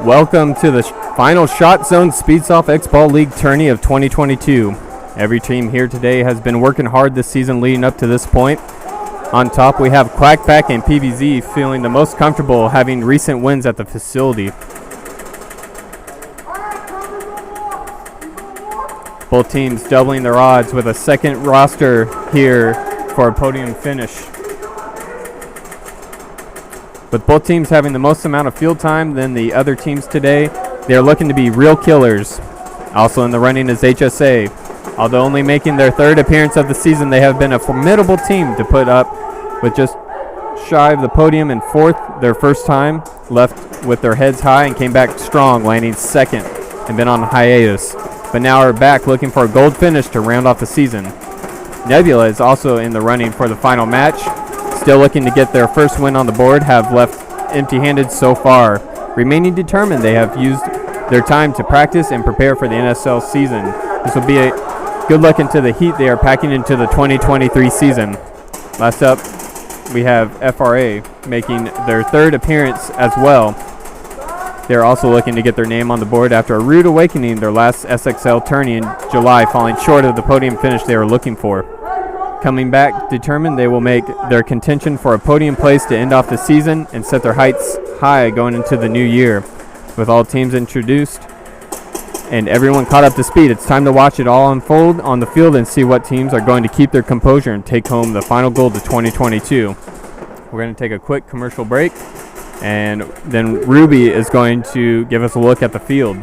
Welcome to the final ShotZone Speedsoft X-Ball League tourney of 2022. Every team here today has been working hard this season leading up to this point. On top we have Quack and PvZ feeling the most comfortable having recent wins at the facility. Both teams doubling their odds with a second roster here for a podium finish. With both teams having the most amount of field time than the other teams today, they are looking to be real killers. Also in the running is HSA. Although only making their third appearance of the season, they have been a formidable team to put up with just shy of the podium and fourth their first time. Left with their heads high and came back strong, landing second and been on hiatus, but now are back looking for a gold finish to round off the season. Nebula is also in the running for the final match, still looking to get their first win on the board, have left empty-handed so far. Remaining determined, they have used their time to practice and prepare for the NSL season. This will be a good look into the heat they are packing into the 2023 season. Last up, we have FRA making their third appearance as well. They're also looking to get their name on the board after a rude awakening their last SXL tourney in July, falling short of the podium finish they were looking for. Coming back determined, they will make their contention for a podium place to end off the season and set their heights high going into the new year. With all teams introduced and everyone caught up to speed, it's time to watch it all unfold on the field and see what teams are going to keep their composure and take home the final gold of 2022. We're going to take a quick commercial break, and then Ruby is going to give us a look at the field.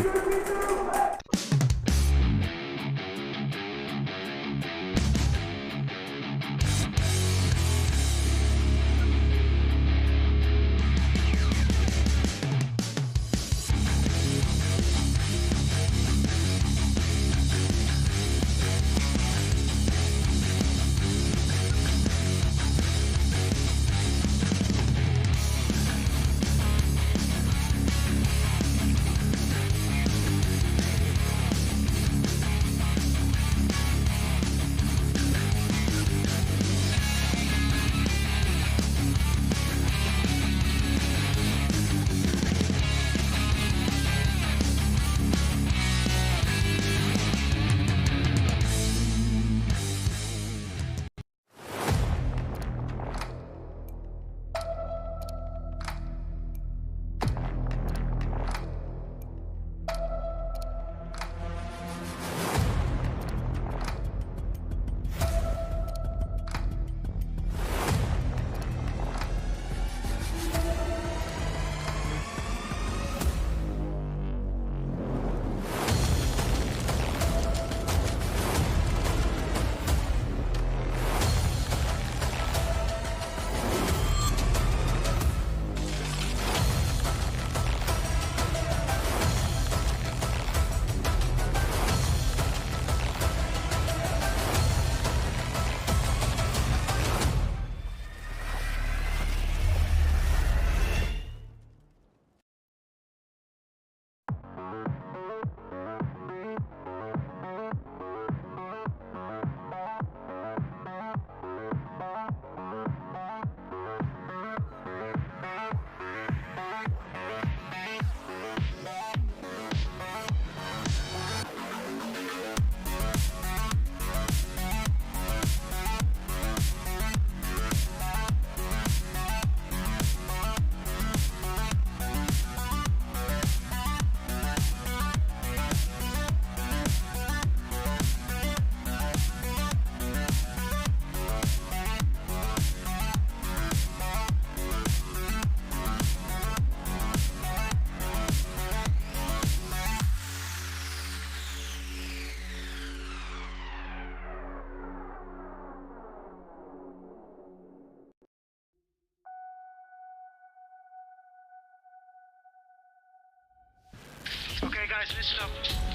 Okay guys, listen up.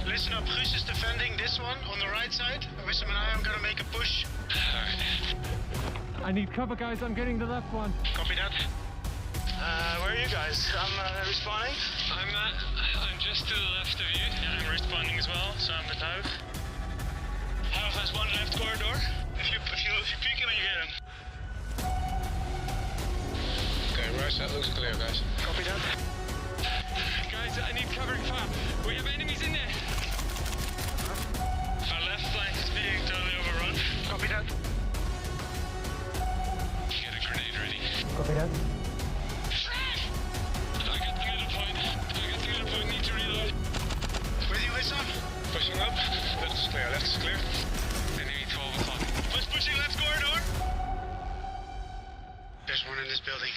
Listen up, Guus is defending this one on the right side. Wissam and I am gonna make a push. I need cover, guys. I'm getting the left one. Copy that. Where are you guys? I'm respawning. I'm just to the left of you. Yeah, I'm respawning as well, so I'm with Huig. Huig has one left corridor. If you peek him and you get him. Okay, right side looks clear, guys. Copy that. Guys, I need covering fire. We have enemies in there. Our left flank is being totally overrun. Copy that. Get a grenade ready. Copy that. I got the middle point. Need to reload. With you, Wissam? Pushing up. Left is clear, left is clear. Enemy 12 o'clock. Pushing left corridor. There's one in this building.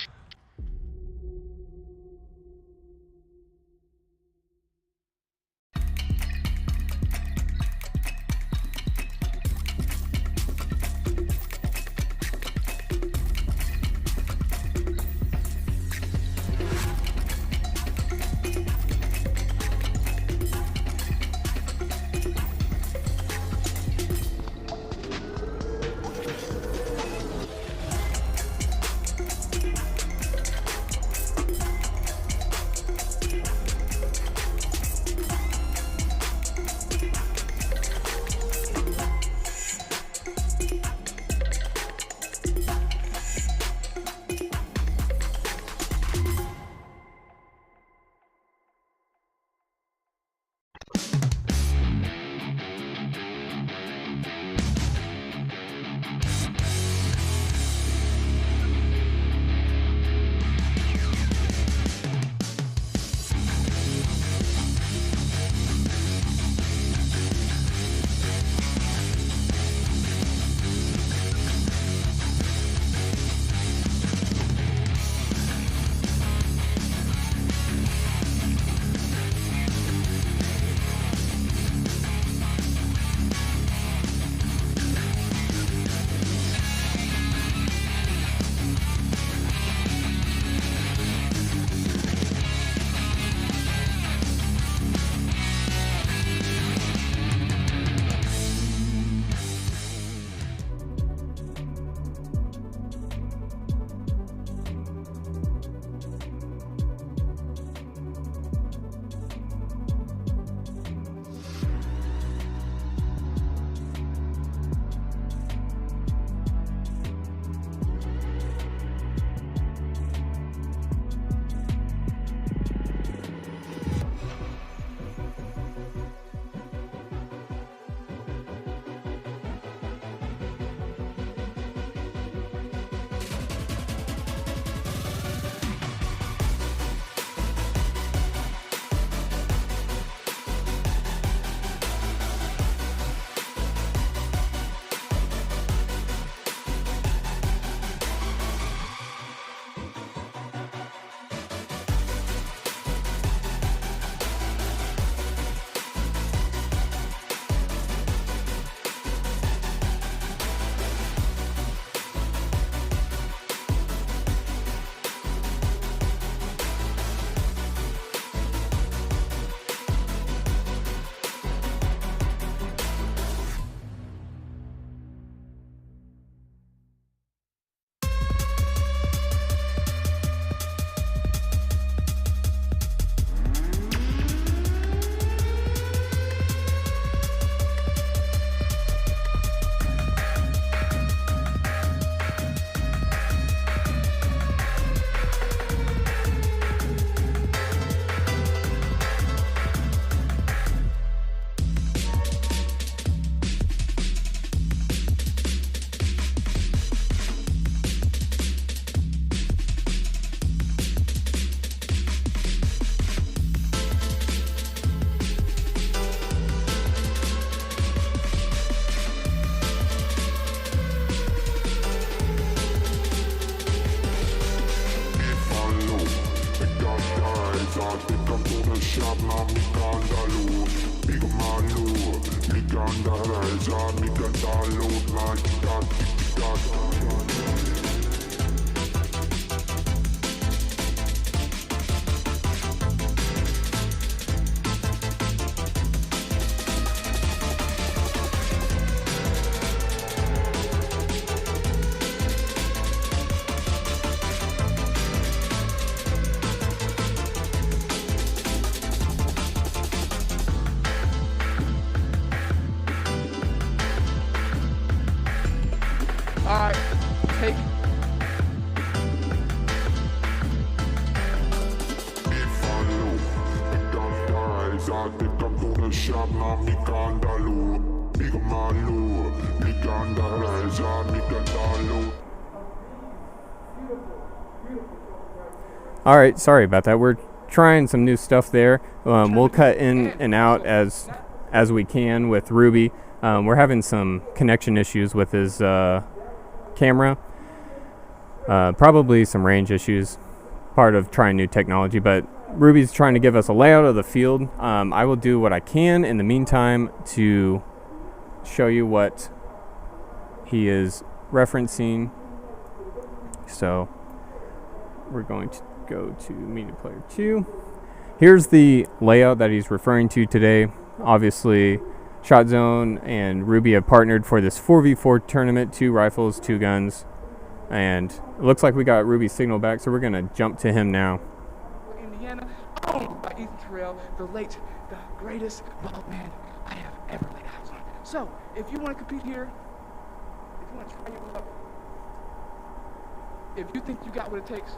Alright, take. All right, sorry about that. We're trying some new stuff there. We'll cut in and out as we can with Ruby. We're having some connection issues with his camera. Probably some range issues, part of trying new technology, but Ruby's trying to give us a layout of the field. I will do what I can in the meantime to show you what he is referencing. So we're going to go to media player 2. Here's the layout that he's referring to today. Obviously, ShotZone and Ruby have partnered for this 4v4 tournament, 2 rifles, 2 guns, and it looks like we got Ruby's signal back, so we're going to jump to him now. Indiana, owned by Ethan Terrell, the late, the greatest bald man I have ever laid eyes on. So, if you want to compete here, if you want to try your luck, if you think you got what it takes,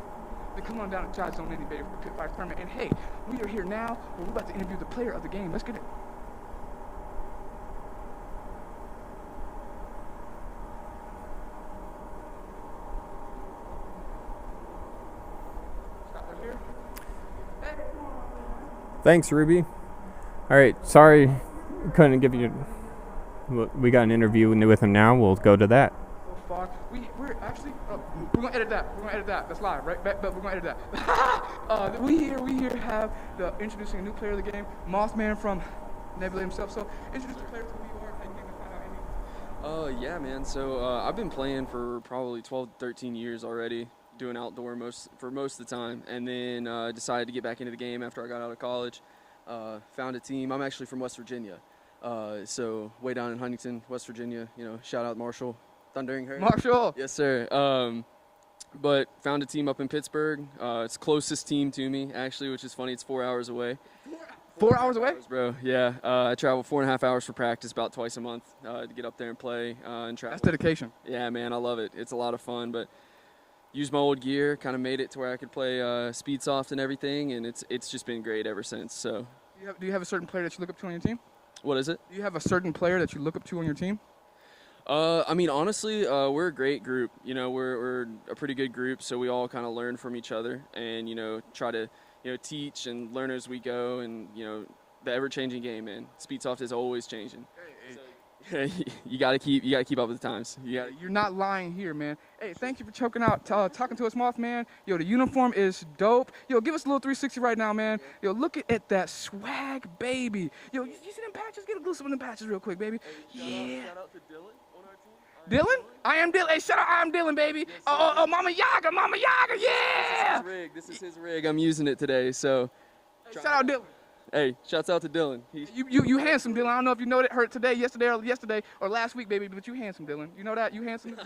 then come on down to ShotZone any day for the Pit Fire tournament. And hey, we are here now, where we're about to interview the player of the game. Let's get it. Thanks, Ruby. All right, sorry couldn't give you. We got an interview with him now. We'll go to that. So far, we're actually we're gonna edit that. We're gonna edit that. That's live, right? But we're gonna edit that. we here have the introducing a new player of the game, Mothman from Nebula himself. So introduce the player to who you are. How you came to find out any. Yeah, man. So I've been playing for probably 12, 13 years already, doing outdoor for most of the time, and then decided to get back into the game after I got out of college. Found a team. I'm actually from West Virginia, so way down in Huntington, West Virginia. You know, shout out Marshall, Thundering Herd. Marshall. Yes, sir. But found a team up in Pittsburgh. It's closest team to me, actually, which is funny. It's 4 hours away. 4 hours away? Bro, yeah. I travel 4.5 hours for practice about twice a month to get up there and play and travel. That's dedication. Yeah, man, I love it. It's a lot of fun, but used my old gear, kind of made it to where I could play Speedsoft and everything, and it's just been great ever since. So, do you have a certain player that you look up to on your team? What is it? Do you have a certain player that you look up to on your team? I mean, honestly, we're a great group. You know, we're a pretty good group, so we all kind of learn from each other, and you know, try to teach and learn as we go, and the ever-changing game, man. Speedsoft is always changing. So, you gotta keep up with the times. You're not lying here, man. Hey, thank you for talking to us, Mothman. Yo, the uniform is dope. Yo, give us a little 360 right now, man. Yo, look at that swag, baby. Yo, you see them patches? Get a glimpse of them patches real quick, baby. Hey, shout out to Dylan on our team. Dylan? I am Dylan. Hey, shout out, I am Dylan, baby. Yes, Oh, Mama Yaga, yeah! This is his rig. I'm using it today, so. Hey, shout out Dylan. Hey, shouts out to Dylan. You handsome, Dylan. I don't know if you know that hurt yesterday or last week, baby, but you handsome, Dylan. You know that? You handsome?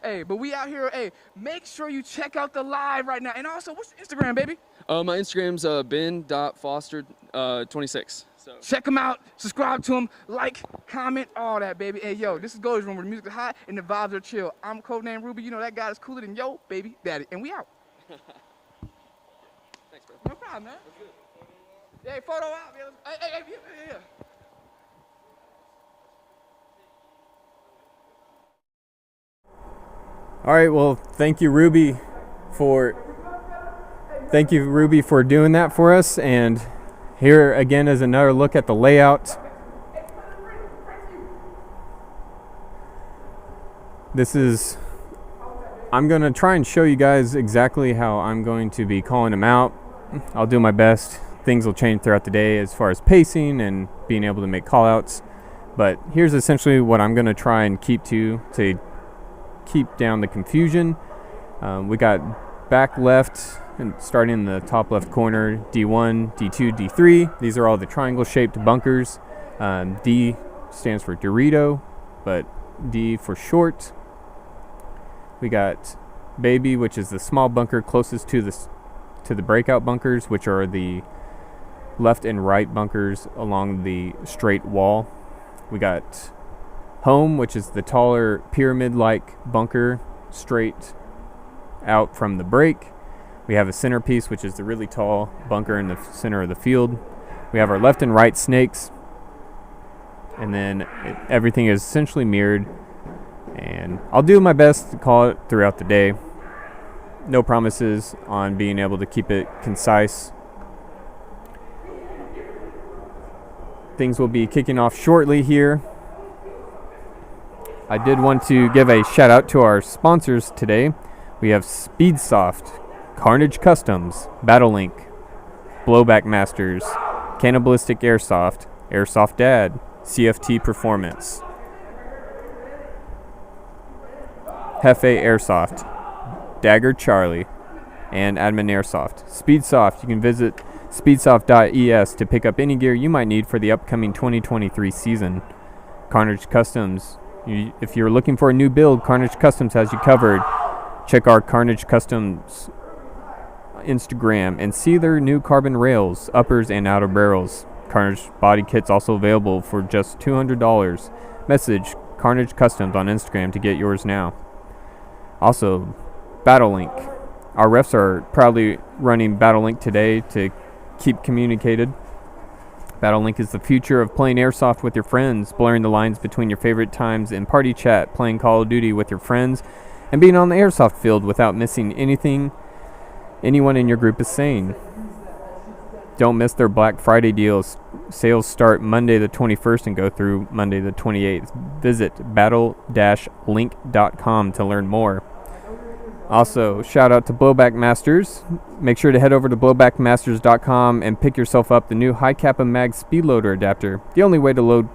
Hey, but we out here. Hey, make sure you check out the live right now. And also, what's your Instagram, baby? My Instagram's ben.foster26. So. Check him out. Subscribe to him. Like, comment, all that, baby. Hey, yo, this is Goldie's Room where the music is hot and the vibes are chill. I'm Codename Ruby. You know that guy is cooler than yo, baby, daddy. And we out. Thanks, bro. No problem, man. Hey, photo out, man. Hey. All right, well, thank you, Ruby, for doing that for us. And here again is another look at the layout. I'm going to try and show you guys exactly how I'm going to be calling them out. I'll do my best things will change throughout the day as far as pacing and being able to make callouts. But here's essentially what I'm going to try and keep to keep down the confusion. We got back left and starting in the top left corner, D1, D2, D3. These are all the triangle-shaped bunkers. D stands for Dorito, but D for short. We got Baby, which is the small bunker closest to the breakout bunkers, which are the left and right bunkers along the straight wall. We got Home, which is the taller pyramid-like bunker straight out from the break. We have a centerpiece, which is the really tall bunker in the center of the field. We have our left and right snakes, and then everything is essentially mirrored. And I'll do my best to call it throughout the day. No promises on being able to keep it concise. Things will be kicking off shortly here. I did want to give a shout out to our sponsors today. We have Speedsoft, Carnage Customs, BattleLink, Blowback Masters, Cannibalistic Airsoft, Airsoft Dad, CFT Performance, Hefe Airsoft, Dagger Charlie, and Admin Airsoft. Speedsoft, you can visit speedsoft.es to pick up any gear you might need for the upcoming 2023 season. Carnage Customs, if you're looking for a new build, Carnage Customs has you covered. Check our Carnage Customs Instagram and see their new carbon rails, uppers, and outer barrels. Carnage body kits also available for just $200. Message Carnage Customs on Instagram to get yours now. Also, BattleLink. Our refs are proudly running BattleLink today to keep communicated. BattleLink is the future of playing airsoft with your friends, blurring the lines between your favorite times in party chat, playing Call of Duty with your friends, and being on the airsoft field without missing anything anyone in your group is saying. Don't miss their Black Friday deals. Sales start Monday the 21st and go through Monday the 28th. Visit battle-link.com to learn more. Also, shout out to Blowback Masters. Make sure to head over to blowbackmasters.com and pick yourself up the new High Kappa Mag Speed Loader adapter. The only way to load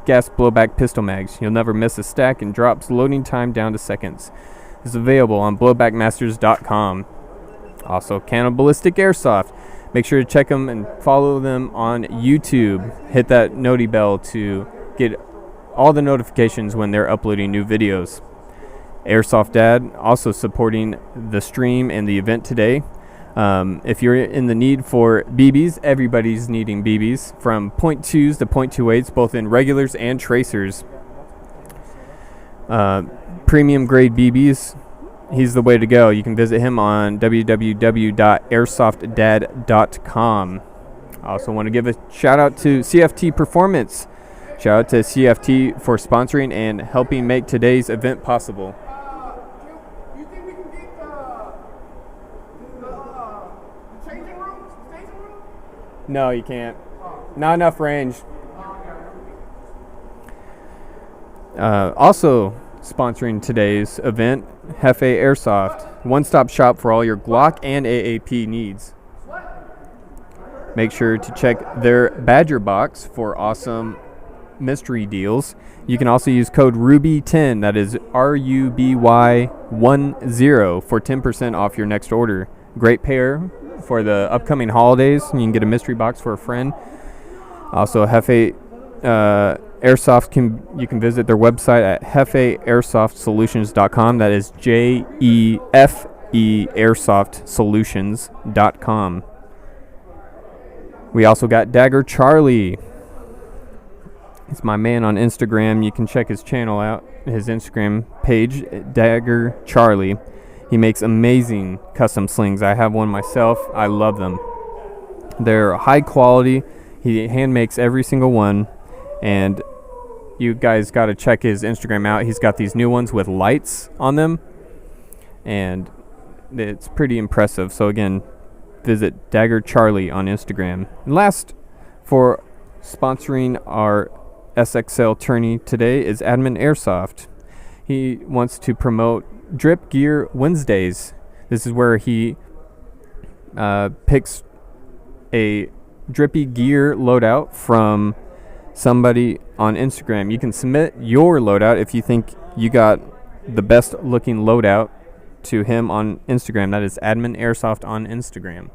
gas blowback pistol mags. You'll never miss a stack and drops loading time down to seconds. It's available on blowbackmasters.com. Also, Cannibalistic Airsoft. Make sure to check them and follow them on YouTube. Hit that noti bell to get all the notifications when they're uploading new videos. Airsoft Dad also supporting the stream and the event today. If you're in the need for BBs, everybody's needing BBs from .2s to .28s, both in regulars and tracers. Premium grade BBs, he's the way to go. You can visit him on www.airsoftdad.com. I also want to give a shout out to CFT Performance. Shout out to CFT for sponsoring and helping make today's event possible. You think we can get the changing room, staging room? No, you can't. Not enough range. Also sponsoring today's event, Hefe Airsoft, one-stop shop for all your Glock and AAP needs. Make sure to check their Badger box for awesome mystery deals. You can also use code RUBY10, that is RUBY10, for 10% off your next order. Great pair for the upcoming holidays. You can get a mystery box for a friend. Also, Hefe Airsoft, you can visit their website at hefeairsoftsolutions.com. That is JEFE airsoftsolutions.com. We also got Dagger Charlie. He's my man on Instagram. You can check his channel out, his Instagram page, Dagger Charlie. He makes amazing custom slings. I have one myself. I love them. They're high quality. He hand makes every single one. And you guys got to check his Instagram out. He's got these new ones with lights on them. And it's pretty impressive. So again, visit Dagger Charlie on Instagram. And last, for sponsoring our SXL tourney today, is Admin Airsoft. He wants to promote Drip Gear Wednesdays. This is where he picks a drippy gear loadout from somebody on Instagram. You can submit your loadout if you think you got the best looking loadout to him on Instagram. That is Admin Airsoft on Instagram.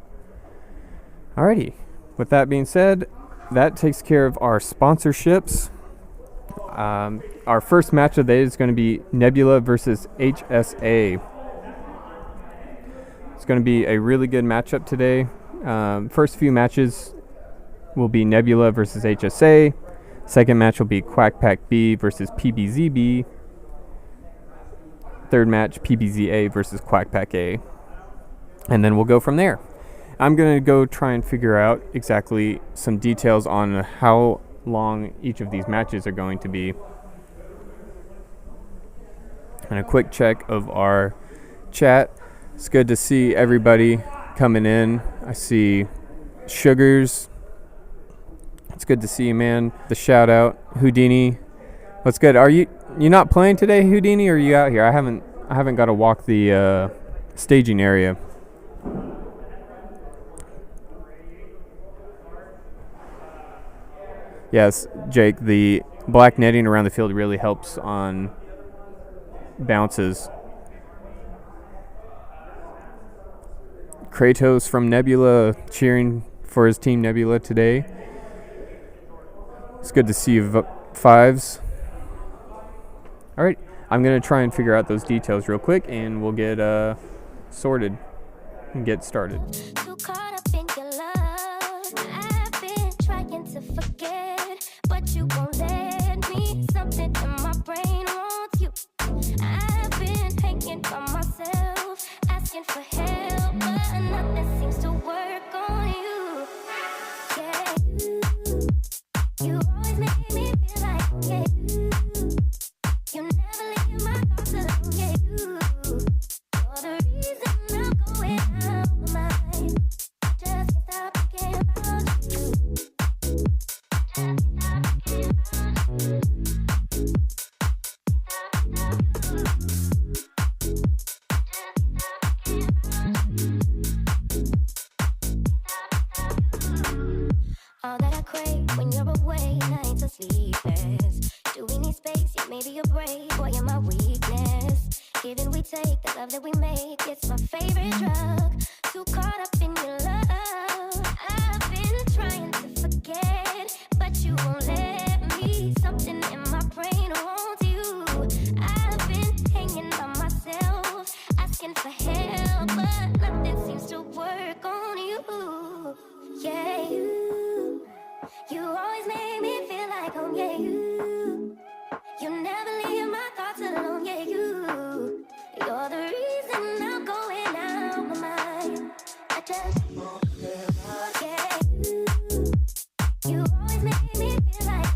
Alrighty. With that being said, that takes care of our sponsorships. Our first match of the day is going to be Nebula versus HSA. It's going to be a really good matchup today. First few matches will be Nebula versus HSA. Second match will be Quack Pack B versus PvZ B. Third match, PvZ A versus Quack Pack A. And then we'll go from there. I'm going to go try and figure out exactly some details on how long each of these matches are going to be. And a quick check of our chat. It's good to see everybody coming in. I see Sugars. It's good to see you, man. The shout out, Houdini. What's good? Are you not playing today, Houdini, or are you out here? I haven't got to walk the staging area. Yes, Jake, the black netting around the field really helps on bounces. Kratos from Nebula cheering for his team Nebula today. It's good to see you, Fives. All right, I'm going to try and figure out those details real quick, and we'll get sorted and get started. Too caught up in your love. I've been trying to forget, but you won't let me. Something in my brain wants you. I've been hanging by myself, asking for help, but nothing seems to work on you. Yeah, you always make me feel like, yeah, you never leave my thoughts alone, yeah, you're the reason I'm going out of my mind. I just can't stop thinking about you. All that I crave when you're away, nights are sleepless. Do we need space? Yeah, maybe you're brave, boy, you're my weakness. Give and we take, the love that we make, it's my favorite drug. Too caught up in your love. I've been trying to forget, but you won't let me. Something in my brain wants you. I've been hanging by myself, asking for help, but nothing seems to work on you. Yeah, you always make me feel like home, yeah, you never leave my thoughts alone, yeah, you're the reason I'm going out my mind. I just, yeah, you always make me feel like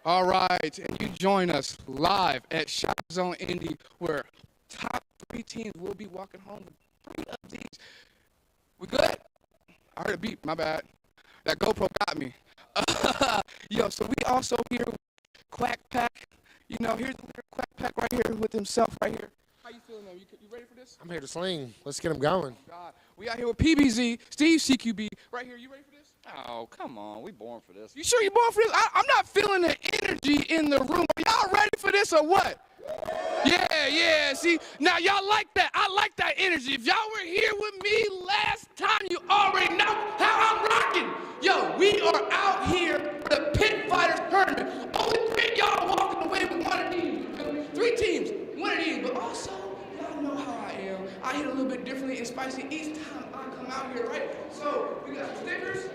All right, and you join us live at ShotZone Indy, where top 3 teams will be walking home with 3 of these. We good? I heard a beep, my bad. That GoPro got me. Yo, so we also here with Quack Pack. You know, here's the leader, Quack Pack right here with himself right here. How you feeling, man? You ready for this? I'm here to sling. Let's get him going. God. We out here with PvZ, Steve CQB, right here. You ready for this? Oh, come on. We born for this. You sure you born for this? I'm not feeling the energy in the room. Are y'all ready for this or what? Yeah. See, now y'all like that. I like that energy. If y'all were here with me last time, you already know how I'm rocking. Yo, we are out here for the Pit Fighters tournament. Only 3 of y'all walking away with one of these. 3 teams, one of these. But also, y'all know how I am. I hit a little bit differently and spicy each time I come out here, right? So we got stickers.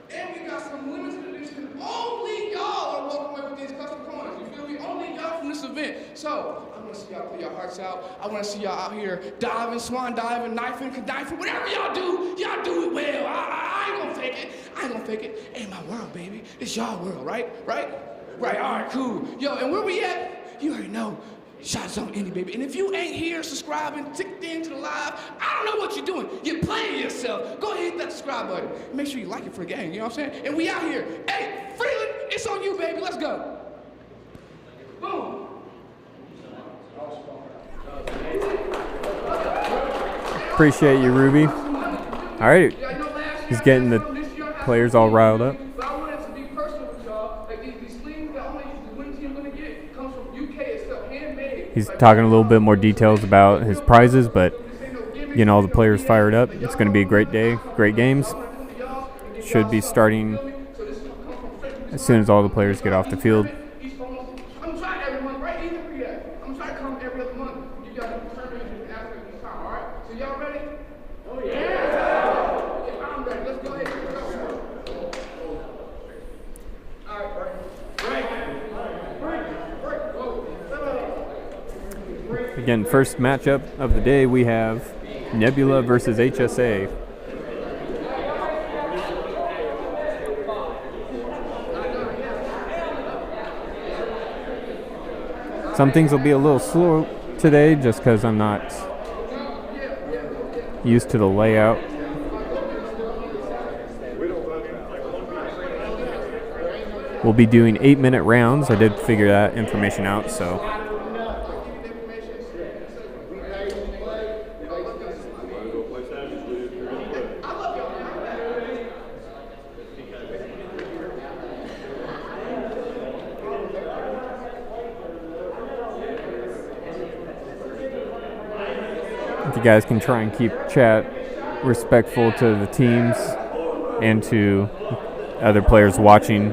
And we got some limited edition. Only y'all are walking away with these custom coins. You feel me? Only y'all from this event. So I want to see y'all play your hearts out. I want to see y'all out here diving, swan diving, knifing, conniving, whatever y'all do it well. I ain't gonna fake it. I ain't gonna fake it. Ain't my world, baby. It's y'all world, right? Right. All right, cool. Yo, and where we at? You already know. ShotZone Indy, baby. And if you ain't here subscribing, ticked into the live, I don't know what you're doing. You're playing yourself. Go ahead and hit that subscribe button. Make sure you like it for the game, you know what I'm saying? And we out here. Hey, Freeland, it's on you, baby. Let's go. Boom. Appreciate you, Ruby. All right. He's getting the players all riled up. He's talking a little bit more details about his prizes, but getting all the players fired up. It's going to be a great day, great games. Should be starting as soon as all the players get off the field. I'm trying every month, right? I'm trying to come every other month. You got Again, first matchup of the day, we have Nebula versus HSA. Some things will be a little slow today just because I'm not used to the layout. We'll be doing 8-minute rounds. I did figure that information out, so. If you guys can try and keep chat respectful to the teams and to other players watching.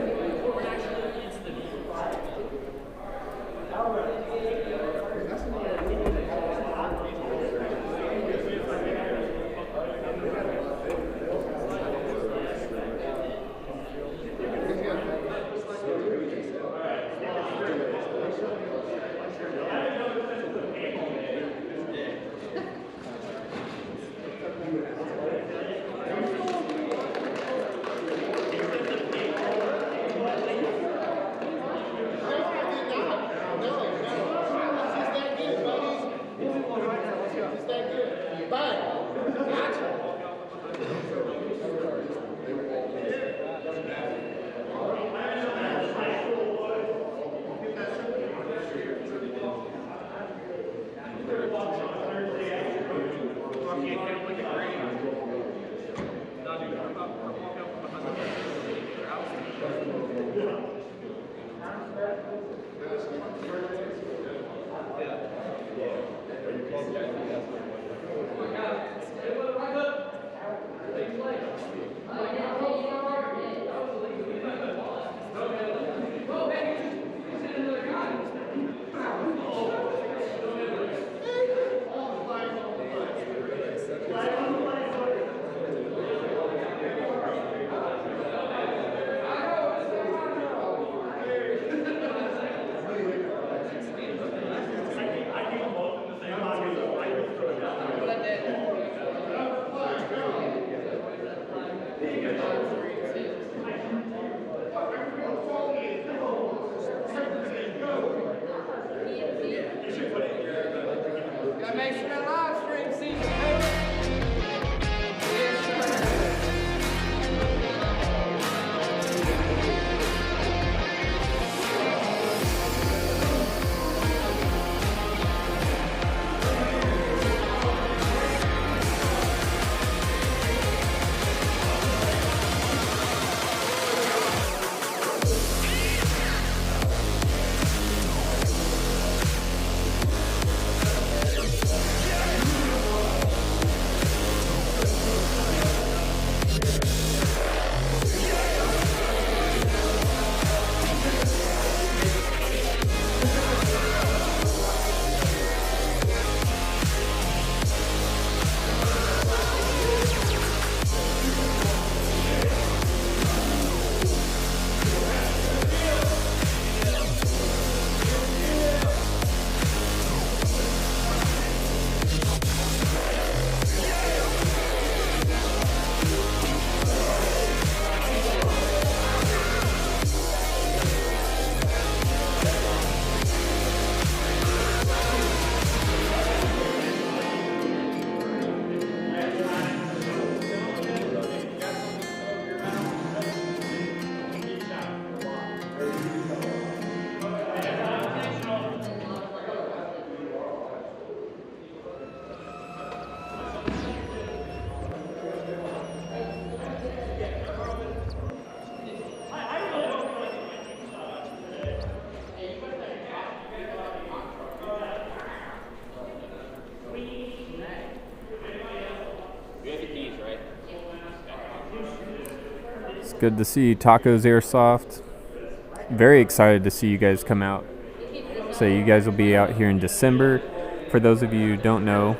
Good to see Tacos Airsoft. Very excited to see you guys come out. So you guys will be out here in December. For those of you who don't know,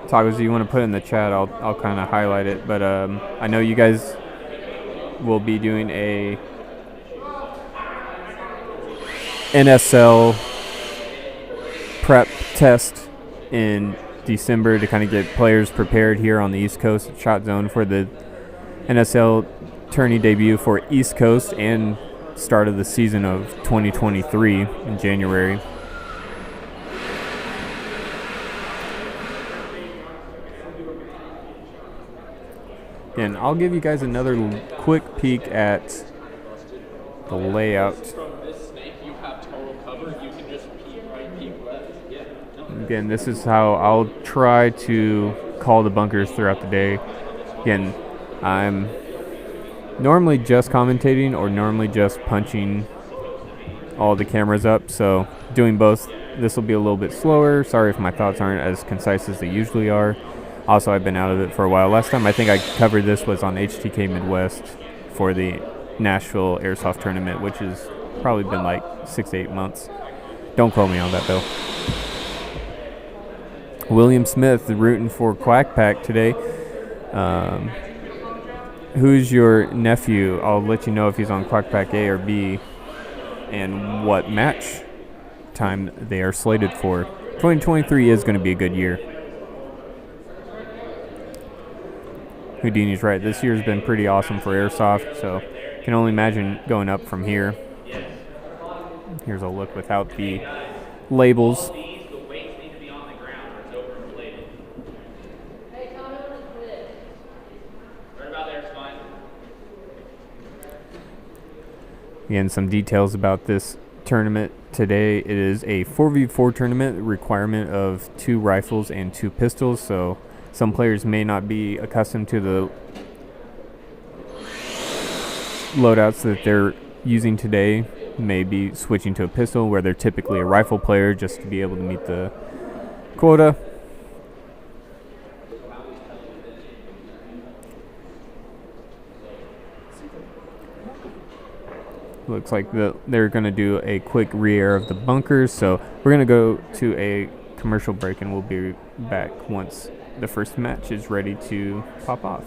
Tacos, you want to put in the chat, I'll kind of highlight it. But I know you guys will be doing a prep test in December to kind of get players prepared here on the East Coast at ShotZone for the NSL tourney debut for East Coast and start of the season of 2023 in January. And I'll give you guys another quick peek at the layout. Again, this is how I'll try to call the bunkers throughout the day. Again, I'm normally just commentating or normally just punching all the cameras up, so doing both, this will be a little bit slower. Sorry if my thoughts aren't as concise as they usually are. Also, I've been out of it for a while. Last time I think I covered this was on HTK Midwest for the Nashville Airsoft Tournament, which has probably been like 6 to 8 months. Don't quote me on that, though. William Smith rooting for Quack Pack today. Who's your nephew? I'll let you know if he's on Quack Pack A or B and what match time they are slated for. 2023 is going to be a good year. Houdini's right. This year's been pretty awesome for Airsoft, so can only imagine going up from here. Here's a look without the labels. Again, some details about this tournament today. It is a 4v4 tournament, requirement of 2 rifles and 2 pistols, so some players may not be accustomed to the loadouts that they're using today, may be switching to a pistol where they're typically a rifle player just to be able to meet the quota. Looks like they're going to do a quick re-air of the bunkers, so we're going to go to a commercial break and we'll be back once the first match is ready to pop off.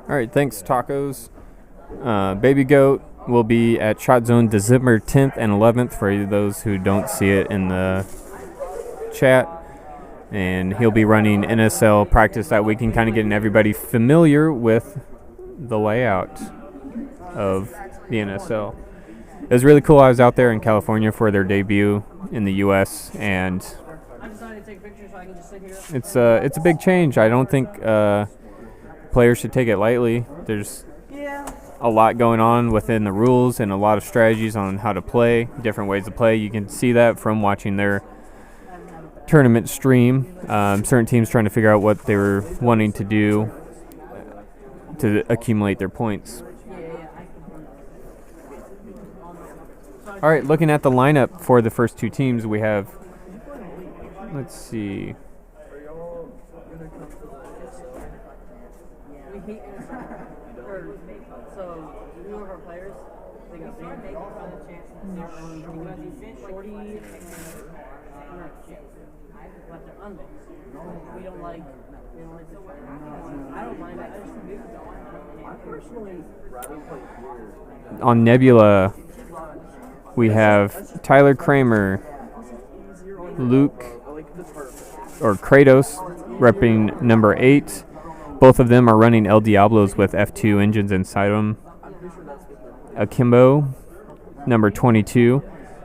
All right, thanks, Tacos. Baby Goat will be at ShotZone December 10th and 11th for those who don't see it in the chat. And he'll be running NSL practice that week and kind of getting everybody familiar with the layout of the NSL. It was really cool. I was out there in California for their debut in the U.S. and it's a big change. I don't think players should take it lightly. There's a lot going on within the rules and a lot of strategies on how to play, different ways to play. You can see that from watching their tournament stream. Certain teams trying to figure out what they were wanting to do to accumulate their points. All right, looking at the lineup for the first two teams, we have, let's see. On Nebula, we have Tyler Kramer, Luke, or Kratos, repping number 8. Both of them are running El Diablos with F2 engines inside them. Akimbo, number 22,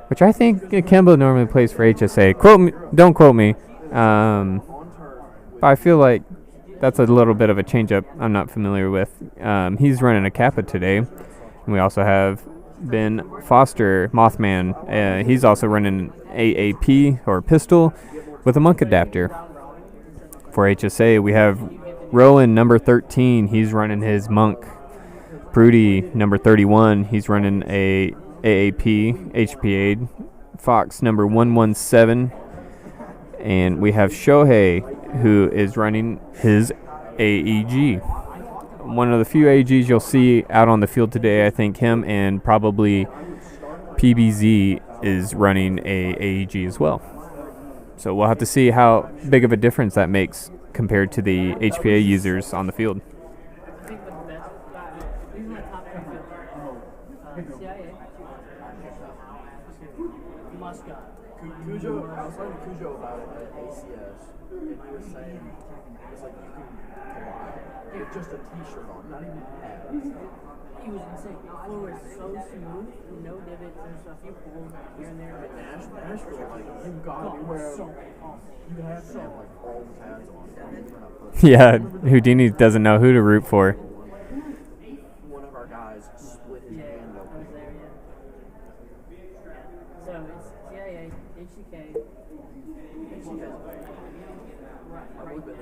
which I think Akimbo normally plays for HSA. Quote me, don't quote me. But I feel like that's a little bit of a change-up I'm not familiar with. He's running a Kappa today. And we also have Ben Foster, Mothman. He's also running an AAP, or pistol, with a monk adapter. For HSA, we have Rowan, number 13. He's running his monk. Prudy, number 31. He's running a AAP, HPA. Fox, number 117. And we have Shohei, who is running his AEG. One of the few AEGs you'll see out on the field today. I think him and probably PvZ is running a AEG as well. So we'll have to see how big of a difference that makes compared to the HPA users on the field. Cujo, I was talking to Cujo about it at ACS, and he was saying it's like you can buy with just a t-shirt on, not even pads. He was insane. The floor was so smooth, no divots and stuff. You pulled here and there. At Nashville, like you gotta be wearing, you have to have like all the pads on. Yeah, Houdini doesn't know who to root for. One of our guys split his hand open. So it's CIA, HCK, right now. I would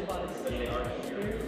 probably say either here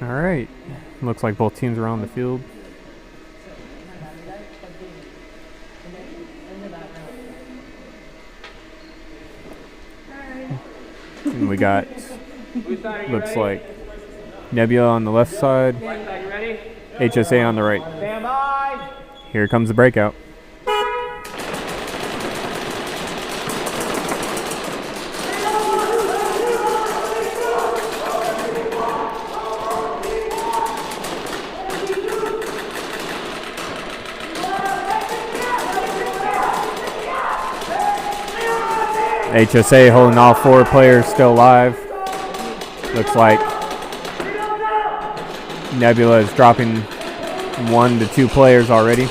All right. Looks like both teams are on the field. And we got, looks like Nebula on the left side, HSA on the right. Here comes the breakout. HSA holding all 4 players still alive. Looks like Nebula is dropping 1 to 2 players already.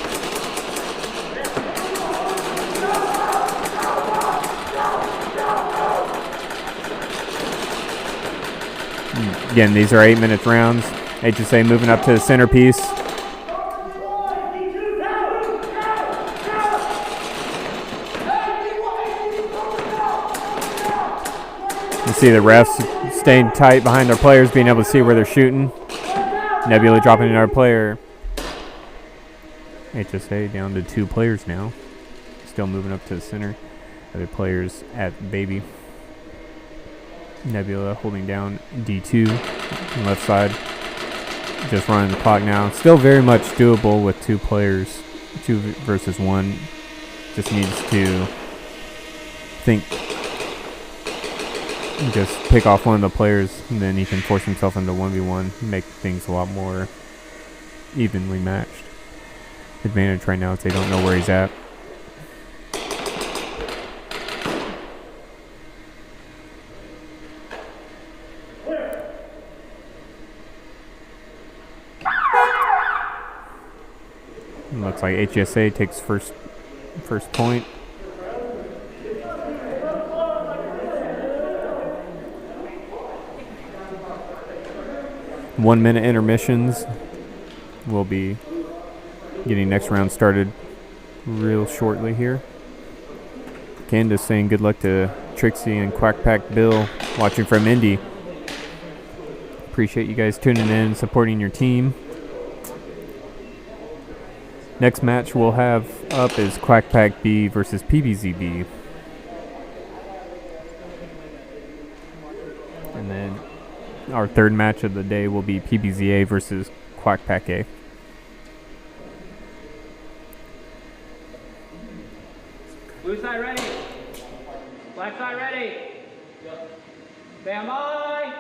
Again, these are 8-minute rounds. HSA moving up to the centerpiece. You see the refs staying tight behind their players, being able to see where they're shooting. Nebula dropping another player. HSA down to 2 players now. Still moving up to the center. Other players at baby. Nebula holding down D2 on the left side. Just running the clock now. Still very much doable with 2 players. 2 versus 1. Just needs to think. Just pick off one of the players, and then he can force himself into 1v1, make things a lot more evenly matched. Advantage right now is they don't know where he's at. Looks like HSA takes first point. One-minute intermissions. We'll be getting next round started real shortly here. Candace saying good luck to Trixie and Quack Pack Bill watching from Indy. Appreciate you guys tuning in and supporting your team. Next match we'll have up is Quack Pack B versus PvZ B. And then our third match of the day will be PvZ A versus Quack Pack A. Blue side ready. Black side ready. Stand by.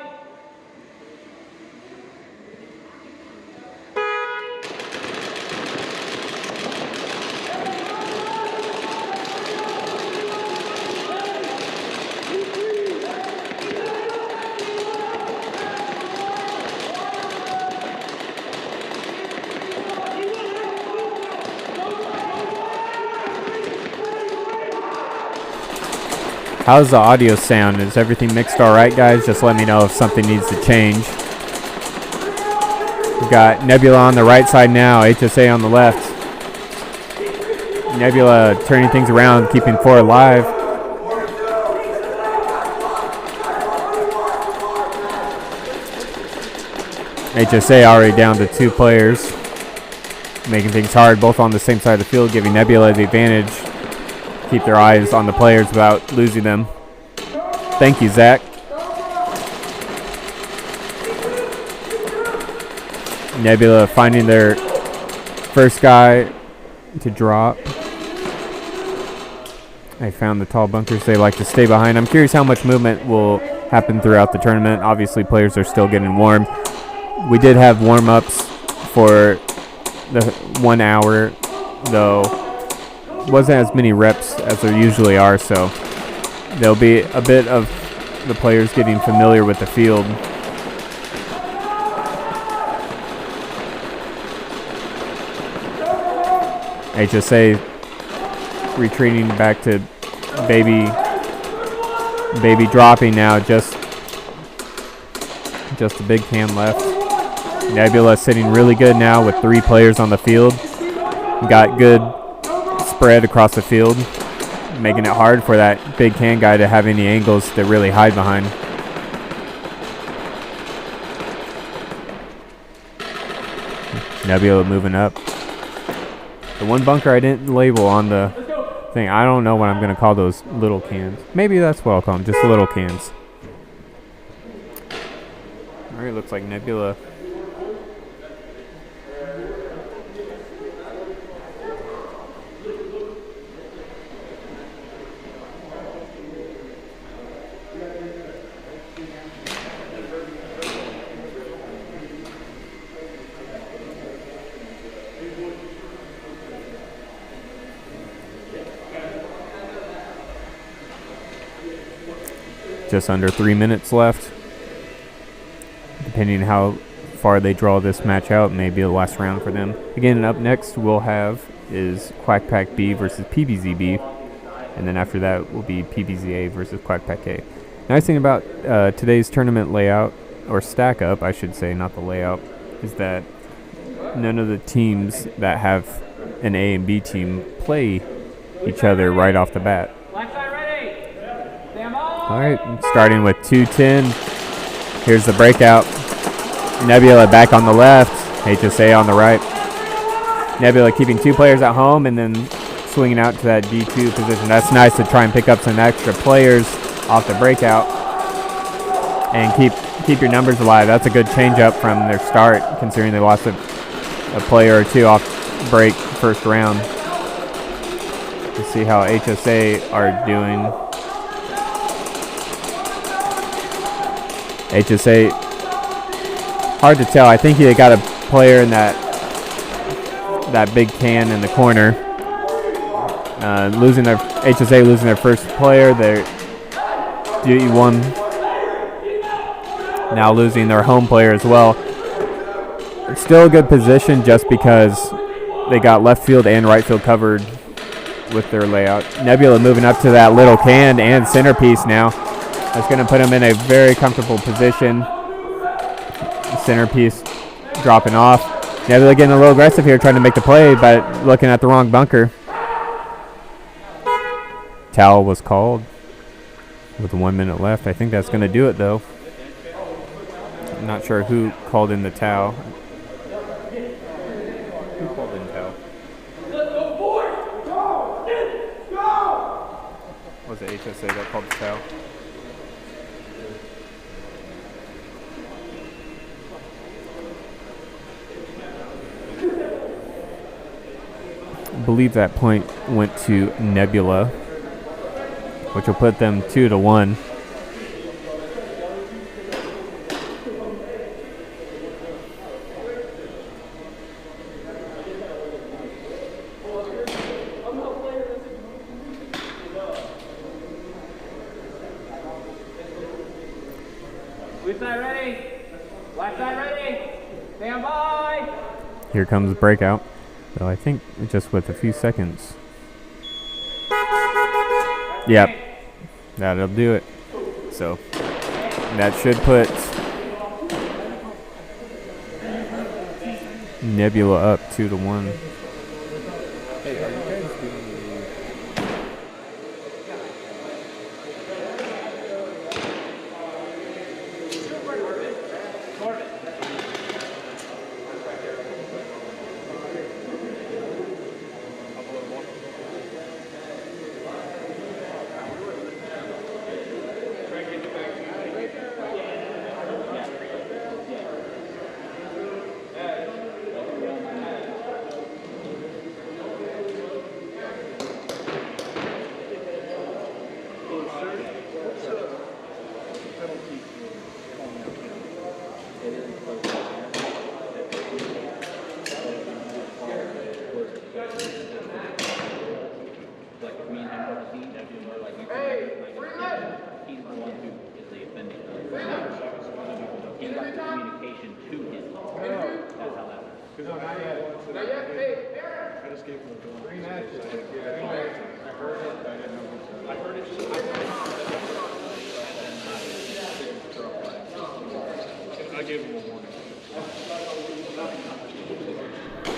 How's the audio sound? Is everything mixed all right, guys? Just let me know if something needs to change. We've got Nebula on the right side now, HSA on the left. Nebula turning things around, keeping 4 alive. HSA already down to 2 players, making things hard, both on the same side of the field, giving Nebula the advantage. Keep their eyes on the players without losing them. Thank you, Zach. Nebula finding their first guy to drop. They found the tall bunkers. They like to stay behind. I'm curious how much movement will happen throughout the tournament. Obviously, players are still getting warm. We did have warm-ups for the 1 hour, though wasn't as many reps as there usually are, so there'll be a bit of the players getting familiar with the field. HSA retreating back to baby dropping now, just a big can left. Nebula sitting really good now with 3 players on the field. Got good spread across the field, making it hard for that big can guy to have any angles to really hide behind. Nebula moving up. The one bunker I didn't label on the thing, I don't know what I'm going to call those little cans. Maybe that's what I'll call them, just little cans. All right, looks like Nebula. Just under 3 minutes left. Depending on how far they draw this match out, maybe the last round for them. Again, up next we'll have is Quack Pack B versus PvZ B, and then after that will be PvZ A versus Quack Pack A. Nice thing about today's tournament layout, or stack up, I should say, not the layout, is that none of the teams that have an A and B team play each other right off the bat. All right, starting with 210. Here's the breakout. Nebula back on the left, HSA on the right. Nebula keeping 2 players at home and then swinging out to that D2 position. That's nice to try and pick up some extra players off the breakout and keep your numbers alive. That's a good change up from their start, considering they lost a player or 2 off break first round. Let's see how HSA are doing. HSA, hard to tell. I think they got a player in that big can in the corner. HSA losing their first player. Their D1 now losing their home player as well. It's still a good position just because they got left field and right field covered with their layout. Nebula moving up to that little can and centerpiece now. That's going to put him in a very comfortable position. Centerpiece dropping off. Nebula getting a little aggressive here, trying to make the play, but looking at the wrong bunker. Towel was called with 1 minute left. I think that's going to do it, though. I'm not sure who called in the towel. Who called in towel? Was it HSA that called the towel? I believe that point went to Nebula, which will put them 2-1. Blue side ready. Black side ready. Stand by. Here comes breakout. So I think just with a few seconds. Yep. That'll do it. So that should put Nebula up 2-1. Hey, are you guys doing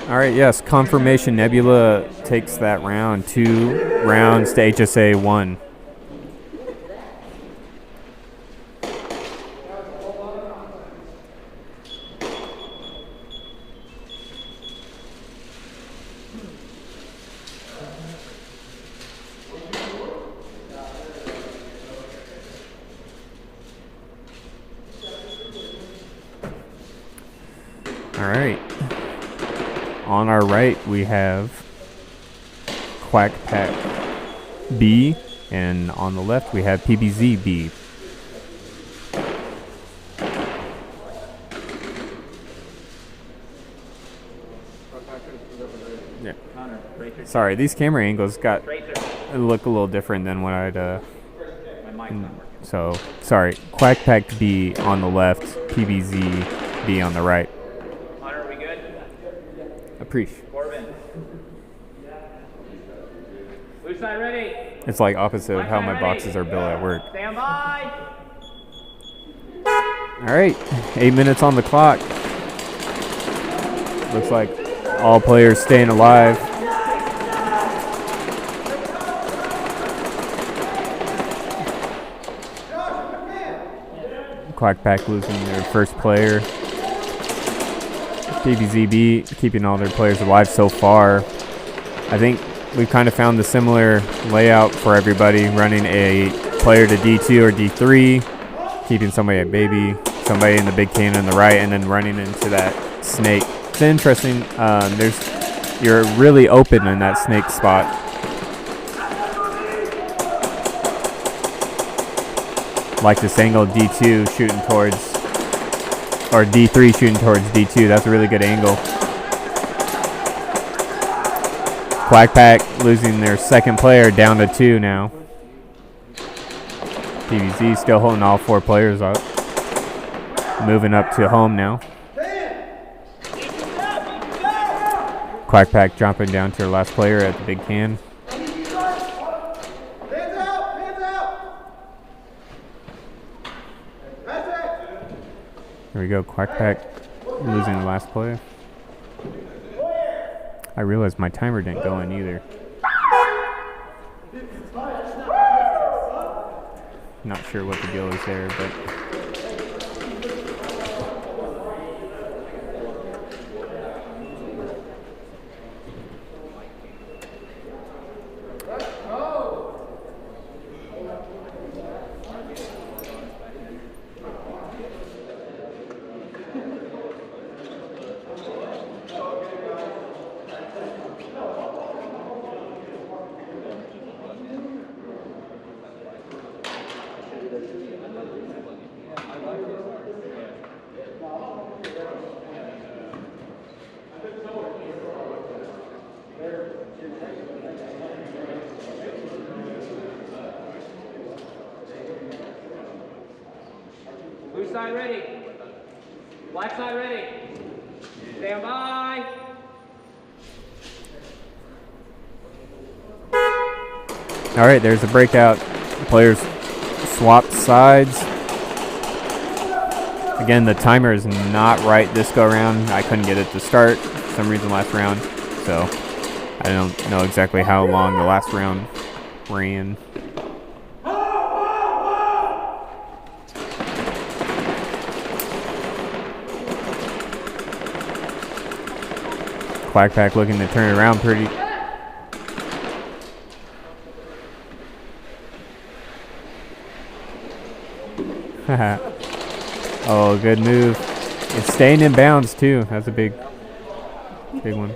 All right, yes, confirmation. Nebula takes that round. 2 rounds to HSA 1. All right. On our right, we have Quack Pack B, and on the left, we have PvZ B. Yeah. Sorry, these camera angles look a little different than what I'd. So sorry, Quack Pack B on the left, PvZ B on the right. Appreciate. Loose side ready. It's like opposite of how my boxes are built at work. Stand by. All right, 8 minutes on the clock. Looks like all players staying alive. Quack Pack losing their first player. PvZ B keeping all their players alive so far. I think we've kind of found the similar layout for everybody, running a player to D2 or D3, keeping somebody at baby, somebody in the big cannon on the right, and then running into that snake. It's interesting. You're really open in that snake spot. Like this angle D2 shooting towards, or D3 shooting towards D2. That's a really good angle. Quack Pack losing their second player down to 2 now. PvZ still holding all 4 players up. Moving up to home now. Quack Pack dropping down to their last player at the big can. Here we go, Quack Pack losing the last player. I realized my timer didn't go in either. Not sure what the deal is there, but Blue side ready. Black side ready. Stand by. all right, there's a breakout. Players swap sides. Again, the timer is not right this go around. I couldn't get it to start for some reason last round, so I don't know exactly how long the last round ran. Quack Pack looking to turn it around pretty. Oh, good move. It's staying in bounds too. That's a big one.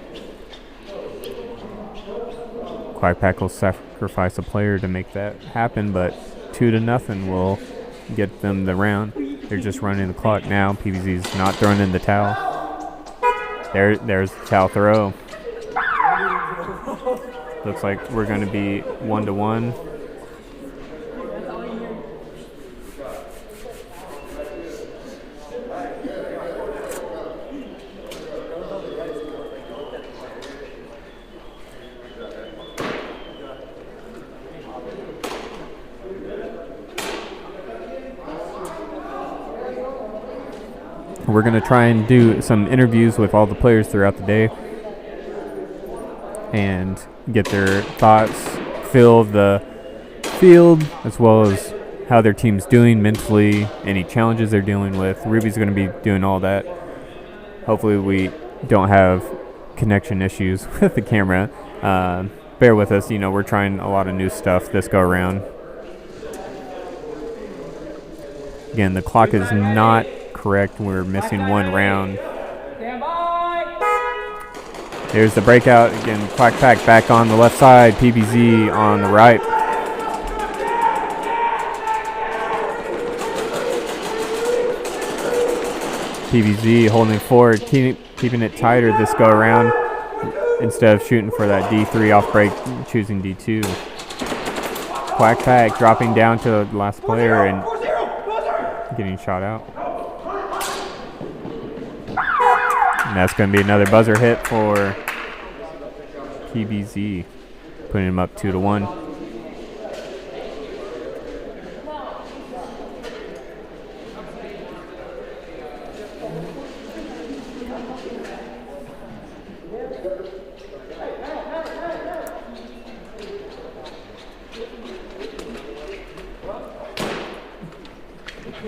Quack Pack will sacrifice a player to make that happen, but 2-0 will get them the round. They're just running the clock now. PvZ's not throwing in the towel. There's the towel throw. Looks like we're going to be 1-1. We're going to try and do some interviews with all the players throughout the day and get their thoughts, feel the field, as well as how their team's doing mentally, any challenges they're dealing with. Ruby's going to be doing all that. Hopefully we don't have connection issues with the camera. Bear with us, you know, we're trying a lot of new stuff this go around. Again, the clock is not correct. We're missing one round. There's the breakout. Again, Quack Pack back on the left side. PvZ on the right. PvZ holding forward, keeping it tighter this go around. Instead of shooting for that D3 off break, choosing D2. Quack Pack dropping down to the last player and getting shot out. And that's going to be another buzzer hit for PvZ, putting him up 2-1.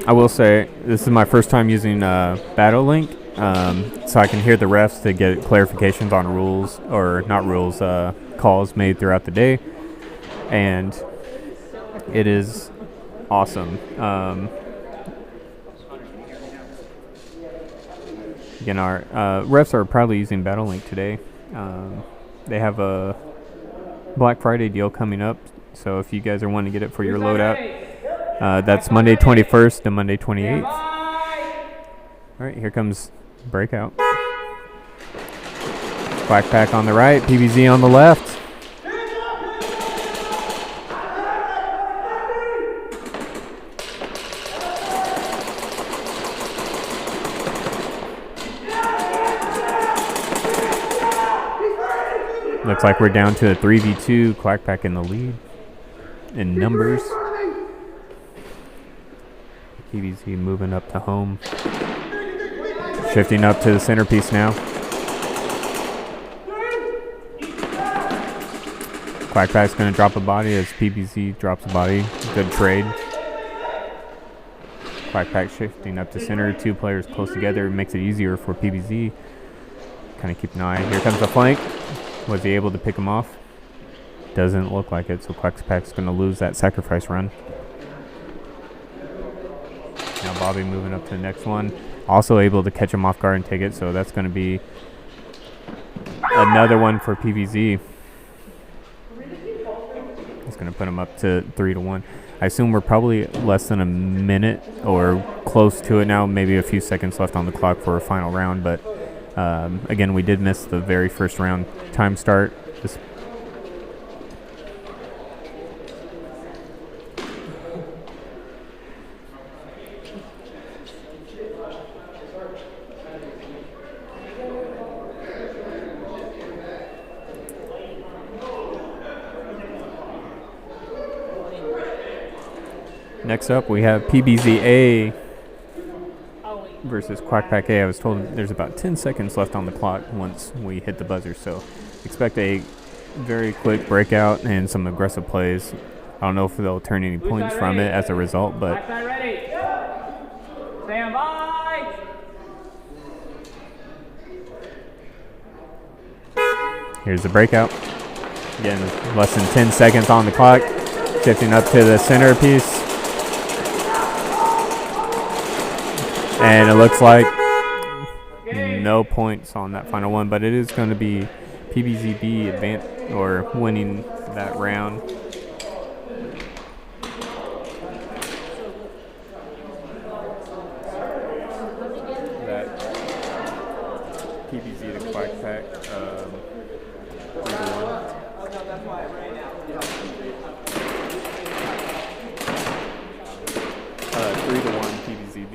I will say this is my first time using Battle Link, so I can hear the refs to get clarifications on rules, or not rules, calls made throughout the day, and it is awesome. Again, our refs are probably using Battle Link today. They have a Black Friday deal coming up, so if you guys are wanting to get it for your loadout, that's Monday 21st to Monday 28th. All right, here comes breakout. Quack Pack on the right, PvZ on the left. Looks like we're down to a 3v2. Quack Pack in the lead in numbers. PvZ moving up to home. Shifting up to the centerpiece now. Quack Pack's going to drop a body as PvZ drops a body. Good trade. Quack Pack shifting up to center. Two players close together makes it easier for PvZ. Kind of keep an eye. Here comes the flank. Was he able to pick him off? Doesn't look like it, so Quack Pack's going to lose that sacrifice run. Now Bobby moving up to the next one. Also able to catch him off guard and take it, so that's going to be another one for PvZ. It's going to put him up to 3-1. I assume we're probably less than a minute or close to it now, maybe a few seconds left on the clock for a final round, but again, we did miss the very first round time start. Next up, we have PvZ A versus Quack A. I was told there's about 10 seconds left on the clock once we hit the buzzer, so expect a very quick breakout and some aggressive plays. I don't know if they'll turn any points from it as a result, but Ready. Stand by. here's the breakout. Again, less than 10 seconds on the clock. Shifting up to the centerpiece. And it looks like no points on that final one, but it is going to be PvZ B winning that round. That PvZ to Quack Pack 3-1. 3-1 PvZ B.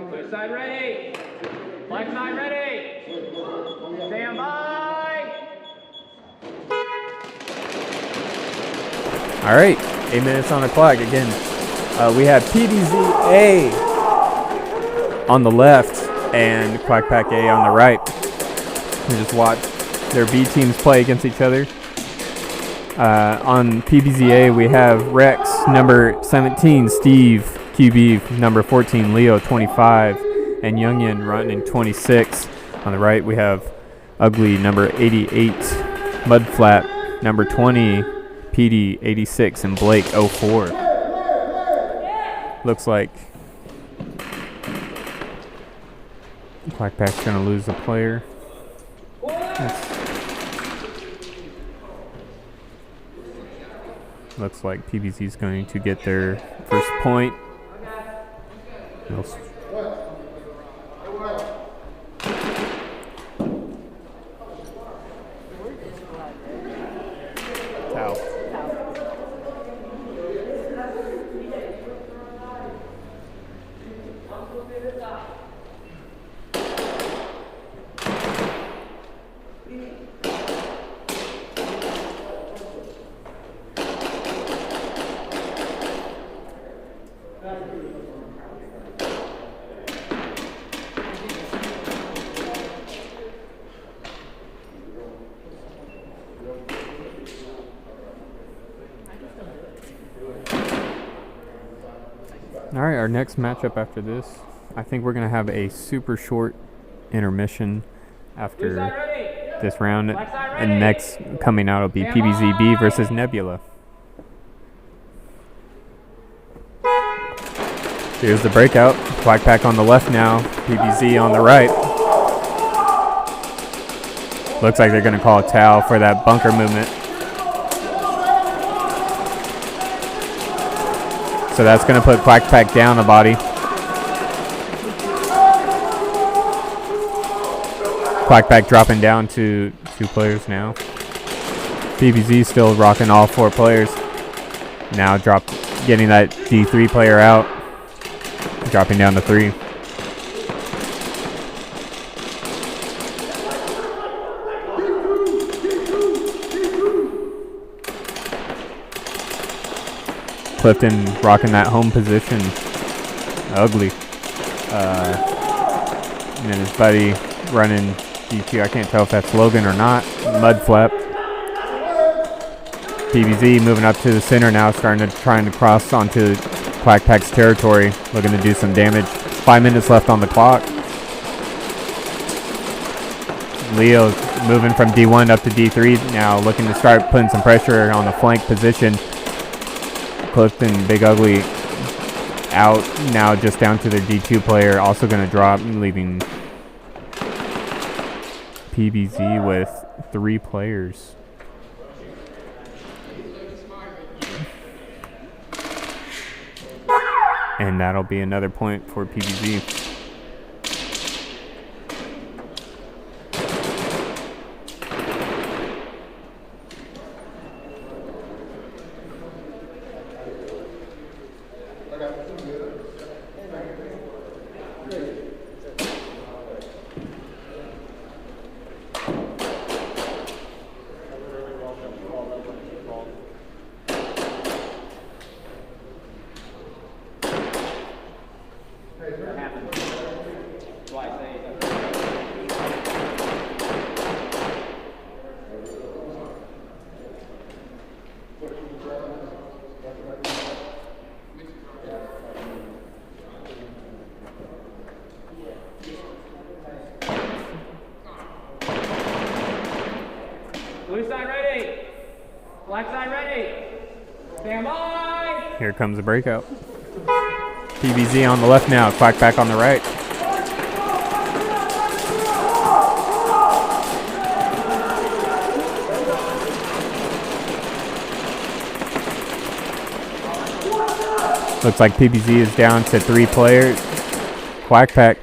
Blue side ready. Black side ready. Stand by. All right, 8 minutes on the clock. Again, we have PvZ A on the left and Quack Pack A on the right. We just watch their B teams play against each other. On PvZ A, we have Rex, number 17, Steve, QB, number 14, Leo, 25, and Youngin running 26. On the right, we have Ugly, number 88, Mudflap, number 20, PD, 86, and Blake, 04. Looks like Quack Pack's going to lose a player. Looks like PvZ's going to get their first point. All right, our next matchup after this, I think we're going to have a super short intermission after this round. And next coming out will be PvZ B versus Nebula. Here's the breakout. Quack Pack on the left now, PvZ on the right. Looks like they're going to call a towel for that bunker movement. So that's going to put Quack Pack down a body. Quack Pack dropping down to 2 players now. PvZ still rocking all 4 players. Now getting that D3 player out. Dropping down to 3. Clifton rocking that home position. Ugly. And then his buddy running D2. I can't tell if that's Logan or not. Mud flap. PvZ moving up to the center now, trying to cross onto Quack Pack's territory, looking to do some damage. 5 minutes left on the clock. Leo moving from D1 up to D3 now, looking to start putting some pressure on the flank position. Clifton, Big Ugly out now, just down to their D2 player, also going to drop, leaving PvZ with 3 players. And that'll be another point for PvZ. Blue side ready. Black side ready. Stand by. Here comes the breakout. PvZ on the left now, Quack Pack on the right. Looks like PvZ is down to 3 players. Quack Pack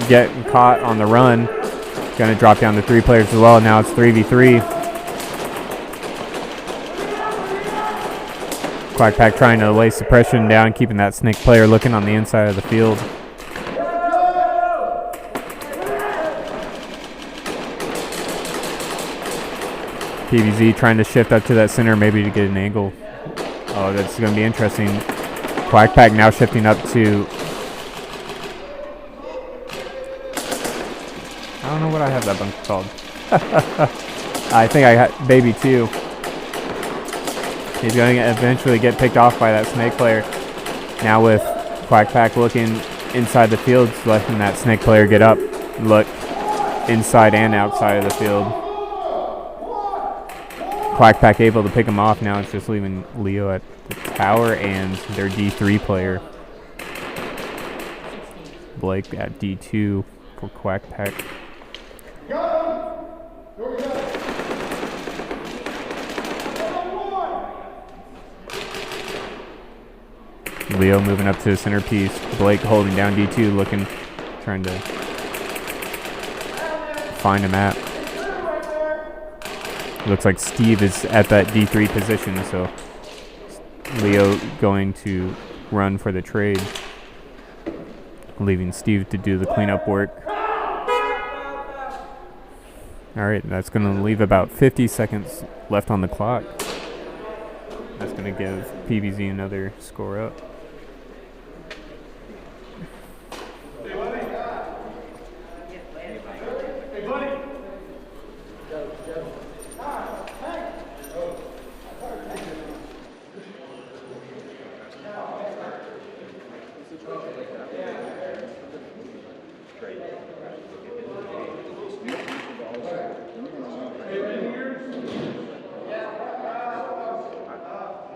getting caught on the run. Going to drop down to 3 players as well. Now it's 3v3. Quack Pack trying to lay suppression down, keeping that snake player looking on the inside of the field. PvZ trying to shift up to that center, maybe to get an angle. Oh, that's going to be interesting. Quack Pack now shifting up to... I don't know what I have that bunker called. I think I had Baby 2. He's going to eventually get picked off by that snake player. Now with Quack Pack looking inside the field, letting that snake player get up, look inside and outside of the field. Quack Pack able to pick him off. Now it's just leaving Leo at the tower and their D3 player. Blake at D2 for Quack Pack. Leo moving up to the centerpiece. Blake holding down D2, looking, trying to find a map. Looks like Steve is at that D3 position, so Leo going to run for the trade, leaving Steve to do the cleanup work. All right, that's going to leave about 50 seconds left on the clock. That's going to give PvZ another score up.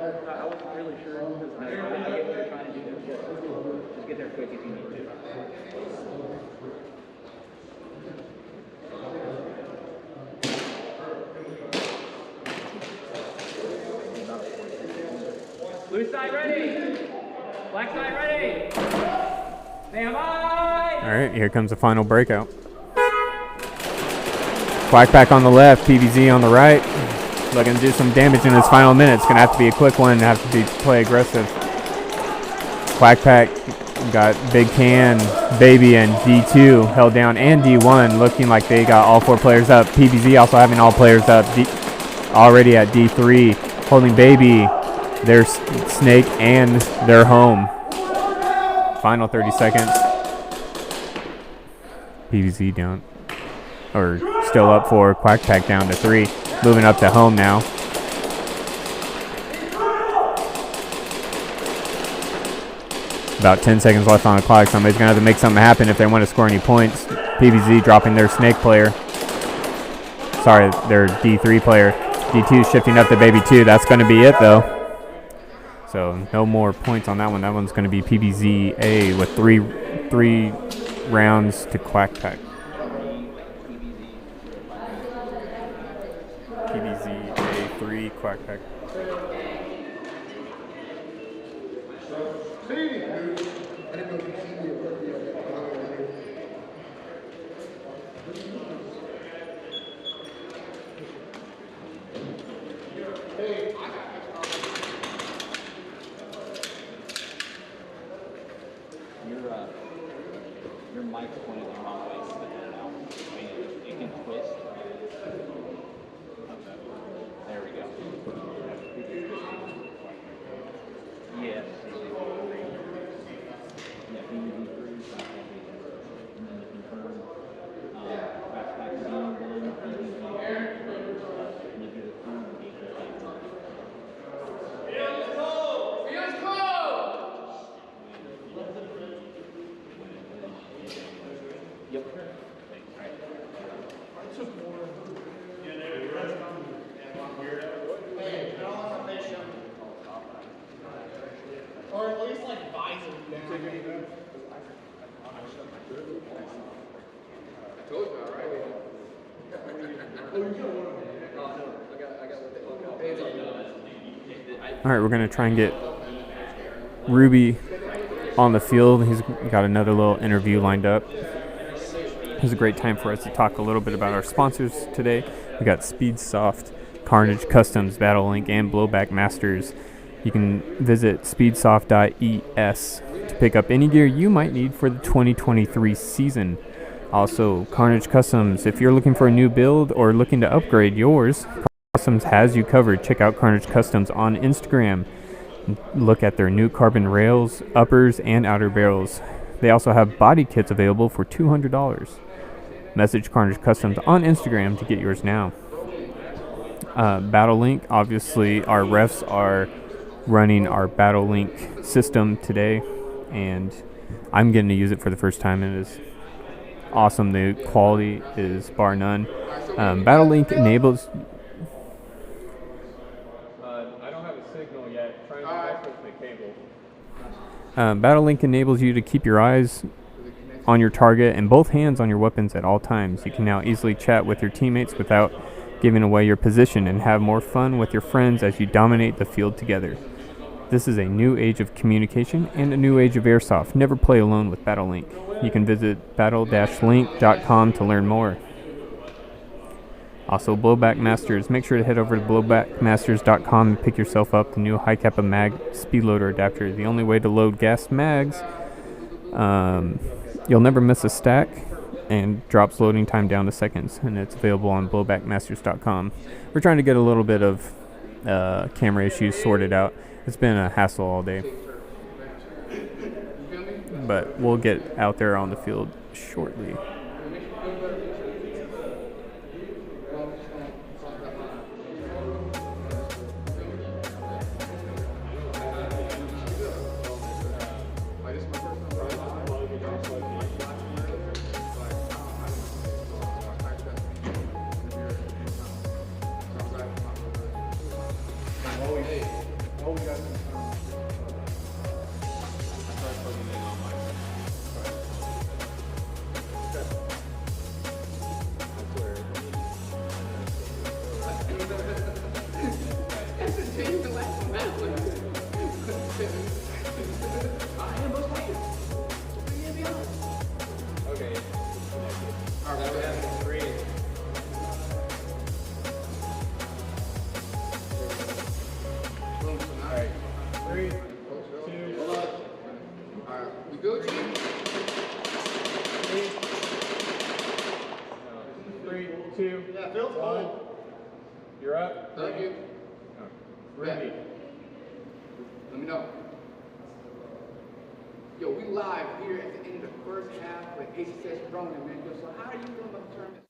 I wasn't really sure. I get what you're trying to do. Just get there quick if you need to. Blue side ready. Black side ready. Stand by. All right, here comes the final breakout. Quack back on the left, PvZ on the right. Looking to do some damage in his final minutes. Gonna have to be a quick one. Have to play aggressive. Quack Pack got Big Can, Baby, and D2 held down, and D1 looking like they got all 4 players up. PvZ also having all players up. Already at D3, holding Baby, their snake, and their home. Final 30 seconds. PvZ down, or still up 4. Quack Pack down to 3. Moving up to home now. About 10 seconds left on the clock. Somebody's going to have to make something happen if they want to score any points. PvZ dropping their snake player. Sorry, their D3 player. D2 shifting up to Baby 2. That's going to be it, though. So no more points on that one. That one's going to be PvZ A with three rounds to Quack Pack. PvZ A3 Quack Pack. Your mic's pointed the wrong way, so now it can twist. There we go. Yes. Yeah, PvZ3, and then you confirm back Z1, PvZ, and you do the 3 and Yep. Right. Or at least like visor down. I told you about right. All right, we're going to try and get Ruby on the field. He's got another little interview lined up. It was a great time for us to talk a little bit about our sponsors today. We got Speedsoft, Carnage Customs, Battle Link, and Blowback Masters. You can visit speedsoft.es to pick up any gear you might need for the 2023 season. Also, Carnage Customs, if you're looking for a new build or looking to upgrade yours, Carnage Customs has you covered. Check out Carnage Customs on Instagram. Look at their new carbon rails, uppers, and outer barrels. They also have body kits available for $200. Message Carnage Customs on Instagram to get yours now. Battle Link, obviously our refs are running our Battle Link system today, and I'm getting to use it for the first time, and it is awesome. The quality is bar none. Battle Link enables... I don't have a signal yet. Trying to mess with the cable. Battle Link enables you to keep your eyes on your target and both hands on your weapons at all times. You can now easily chat with your teammates without giving away your position and have more fun with your friends as you dominate the field together. This is a new age of communication and a new age of airsoft. Never play alone with Battle Link. You can visit battle-link.com to learn more. Also, Blowback Masters. Make sure to head over to blowbackmasters.com and pick yourself up the new High Kappa Mag speed loader adapter. The only way to load gas mags. You'll never miss a stack, and drops loading time down to seconds, and it's available on blowbackmasters.com. We're trying to get a little bit of camera issues sorted out. It's been a hassle all day, but we'll get out there on the field shortly. What we Okay. Alright, we have 3. Alright. 3, 2. Alright, we good, team? 3, 2. Yeah, Phil's on. You're up. Thank you. Ruby. Let me know. Yo, we live here at the end of the first half with ACS running, man. Yo, so how are you feeling about the tournament?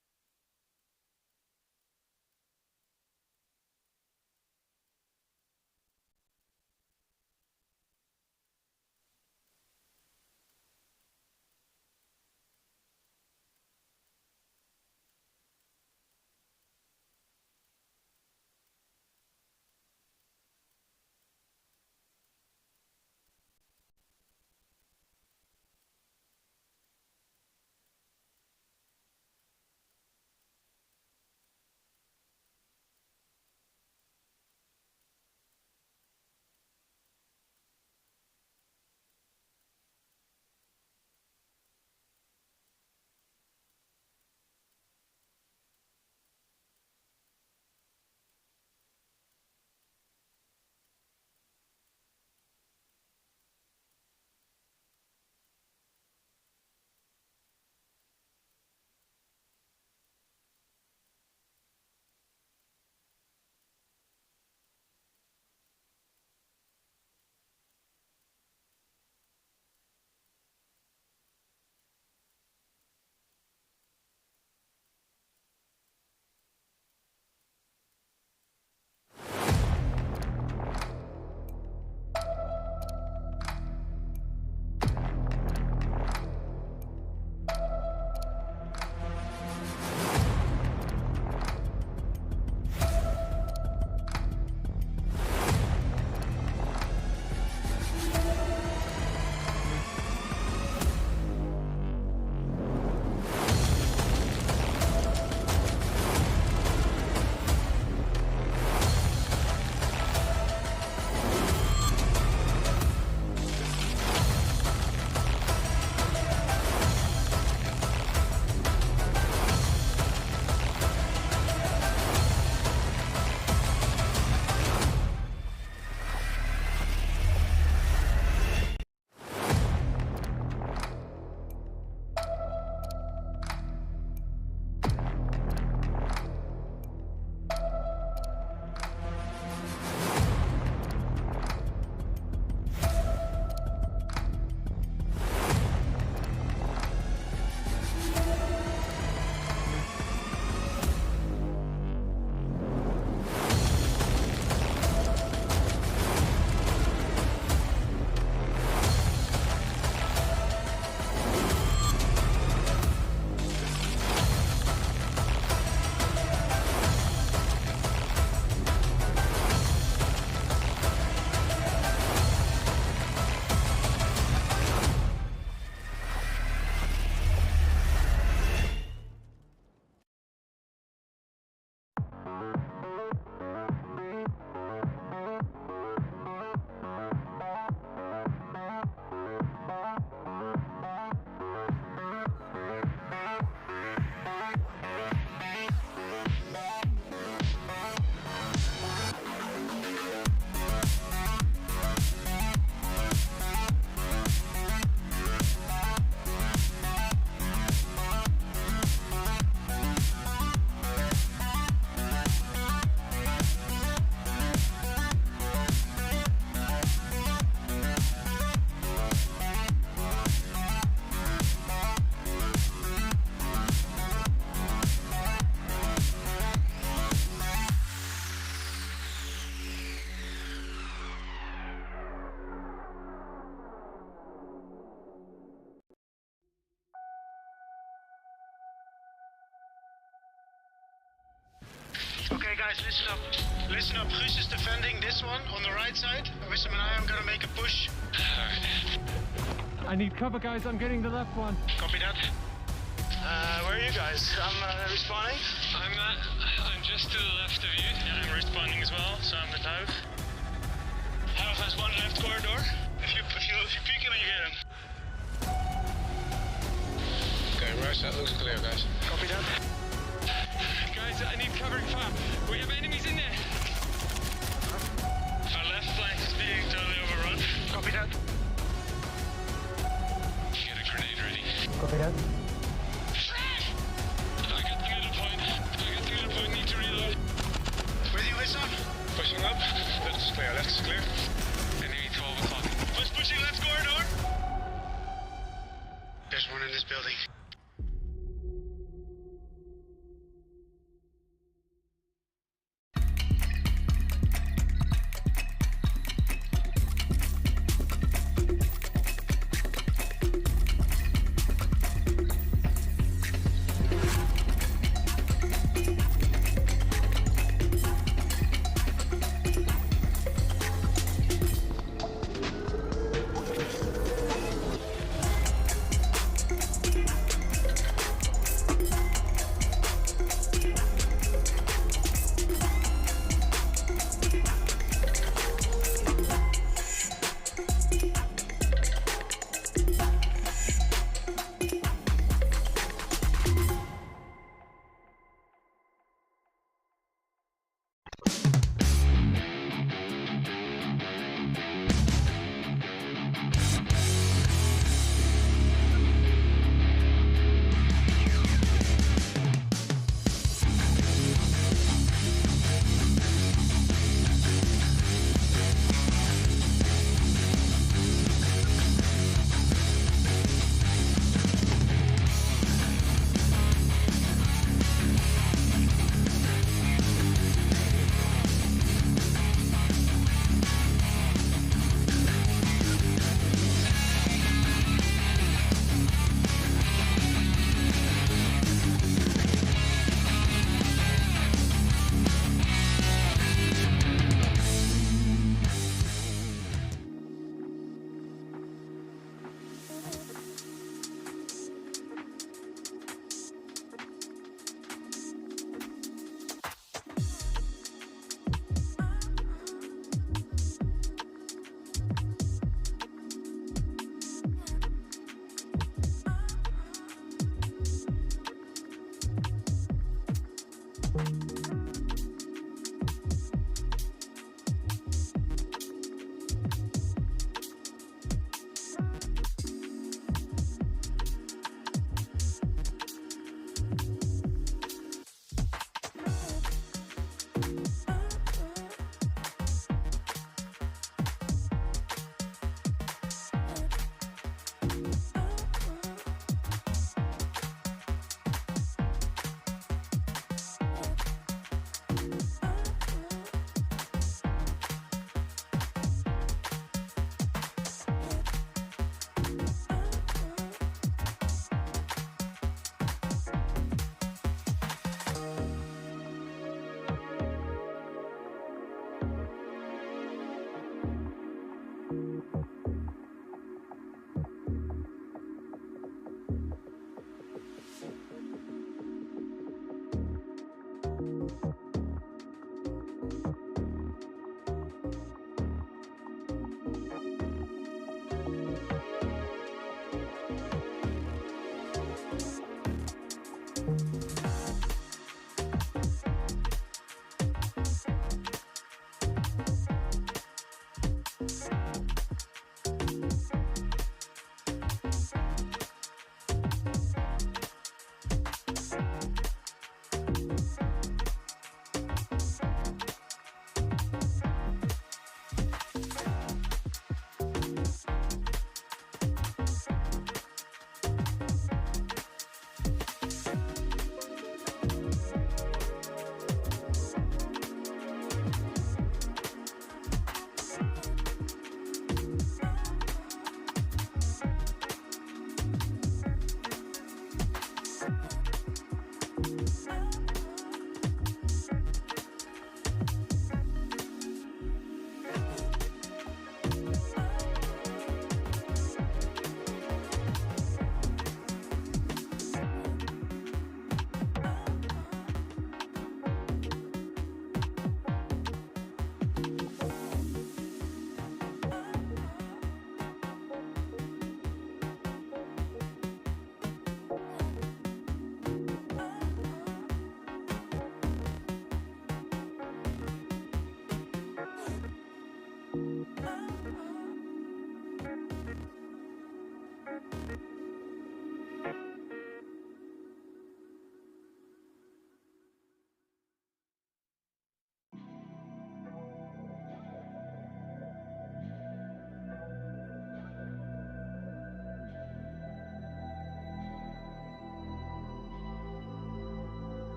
guys, listen up. Listen up. Guus is defending this one on the right side. Wissam and I am gonna make a push. I need cover, guys. I'm getting the left one. Copy that. Where are you guys? I'm respawning. I'm just to the left of you. Yeah, I'm respawning as well, so I'm the type. Half has one left corridor. If you peek him and you get him. Okay, Rush, that looks clear, guys. Copy that. Guys, I need covering fire. We have enemies in there. Our left flank is being totally overrun. Copy that. Get a grenade ready. Copy that. I got the middle point. Need to reload. With you, Wissam? Pushing up. That's clear, that's clear. Enemy 12 o'clock. Pushing left corridor. There's one in this building.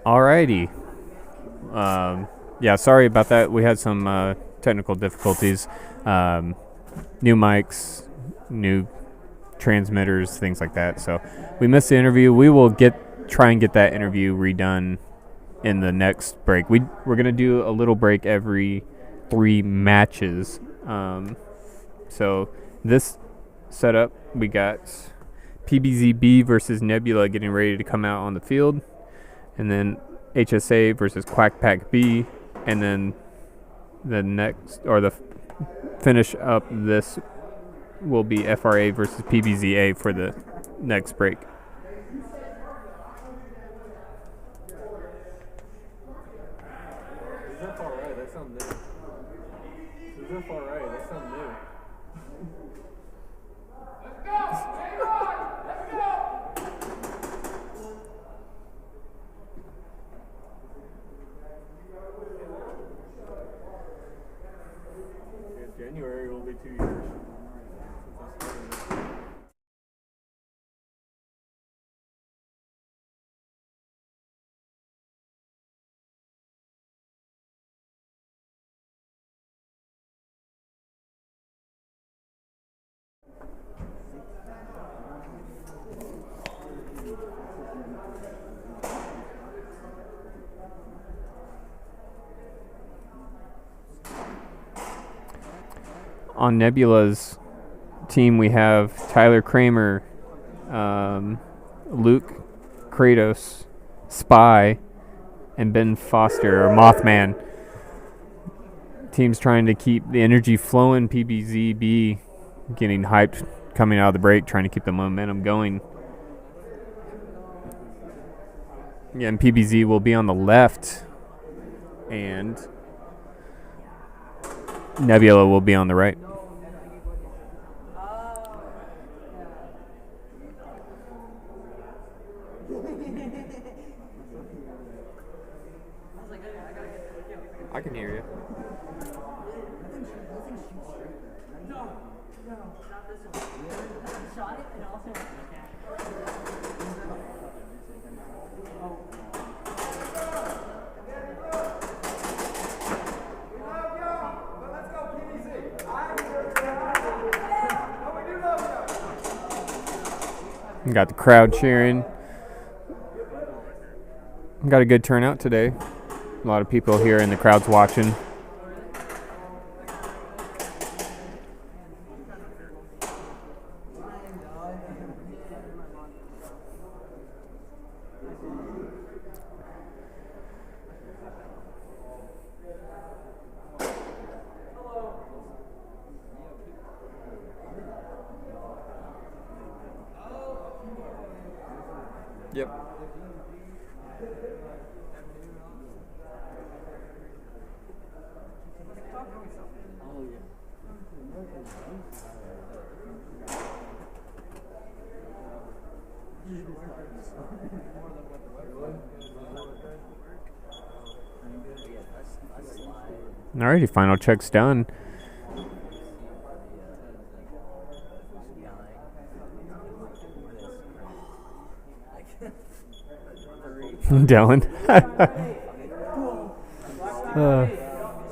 Alrighty. Yeah, sorry about that. We had some technical difficulties. New mics, new transmitters, things like that. So we missed the interview. We will try and get that interview redone in the next break. We're gonna do a little break every 3 matches. So this setup, we got PvZ B versus Nebula getting ready to come out on the field, and then HSA versus Quack Pack B, and then the next, or the finish up this will be FRA versus PvZ A for the next break. January will be 2 years. On Nebula's team, we have Tyler Kramer, Luke Kratos, Spy, and Ben Foster, or Mothman. Team's trying to keep the energy flowing. PvZ B getting hyped coming out of the break, trying to keep the momentum going. Yeah, and PvZ will be on the left, and Nebula will be on the right. I can hear you. Got the crowd cheering. Got a good turnout today. A lot of people here in the crowd's watching. Yep. Alrighty, final check's done. Dylan.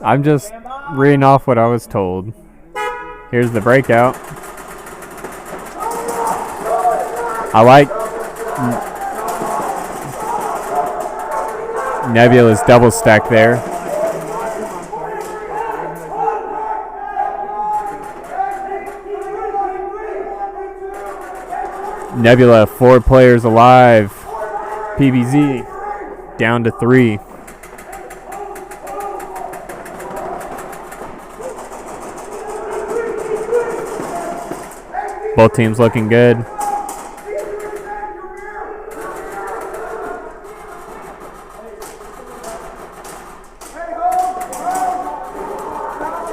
I'm just reading off what I was told. Here's the breakout. I like Nebula's double stack there. Nebula, 4 players alive. PvZ down to 3. Both teams looking good.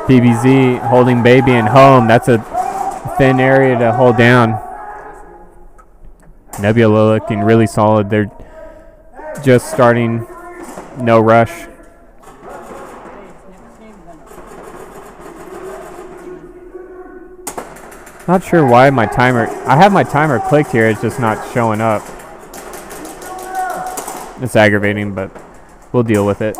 PvZ holding baby and home. That's a thin area to hold down. Nebula looking really solid. They're just starting, no rush. Not sure why my timer, I have my timer clicked here, it's just not showing up. It's aggravating, but we'll deal with it.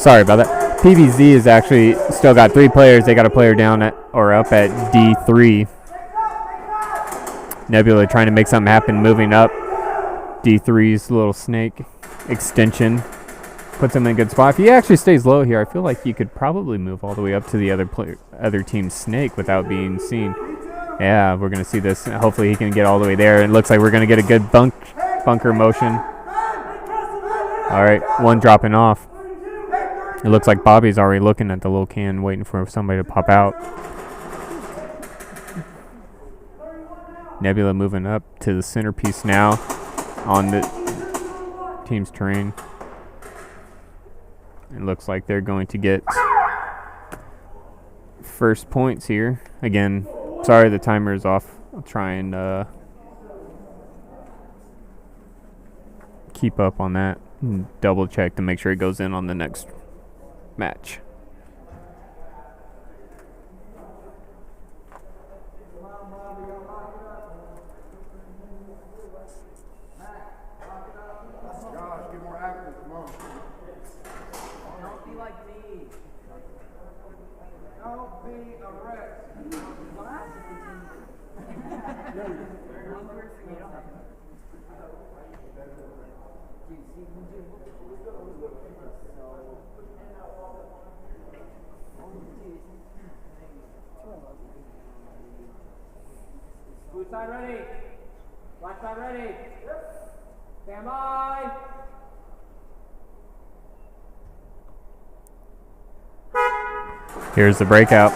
Sorry about that. PvZ is actually still got 3 players. They got a player down at or up at D3. Nebula trying to make something happen, moving up. D3's little snake extension puts him in a good spot. If he actually stays low here, I feel like he could probably move all the way up to the other team's snake without being seen. Yeah, we're gonna see this. Hopefully he can get all the way there. It looks like we're gonna get a good bunker motion. All right, one dropping off. It looks like Bobby's already looking at the little can, waiting for somebody to pop out. Nebula moving up to the centerpiece now on the team's terrain. It looks like they're going to get first points here. Again, sorry the timer is off. I'll try and keep up on that and double check to make sure it goes in on the next match. Blue side ready. Black side ready. Stand by. Here's the breakout.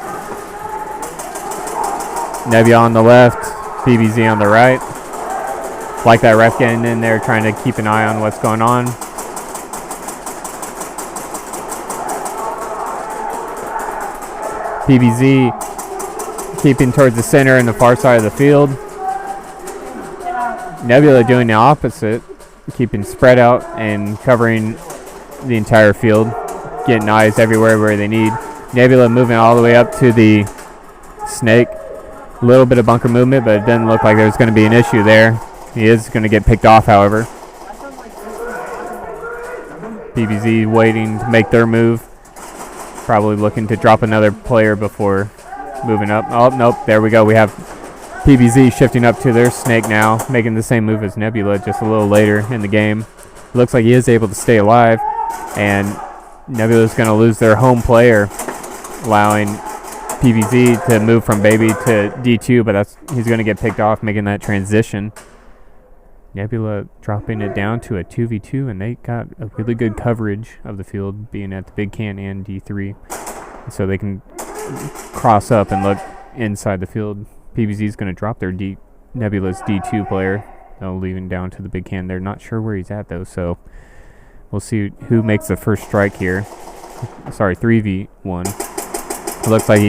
Nebula on the left, PvZ on the right. Like that ref getting in there, trying to keep an eye on what's going on. PvZ keeping towards the center and the far side of the field. Nebula doing the opposite, keeping spread out and covering the entire field, getting eyes everywhere where they need. Nebula moving all the way up to the snake. A little bit of bunker movement, but it doesn't look like there's going to be an issue there. He is going to get picked off, however. PvZ waiting to make their move. Probably looking to drop another player before moving up. Oh, nope. There we go. We have PvZ shifting up to their snake now, making the same move as Nebula just a little later in the game. It looks like he is able to stay alive, and Nebula's going to lose their home player, allowing PvZ to move from baby to D2, but he's going to get picked off, making that transition. Nebula dropping it down to a 2v2, and they got a really good coverage of the field, being at the big can and D3, so they can cross up and look inside the field. PvZ is going to drop their Nebula's D2 player, leaving down to the big can. They're not sure where he's at, though, so we'll see who makes the first strike here. Sorry, 3v1. It looks like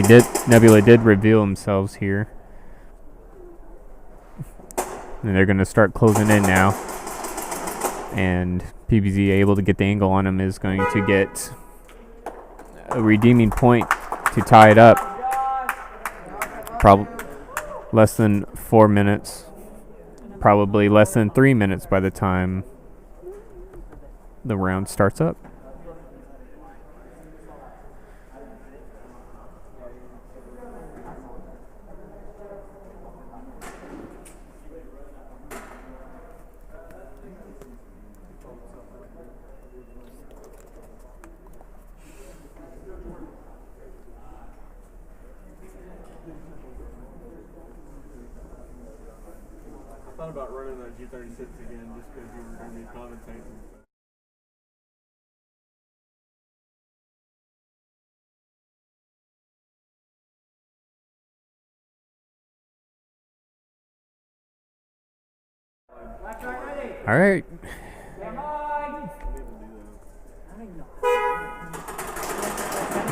Nebula did reveal themselves here. And they're going to start closing in now. And PvZ, able to get the angle on him, is going to get a redeeming point to tie it up. Probably less than 4 minutes probably less than 3 minutes by the time the round starts up. I thought about running that G36 again just because you were going to be commentating. All right.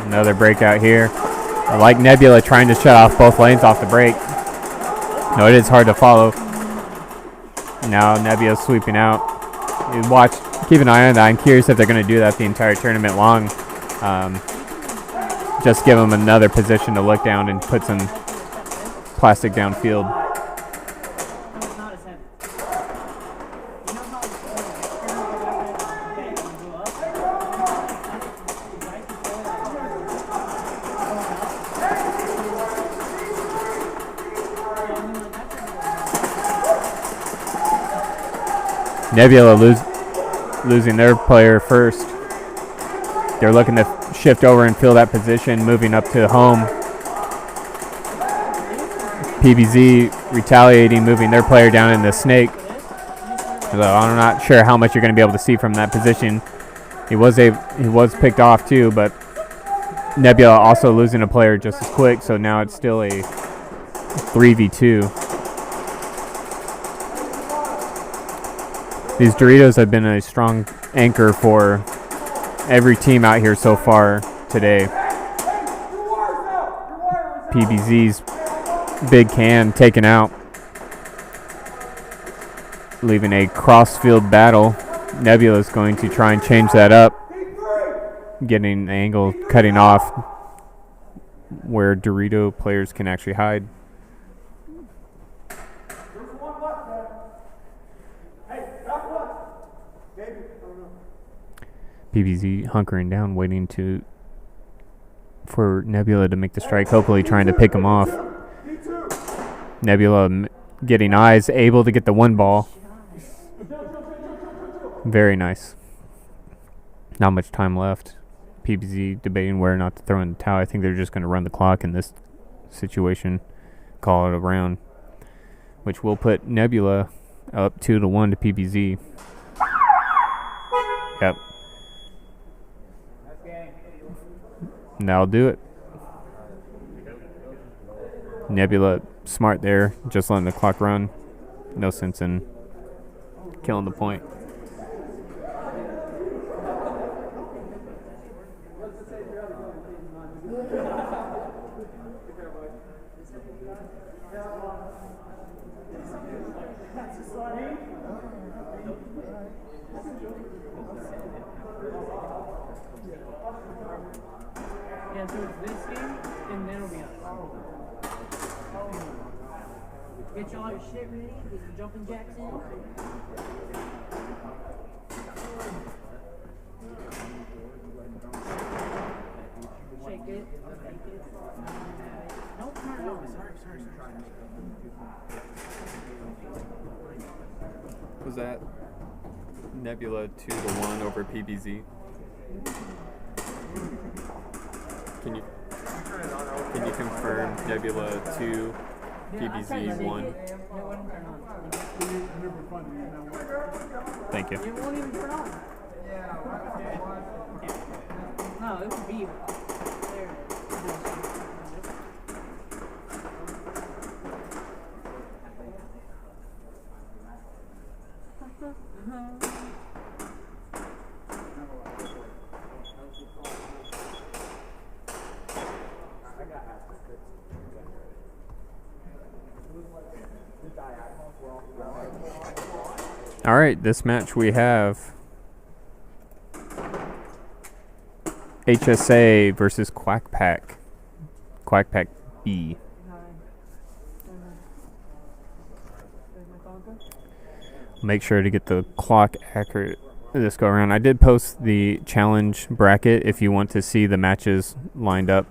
Another breakout here. I like Nebula trying to shut off both lanes off the break. No, it is hard to follow. Now Nebula sweeping out. You watch, keep an eye on that. I'm curious if they're going to do that the entire tournament long. Just give them another position to look down and put some plastic downfield. Nebula losing their player first. They're looking to shift over and fill that position, moving up to home. PvZ retaliating, moving their player down in the snake. So I'm not sure how much you're going to be able to see from that position. He was picked off too, but Nebula also losing a player just as quick, so now it's still a 3v2. These Doritos have been a strong anchor for every team out here so far today. PvZ's big can taken out, leaving a cross-field battle. Nebula's going to try and change that up, getting the angle cutting off where Dorito players can actually hide. PvZ hunkering down, waiting for Nebula to make the strike, hopefully trying to pick him off. Nebula getting eyes, able to get the one ball. Very nice. Not much time left. PvZ debating where not to throw in the towel. I think they're just going to run the clock in this situation, call it a round, which will put Nebula up 2-1 to PvZ. Yep. And that'll do it. Nebula smart there, just letting the clock run. No sense in killing the point. Yeah, so it's this game, and then it'll be us. Get y'all your shit ready, get your jumping jacks in. Shake it, shake it. Don't turn it over. Sorry. Was that Nebula 2-1 over PvZ? Can you confirm Nebula 2, PvZ 1? Thank you. It won't even turn on. No, it would be there. All right, this match we have HSA versus Quack Pack. Quack Pack B. Make sure to get the clock accurate this go around. I did post the challenge bracket if you want to see the matches lined up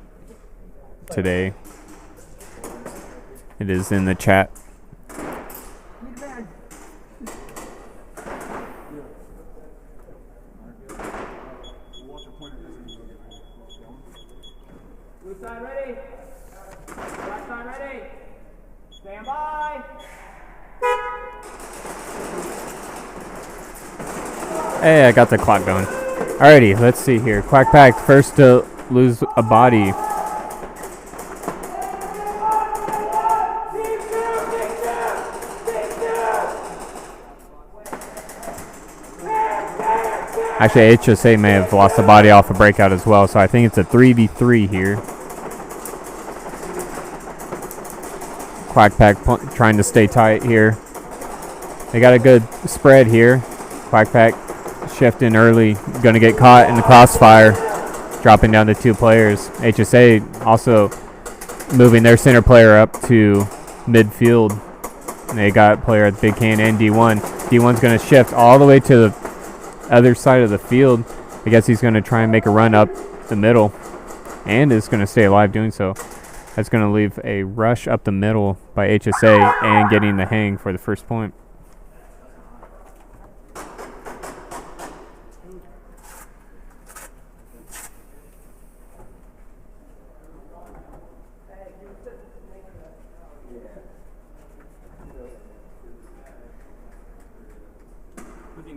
today. It is in the chat. Blue side ready. Black side ready. Stand by. Hey, I got the clock going. Alrighty, let's see here. Quack Pack first to lose a body. Actually, HSA may have lost a body off a breakout as well, so I think it's a 3v3 here. Quack Pack trying to stay tight here. They got a good spread here. Quack Pack shifting early, going to get caught in the crossfire, dropping down to 2 players. HSA also moving their center player up to midfield. They got player at Big Can and D1. D1's going to shift all the way to the other side of the field. I guess he's going to try and make a run up the middle and is going to stay alive doing so. That's going to leave a rush up the middle by HSA and getting the hang for the first point.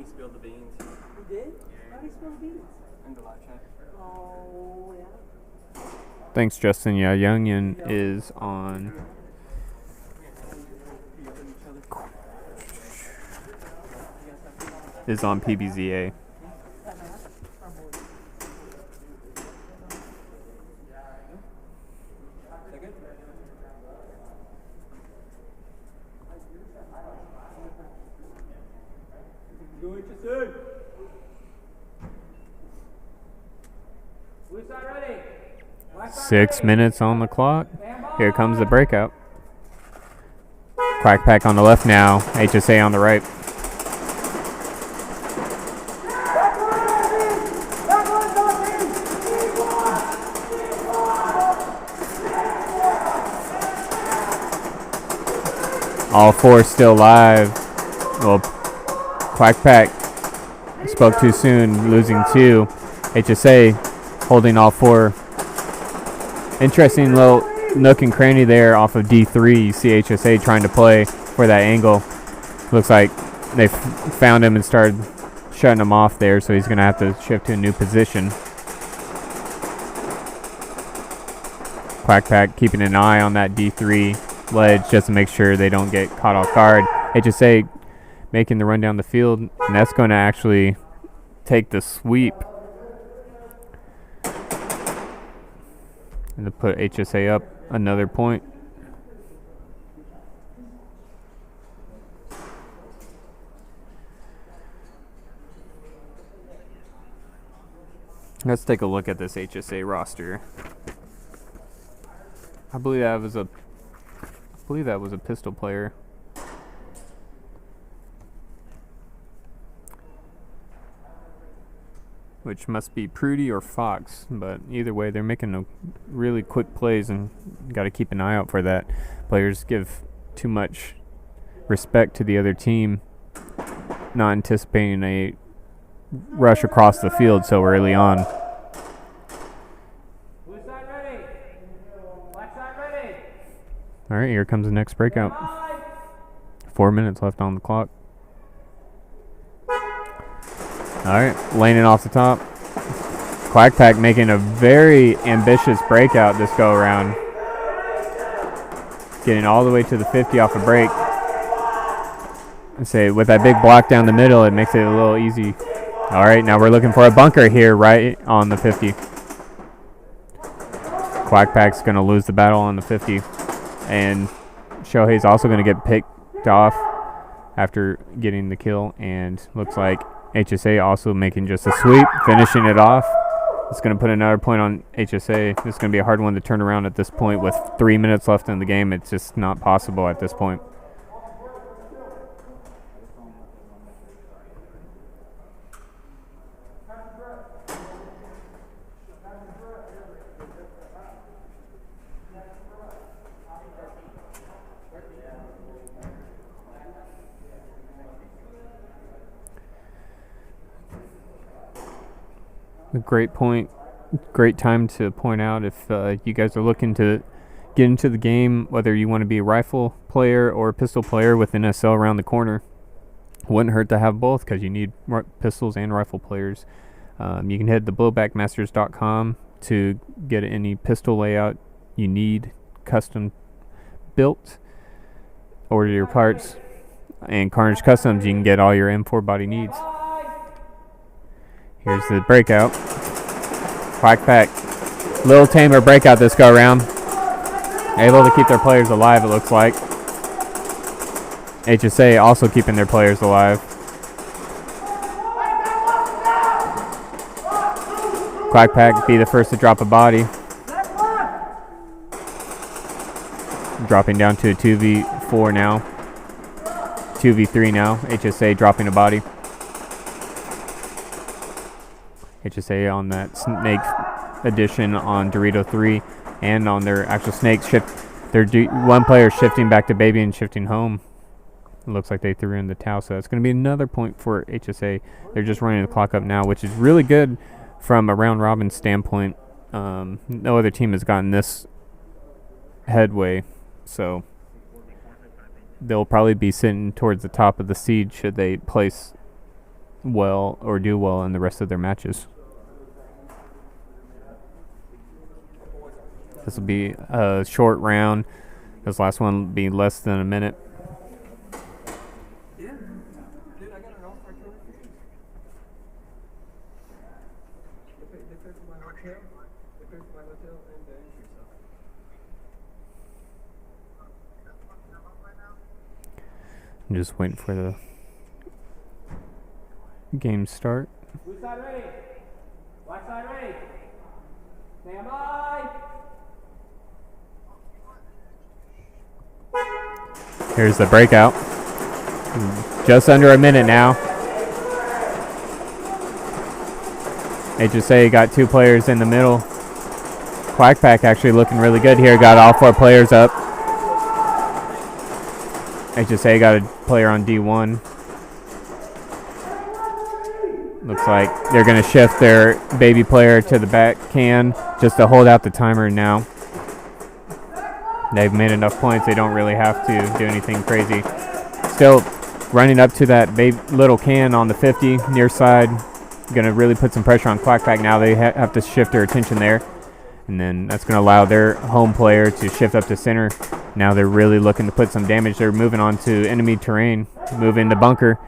Spilled the beans. He did? How did he spill the beans? In the live chat. Oh, yeah. Thanks, Justin. Yeah, Youngin is on. Is on PvZ A. Blue side ready. 6 minutes on the clock. Here comes the breakout. Quack Pack on the left now. HSA on the right. All 4 still live. Well, Quack Pack spoke too soon, losing 2. HSA holding all 4. Interesting little nook and cranny there off of D3. You see HSA trying to play for that angle. Looks like they found him and started shutting him off there, so he's going to have to shift to a new position. Quack Pack keeping an eye on that D3 ledge just to make sure they don't get caught off guard. HSA making the run down the field, and that's going to actually take the sweep and to put HSA up another point. Let's take a look at this HSA roster. I believe that was a pistol player. Which must be Prudy or Fox, but either way, they're making a really quick plays, and got to keep an eye out for that. Players give too much respect to the other team, not anticipating a rush across the field so early on. Blue side ready. Black side ready. All right, here comes the next breakout. 4 minutes left on the clock. All right, laning off the top. Quack Pack making a very ambitious breakout this go around. Getting all the way to the 50 off a break. I say with that big block down the middle, it makes it a little easy. All right, now we're looking for a bunker here right on the 50. Quack Pack's going to lose the battle on the 50. And Shohei's also going to get picked off after getting the kill. And looks like HSA also making just a sweep, finishing it off. It's going to put another point on HSA. It's going to be a hard one to turn around at this point with 3 minutes left in the game. It's just not possible at this point. A great point. Great time to point out if you guys are looking to get into the game, whether you want to be a rifle player or a pistol player with an SL around the corner. Wouldn't hurt to have both because you need pistols and rifle players. You can head to blowbackmasters.com to get any pistol layout you need custom built. Order your parts. And Carnage Customs, you can get all your M4 body needs. Here's the breakout. Quack pack. Little tamer breakout this go around. Able to keep their players alive, it looks like. HSA also keeping their players alive. Quack pack be the first to drop a body. Dropping down to a 2v4 now. 2v3 now. HSA dropping a body. HSA on that Snake edition on Dorito 3 and on their actual Snake shift. Their one player shifting back to baby and shifting home. It looks like they threw in the towel, so it's going to be another point for HSA. They're just running the clock up now, which is really good from a round robin standpoint. No other team has gotten this headway, so they'll probably be sitting towards the top of the seed should they place well or do well in the rest of their matches. This will be a short round. This last one will be less than a minute. I'm just waiting for the game start. Blue side ready. Black side ready. Stand by. Here's the breakout. Just under a minute now. HSA got 2 players in the middle. Quack Pack actually looking really good here. Got all 4 players up. HSA got a player on D1. Looks like they're going to shift their baby player to the back can just to hold out the timer now. They've made enough points, they don't really have to do anything crazy. Still running up to that little can on the 50 near side. Going to really put some pressure on Quack Pack now. They have to shift their attention there. And then that's going to allow their home player to shift up to center. Now they're really looking to put some damage. They're moving on to enemy terrain, moving to bunker,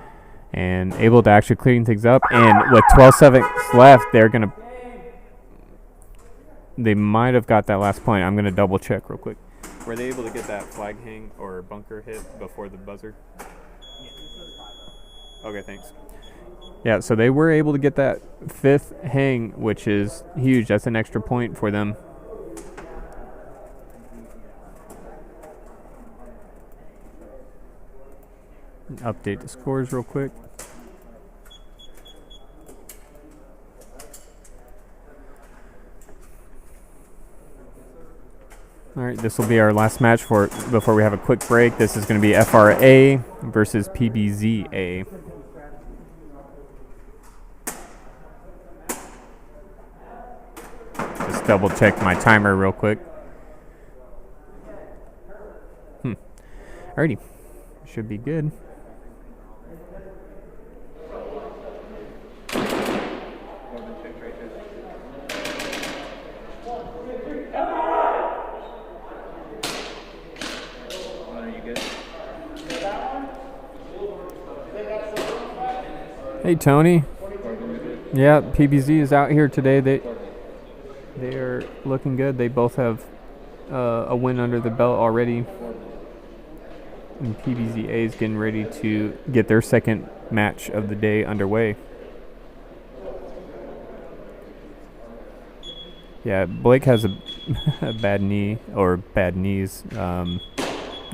and able to actually clean things up. And with 12 seconds left, they might have got that last point. I'm going to double check real quick. Were they able to get that flag hang or bunker hit before the buzzer? Okay, thanks. Yeah, so they were able to get that 5th hang, which is huge. That's an extra point for them. Update the scores real quick. All right, this will be our last match before we have a quick break. This is going to be FRA versus PvZ A. Just double check my timer real quick. Alrighty, should be good. Hey Tony. Yeah, PvZ is out here today. They are looking good. They both have a win under the belt already. And PvZ A is getting ready to get their second match of the day underway. Yeah, Blake has a bad knee, or bad knees. The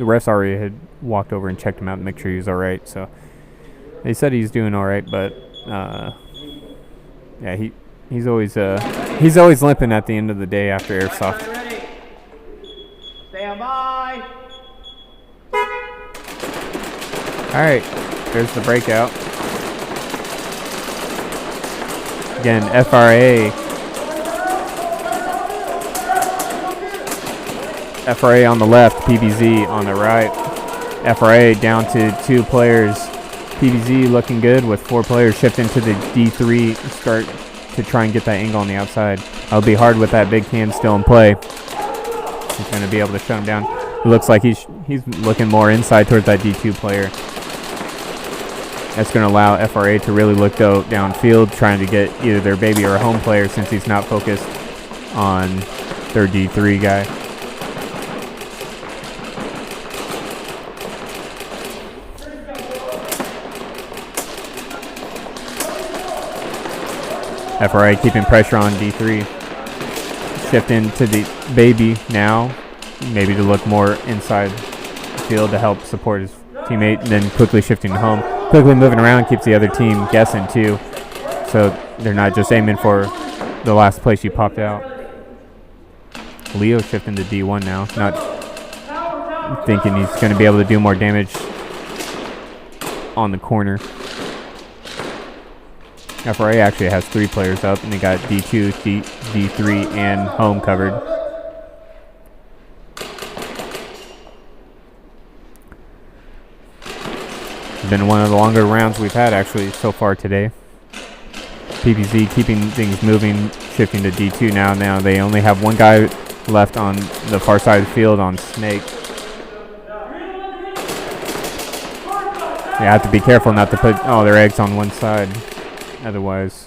refs already had walked over and checked him out to make sure he was all right. So they said he's doing all right, but yeah, he's always limping at the end of the day after airsoft. Stand by. All right, there's the breakout. Again, FRA on the left, PvZ on the right. FRA down to 2 players. PvZ looking good with 4 players shifting to the D3, start to try and get that angle on the outside. It'll be hard with that big cam still in play. He's going to be able to shut him down. It looks like he's looking more inside towards that D2 player. That's going to allow FRA to really look downfield, trying to get either their baby or a home player since he's not focused on their D3 guy. FRA keeping pressure on D3. Shifting to the baby now, maybe to look more inside the field to help support his teammate, and then quickly shifting to home. Quickly moving around keeps the other team guessing too, so they're not just aiming for the last place you popped out. Leo shifting to D1 now, not thinking he's going to be able to do more damage on the corner. FRA actually has 3 players up, and they got D2, D3, and home covered. It's been one of the longer rounds we've had actually so far today. PvZ keeping things moving, shifting to D2 now. Now they only have 1 guy left on the far side of the field on Snake. They have to be careful not to put all their eggs on one side. Otherwise,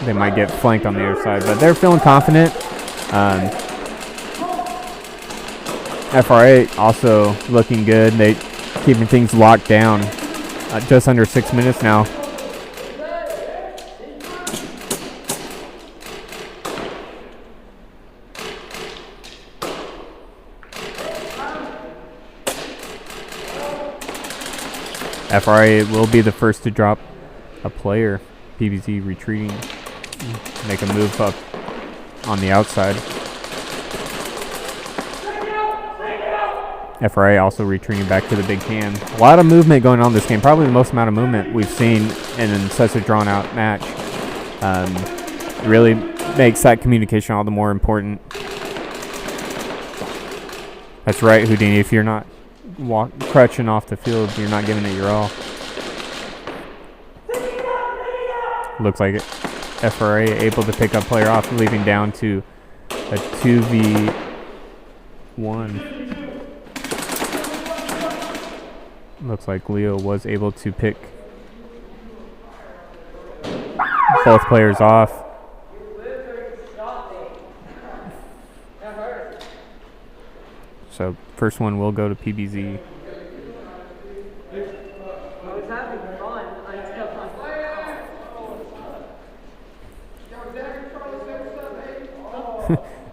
they might get flanked on the other side. But they're feeling confident. FRA also looking good. They keeping things locked down. Just under 6 minutes now. FRA will be the first to drop a player. PvZ retreating, make a move up on the outside. FRA also retreating back to the big can. A lot of movement going on this game. Probably the most amount of movement we've seen in such a drawn out match. Really makes that communication all the more important. That's right, Houdini. If you're not crutching off the field, you're not giving it your all. Looks like it. FRA able to pick up player off, leaving down to a 2v1. Looks like Leo was able to pick both players off. So first one will go to PvZ.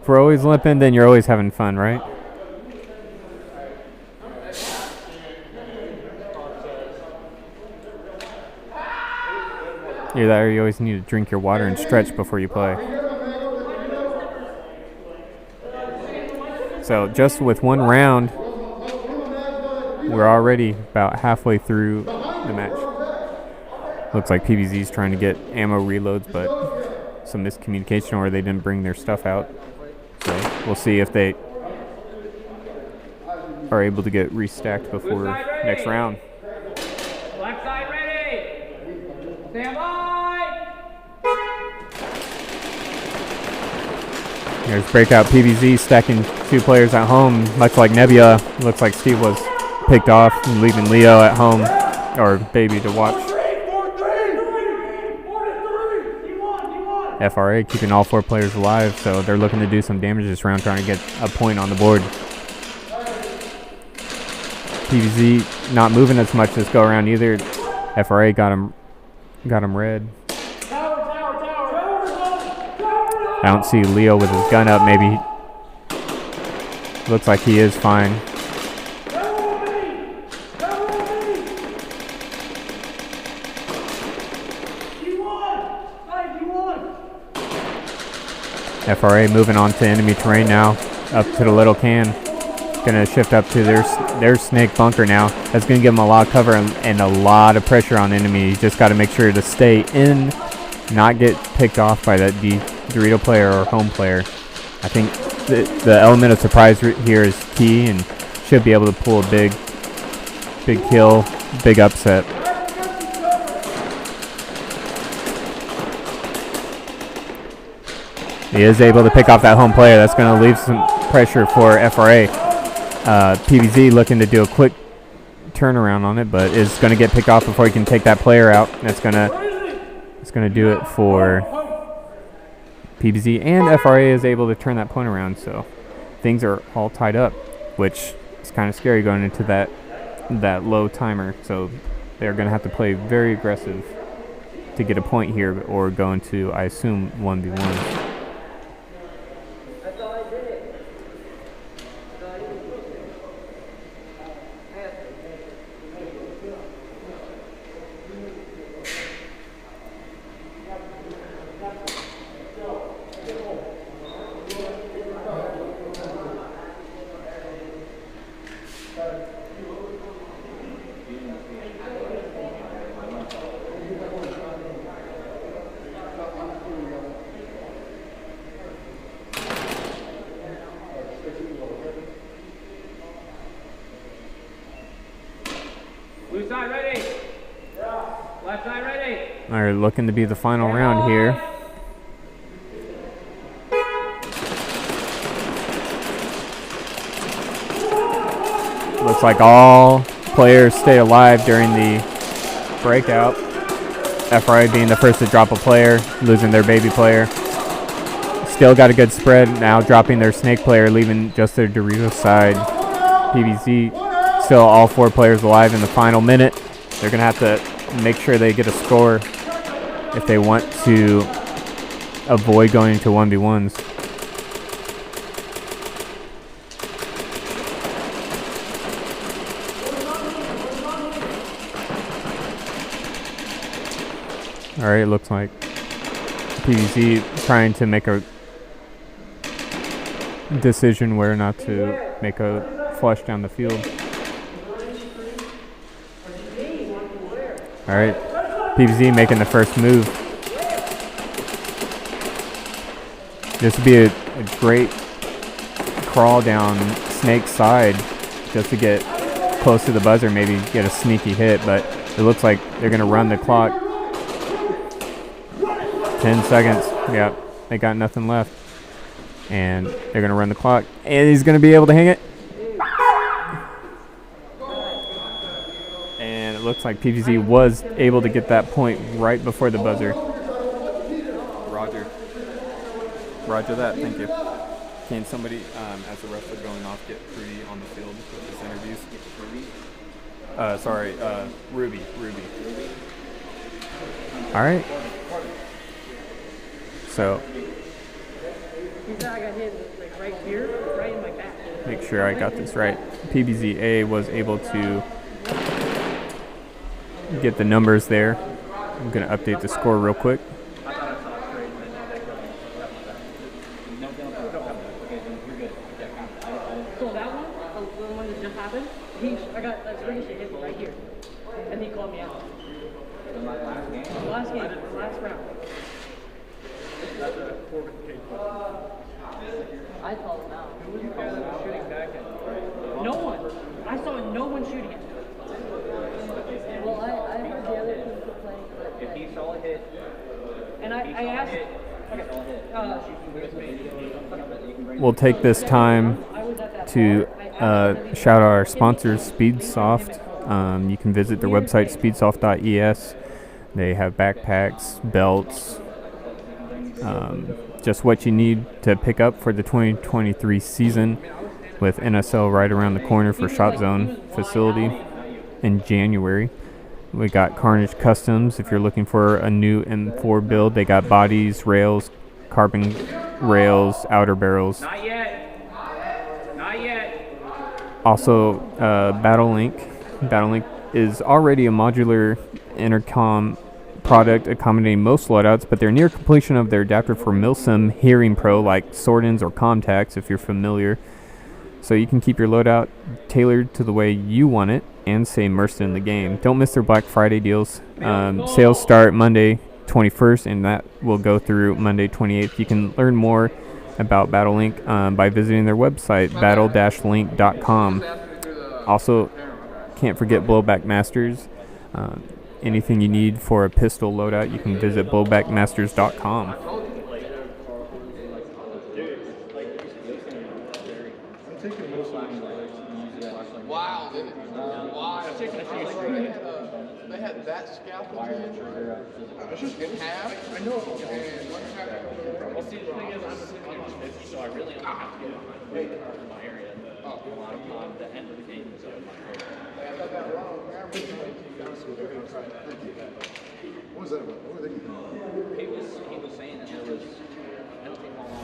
If we're always limping, then you're always having fun, right? Either that or you always need to drink your water and stretch before you play. So just with 1 round, we're already about halfway through the match. Looks like PvZ's trying to get ammo reloads, but some miscommunication or they didn't bring their stuff out. So we'll see if they are able to get restacked before next round. Left side ready. Stand by. There's breakout PvZ stacking 2 players at home, much like Nebula. Looks like Steve was picked off and leaving Leo at home, or baby, to watch. FRA keeping all 4 players alive, so they're looking to do some damage this round, trying to get a point on the board. PvZ not moving as much this go around either. FRA got him red. I don't see Leo with his gun up. Maybe looks like he is fine. FRA moving on to enemy terrain now, up to the little can. Gonna shift up to their snake bunker now. That's gonna give them a lot of cover and a lot of pressure on enemy. You just gotta make sure to stay in not get picked off by that Dorito player or home player. I think the element of surprise here is key and should be able to pull a big kill, big upset. He is able to pick off that home player. That's going to leave some pressure for FRA. PvZ looking to do a quick turnaround on it, but is going to get picked off before he can take that player out. That's going to do it for PvZ, and FRA is able to turn that point around. So things are all tied up, which is kind of scary going into that low timer. So they're going to have to play very aggressive to get a point here, or go into, I assume, 1v1. Blue side ready. Left side ready. All right, looking to be the final round here. Looks like all players stay alive during the breakout. FRA being the first to drop a player, losing their baby player. Still got a good spread, now dropping their snake player, leaving just their Dorito side. PvZ still all 4 players alive in the final minute. They're going to have to make sure they get a score if they want to avoid going into 1v1s. All right, it looks like PvZ trying to make a decision where not to make a flush down the field. All right, PvZ making the first move. This would be a great crawl down Snake's side just to get close to the buzzer, maybe get a sneaky hit, but it looks like they're going to run the clock. 10 seconds. Yeah, they got nothing left. And they're going to run the clock. And he's going to be able to hang it. And it looks like PvZ was able to get that point right before the buzzer. Roger that. Thank you. Can somebody, as the refs are going off, get Rudy on the field with his interviews? Ruby. All right. So, I got hit like right here, right in my back. Make sure I got this right. PvZ A was able to get the numbers there. I'm going to update the score real quick. So that one, the one that just happened, I got that ricochet hit me right here, and he called me out. Last game, last round. I called him out. Who was shooting back at? No one. I saw no one shooting it. Well, I heard the other team complain. If he saw a hit, and I asked. We'll take this time to shout out our sponsors, Speedsoft. You can visit their website, speedsoft.es. They have backpacks, belts, just what you need to pick up for the 2023 season, with NSL right around the corner for ShotZone facility in January. We got Carnage Customs. If you're looking for a new M4 build, they got bodies, rails, carbon rails, outer barrels. Not yet. Also, BattleLink is already a modular intercom product accommodating most loadouts, but they're near completion of their adapter for Milsim Hearing Pro, like Sword-ins or Comtacs, if you're familiar. So you can keep your loadout tailored to the way you want it and stay immersed in the game. Don't miss their Black Friday deals. Sales start Monday, 21st, and that will go through Monday 28th. You can learn more about BattleLink by visiting their website, battle-link.com. Also, can't forget Blowback Masters. Anything you need for a pistol loadout, you can visit blowbackmasters.com. Wow, they had that scalpel in half. I know. Well, see, the thing is, I'm a so I really only have to get in my area. A lot of time, the end of the game is over my area. What was that about? What were they doing? He was saying that there was, I don't think how long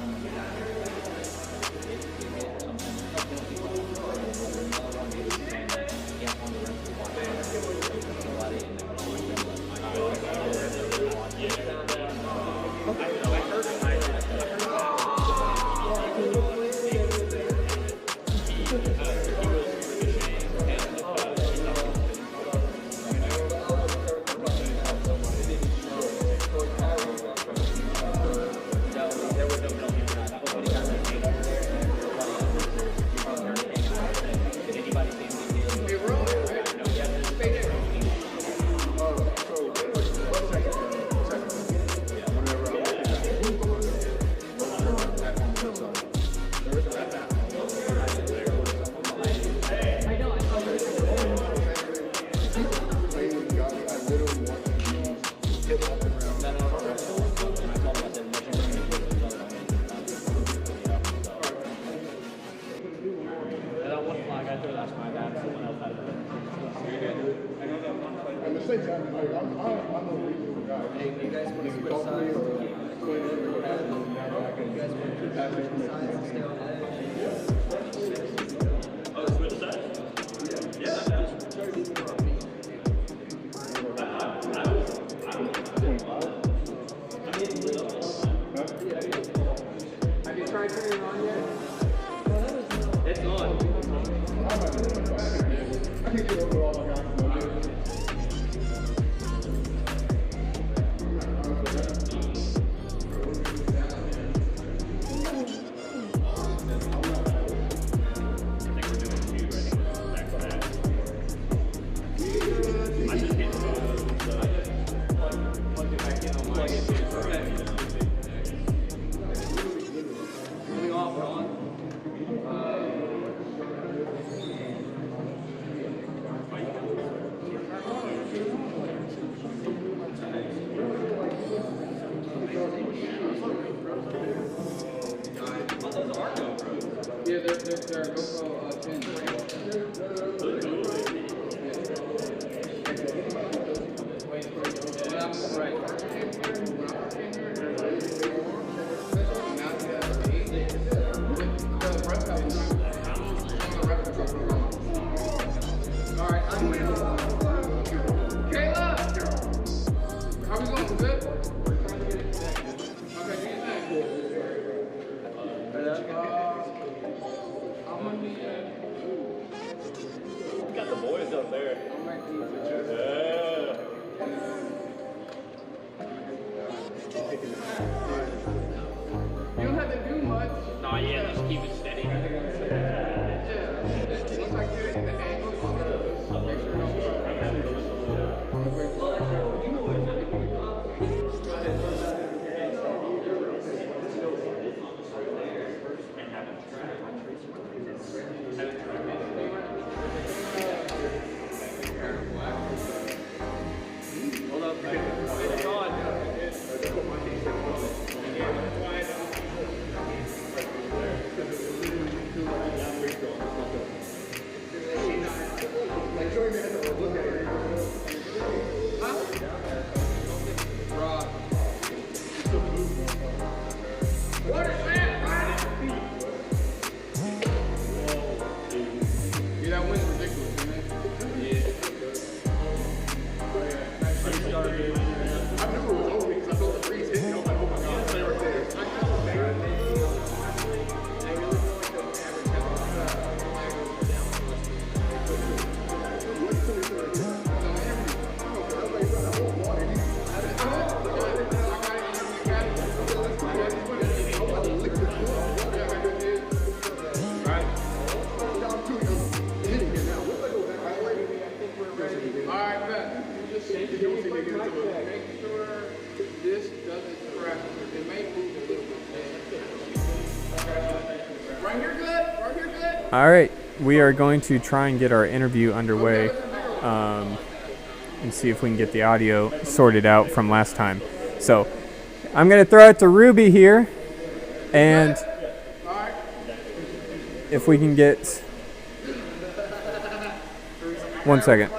that wind's ridiculous, man. Yeah. All right, we are going to try and get our interview underway and see if we can get the audio sorted out from last time. So I'm going to throw it to Ruby here, and if we can get 1 second. You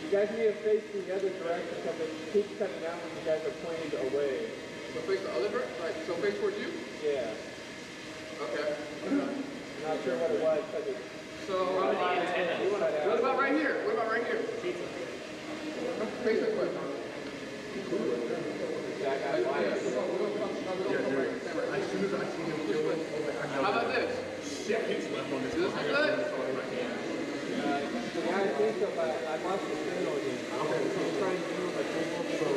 guys need to face the other direction because it keeps cutting out when you guys are pointed away. So face the other direction? Like, so face towards you? Yeah. Okay. I'm not sure what it was. So, what about right here? What about right here? Face this way. How about this? Does this look good? Yeah, I think so, but I lost the signal again. Okay. So I'm trying to do a table. So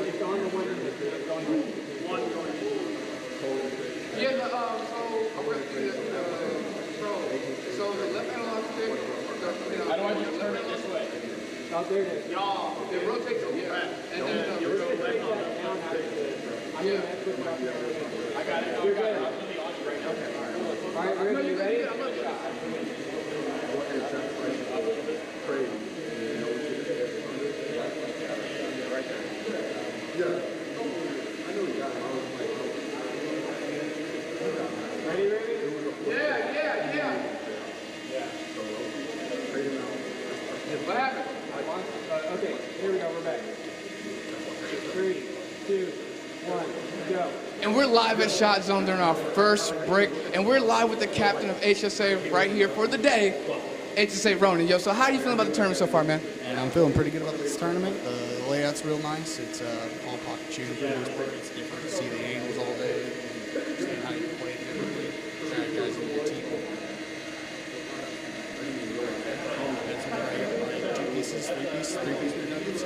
it's on the one. It's on the one. Yeah, so I'm going to do this. So the left analog stick. I don't want you to turn it this way. Oh, there it is. Y'all. It rotates it, yeah. And then you rotate on the down axis. Yeah. I got it. You're good. I'm really on you right now. Okay. All right, we're ready. Ready? I'm going to shot. Ready, ready? Yeah. What happened? Okay, here we go. We're back. 3, 2, 1, go. And we're live at ShotZone during our first break, and we're live with the captain of HSA right here for the day, HSA Ronan. Yo, so how are you feeling about the tournament so far, man? And I'm feeling pretty good about this tournament. The layout's real nice. It's all pocket shooting for the most part. It's different to see the angles all day and seeing how you play it differently. Trying guys in your team. Two pieces, three-piece nuggets.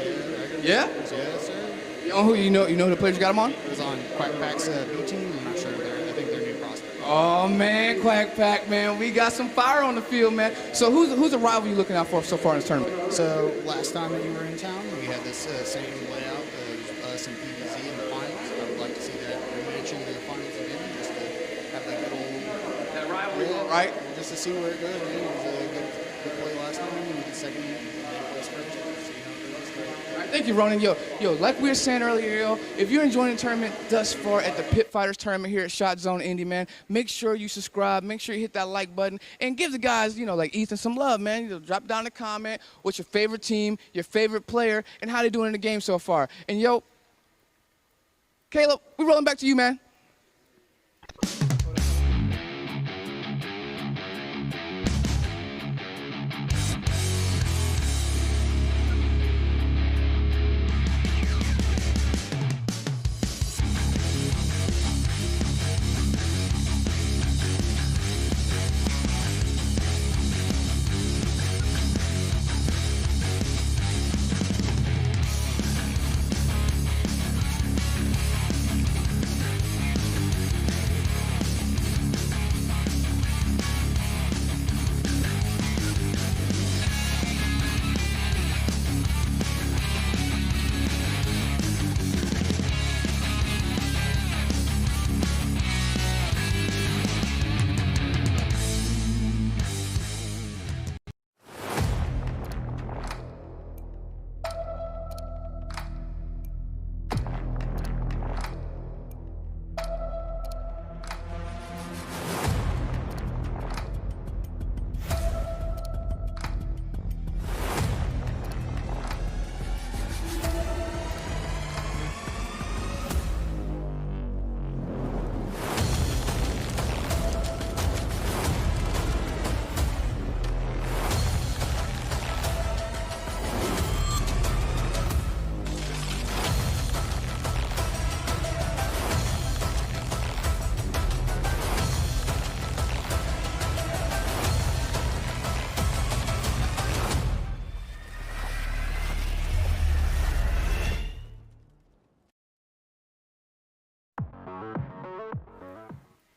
Yeah? Yeah, sir. You know who the players you got them on? It was on Quack Pack's B team. I'm not sure. I think they're new prospects. Oh man, Quack Pack, man, we got some fire on the field, man. So who's the rival you looking out for so far in this tournament? So last time that you were in town, we had this same layout of us and PvZ in the finals. I would like to see that rematch in the finals again, just to have that good old that rivalry, right? Just to see where it goes, man. It was a good play last time. We did second, and then place first. Thank you, Ronan. Yo, like we were saying earlier, if you're enjoying the tournament thus far at the Pit Fighters tournament here at ShotZone Indy, man, make sure you subscribe, make sure you hit that like button, and give the guys, like Ethan, some love, man. Drop down a comment what's your favorite team, your favorite player, and how they doing in the game so far. And yo, Caleb, we're rolling back to you, man.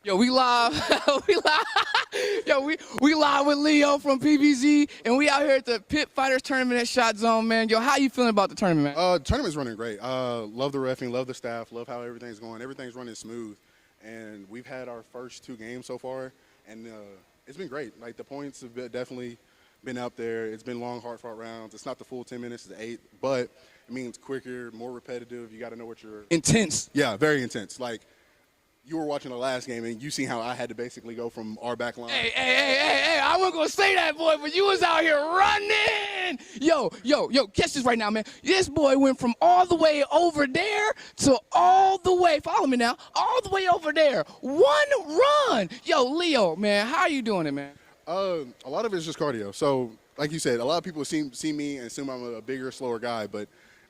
Yo, we live. we live with Leo from PvZ, and we out here at the Pit Fighters tournament at ShotZone, man. Yo, how you feeling about the tournament, man? The tournament's running great. Love the reffing, love the staff, love how everything's going. Everything's running smooth. and we've had our first 2 games so far, and it's been great. Like, the points have definitely been up there. It's been long, hard-fought rounds. It's not the full 10 minutes, it's 8, but it means quicker, more repetitive. You got to know what you're... Intense. Yeah, very intense. Like, you were watching the last game, and you seen how I had to basically go from our back line. Hey, I wasn't going to say that, boy, but you was out here running. Yo, catch this right now, man. This boy went from all the way over there to all the way, follow me now, all the way over there. 1 run. Yo, Leo, man, how you doing it, man? A lot of it's just cardio. So, like you said, a lot of people see me and assume I'm a bigger, slower guy, but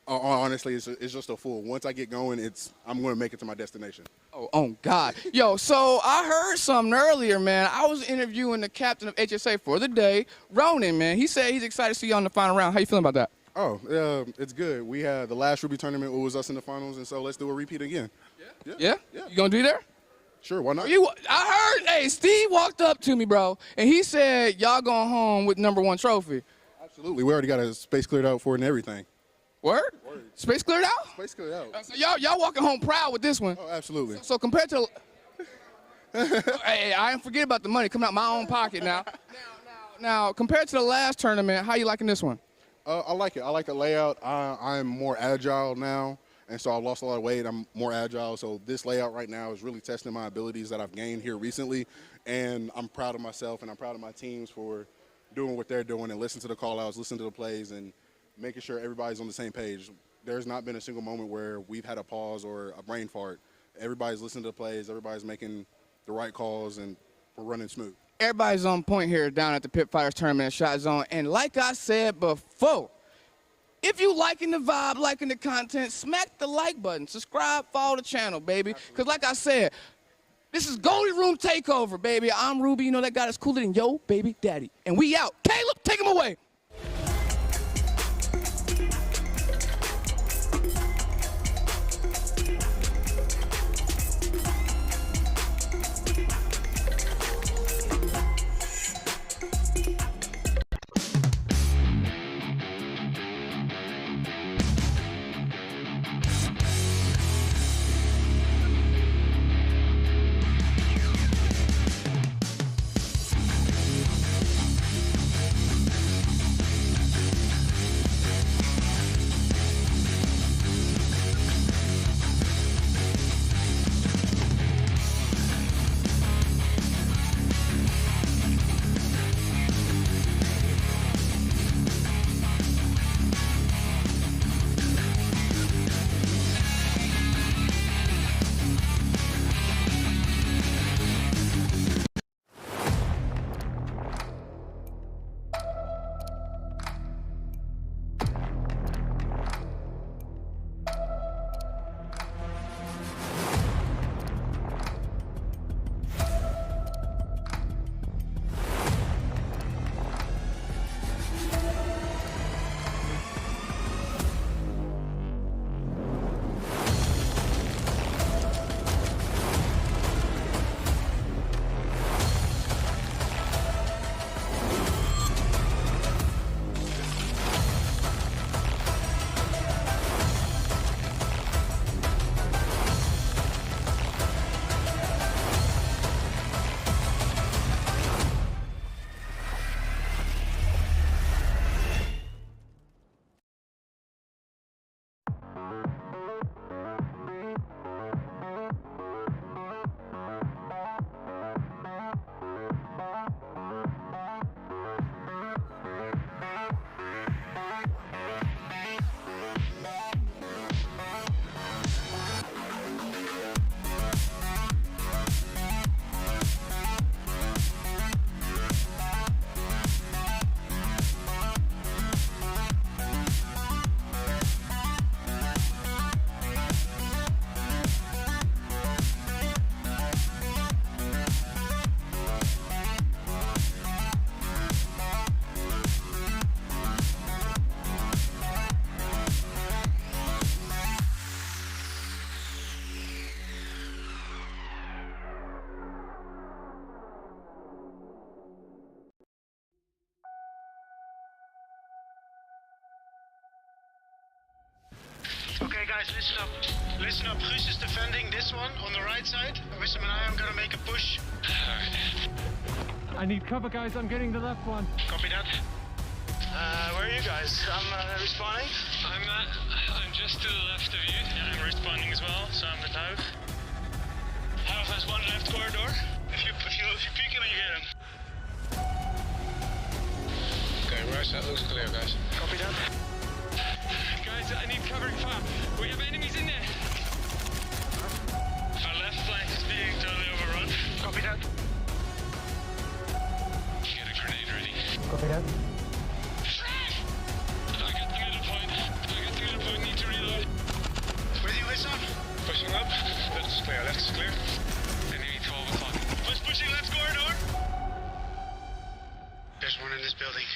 honestly, it's just a fool. Once I get going, I'm going to make it to my destination. Oh, God. Yo, so I heard something earlier, man. I was interviewing the captain of HSA for the day, Ronan, man. He said he's excited to see you on the final round. How you feeling about that? Oh, it's good. We had the last Ruby tournament. It was us in the finals, and so let's do a repeat again. Yeah? You going to do there? Sure, why not? I heard, hey, Steve walked up to me, bro, and he said y'all going home with #1 trophy. Absolutely. We already got a space cleared out for it and everything. Word? Space cleared out? Space cleared out. So y'all walking home proud with this one. Oh, absolutely. So compared to... hey, I didn't forget about the money coming out my own pocket now. Now, compared to the last tournament, how you liking this one? I like it. I like the layout. I'm more agile now, and so I've lost a lot of weight. I'm more agile, so this layout right now is really testing my abilities that I've gained here recently, and I'm proud of myself, and I'm proud of my teams for doing what they're doing and listening to the call-outs, listening to the plays, and making sure everybody's on the same page. There's not been a single moment where we've had a pause or a brain fart. Everybody's listening to the plays, everybody's making the right calls, and we're running smooth. Everybody's on point here down at the Pit Fighters Tournament at ShotZone, and like I said before, if you liking the vibe, liking the content, smack the like button, subscribe, follow the channel, baby. Because like I said, this is Goldie Room Takeover, baby. I'm Ruby, you know that guy that's cooler than yo, baby daddy. And we out. Caleb, take him away. Okay, guys, listen up. Listen up. Guus is defending this one on the right side. Wissam and I am gonna make a push. I need cover, guys. I'm getting the left one. Copy that. Where are you guys? I'm responding. I'm just to the left of you. Yeah, I'm responding as well, so I'm with Houf. Houf has one left corridor. If you peek him and you get him. Okay, right side looks clear, guys. Copy that. Guys, I need covering fire. We have enemies in there. Our left flank is being totally overrun. Copy that. Get a grenade ready. Copy that. I got the middle point. Need to reload. With you, Wissam? Pushing up. Left is clear. Left is clear. Enemy 12 o'clock. Pushing left corridor. There's one in this building.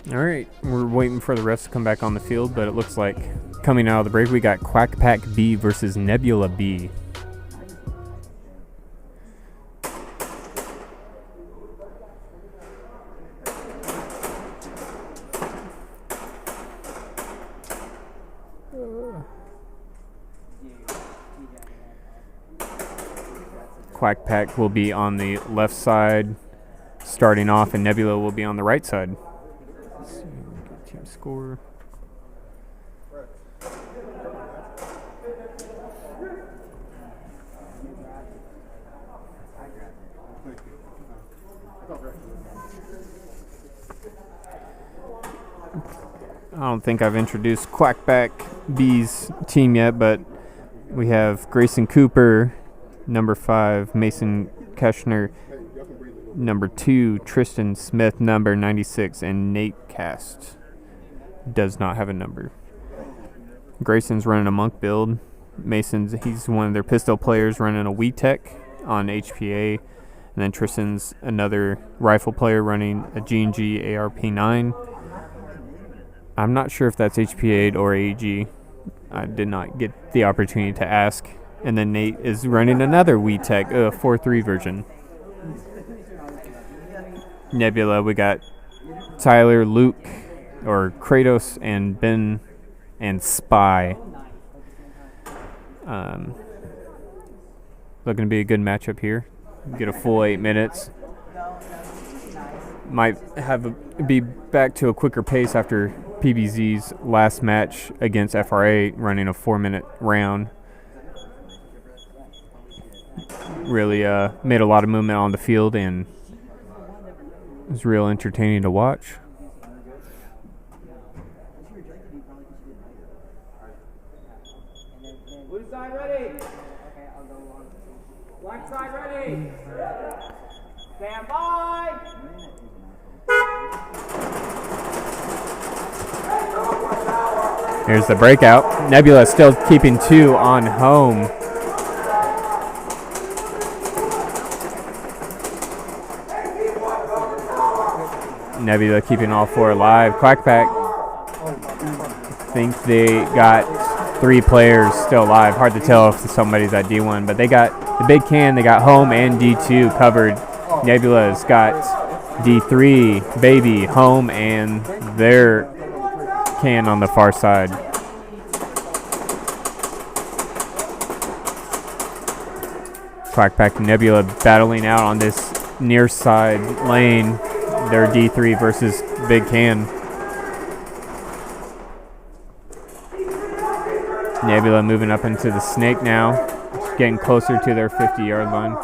All right, we're waiting for the rest to come back on the field, but it looks like coming out of the break, we got Quack Pack B versus Nebula B. Quack Pack will be on the left side starting off, and Nebula will be on the right side. Let's see, team score. I don't think I've introduced Quack Pack B's team yet, but we have Grayson Cooper, number 5, Mason Keschner, number 2, Tristan Smith, number 96, and Nate Cast does not have a number. Grayson's running a monk build. He's one of their pistol players running a WeTech on HPA. And then Tristan's another rifle player running a G&G ARP9. I'm not sure if that's HPA'd or AEG. I did not get the opportunity to ask. And then Nate is running another WeTech, 4.3 version. Nebula, we got Tyler, Luke, or Kratos, and Ben, and Spy. Looking to be a good matchup here. Get a full 8 minutes. Might be back to a quicker pace after PvZ's last match against FRA, running a 4-minute round. Really made a lot of movement on the field, and it was real entertaining to watch. Blue side ready. Black side ready. Stand by. Here's the breakout. Nebula still keeping 2 on home. Nebula keeping all 4 alive. Quack Pack, I think they got 3 players still alive. Hard to tell if somebody's at D1, but they got the big can. They got home and D2 covered. Nebula's got D3, baby, home, and their can on the far side. Quack Pack and Nebula battling out on this near side lane. Their D3 versus big can. Nebula moving up into the snake now, getting closer to their 50-yard line.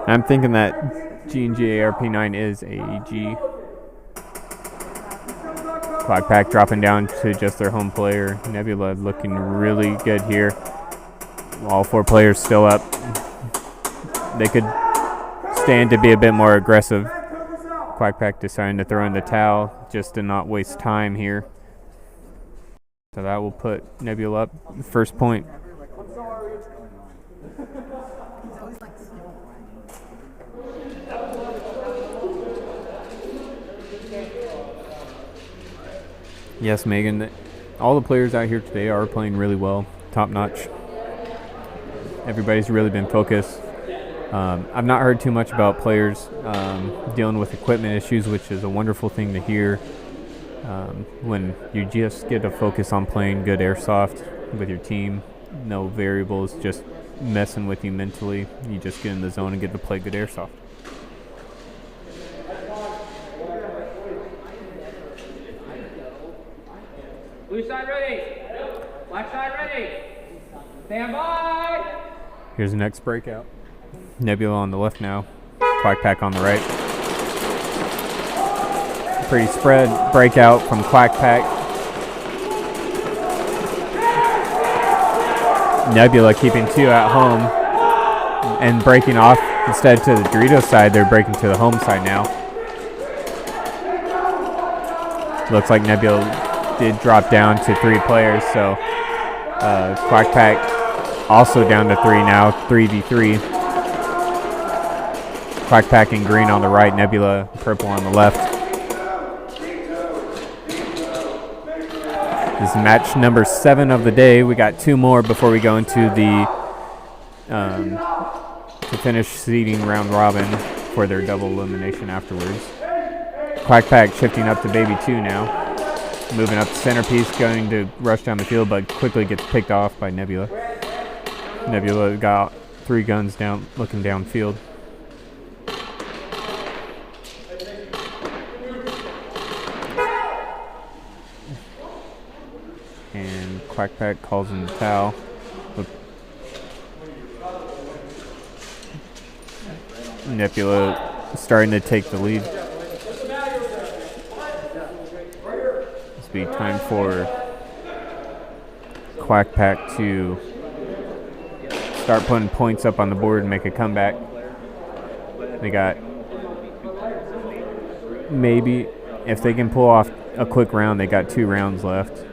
I'm thinking that G&G ARP9 is AEG. Quack Pack dropping down to just their home player. Nebula looking really good here. All 4 players still up. They could stand to be a bit more aggressive. Quack Pack deciding to throw in the towel just to not waste time here. So that will put Nebula up the first point. Yes, Megan, all the players out here today are playing really well, top notch. Everybody's really been focused. I've not heard too much about players dealing with equipment issues, which is a wonderful thing to hear. When you just get to focus on playing good airsoft with your team, no variables just messing with you mentally. You just get in the zone and get to play good airsoft. Blue side ready. Black side ready. Stand by. Here's the next breakout. Nebula on the left now. Quack Pack on the right. Pretty spread breakout from Quack Pack. Nebula keeping 2 at home and breaking off instead to the Dorito side. They're breaking to the home side now. Looks like Nebula did drop down to 3 players, so Quack Pack also down to 3 now, 3v3. Quack Pack in green on the right, Nebula purple on the left. This is match number 7 of the day. We got 2 more before we go into the to finish seeding round robin for their double elimination afterwards. Quack Pack shifting up to baby 2 now. Moving up the centerpiece, going to rush down the field, but quickly gets picked off by Nebula. Nebula got 3 guns down, looking downfield. And Quack Pack calls in the foul. Nebula starting to take the lead. This will be time for Quack Pack to start putting points up on the board and make a comeback. They got maybe, if they can pull off a quick round, they got 2 rounds left.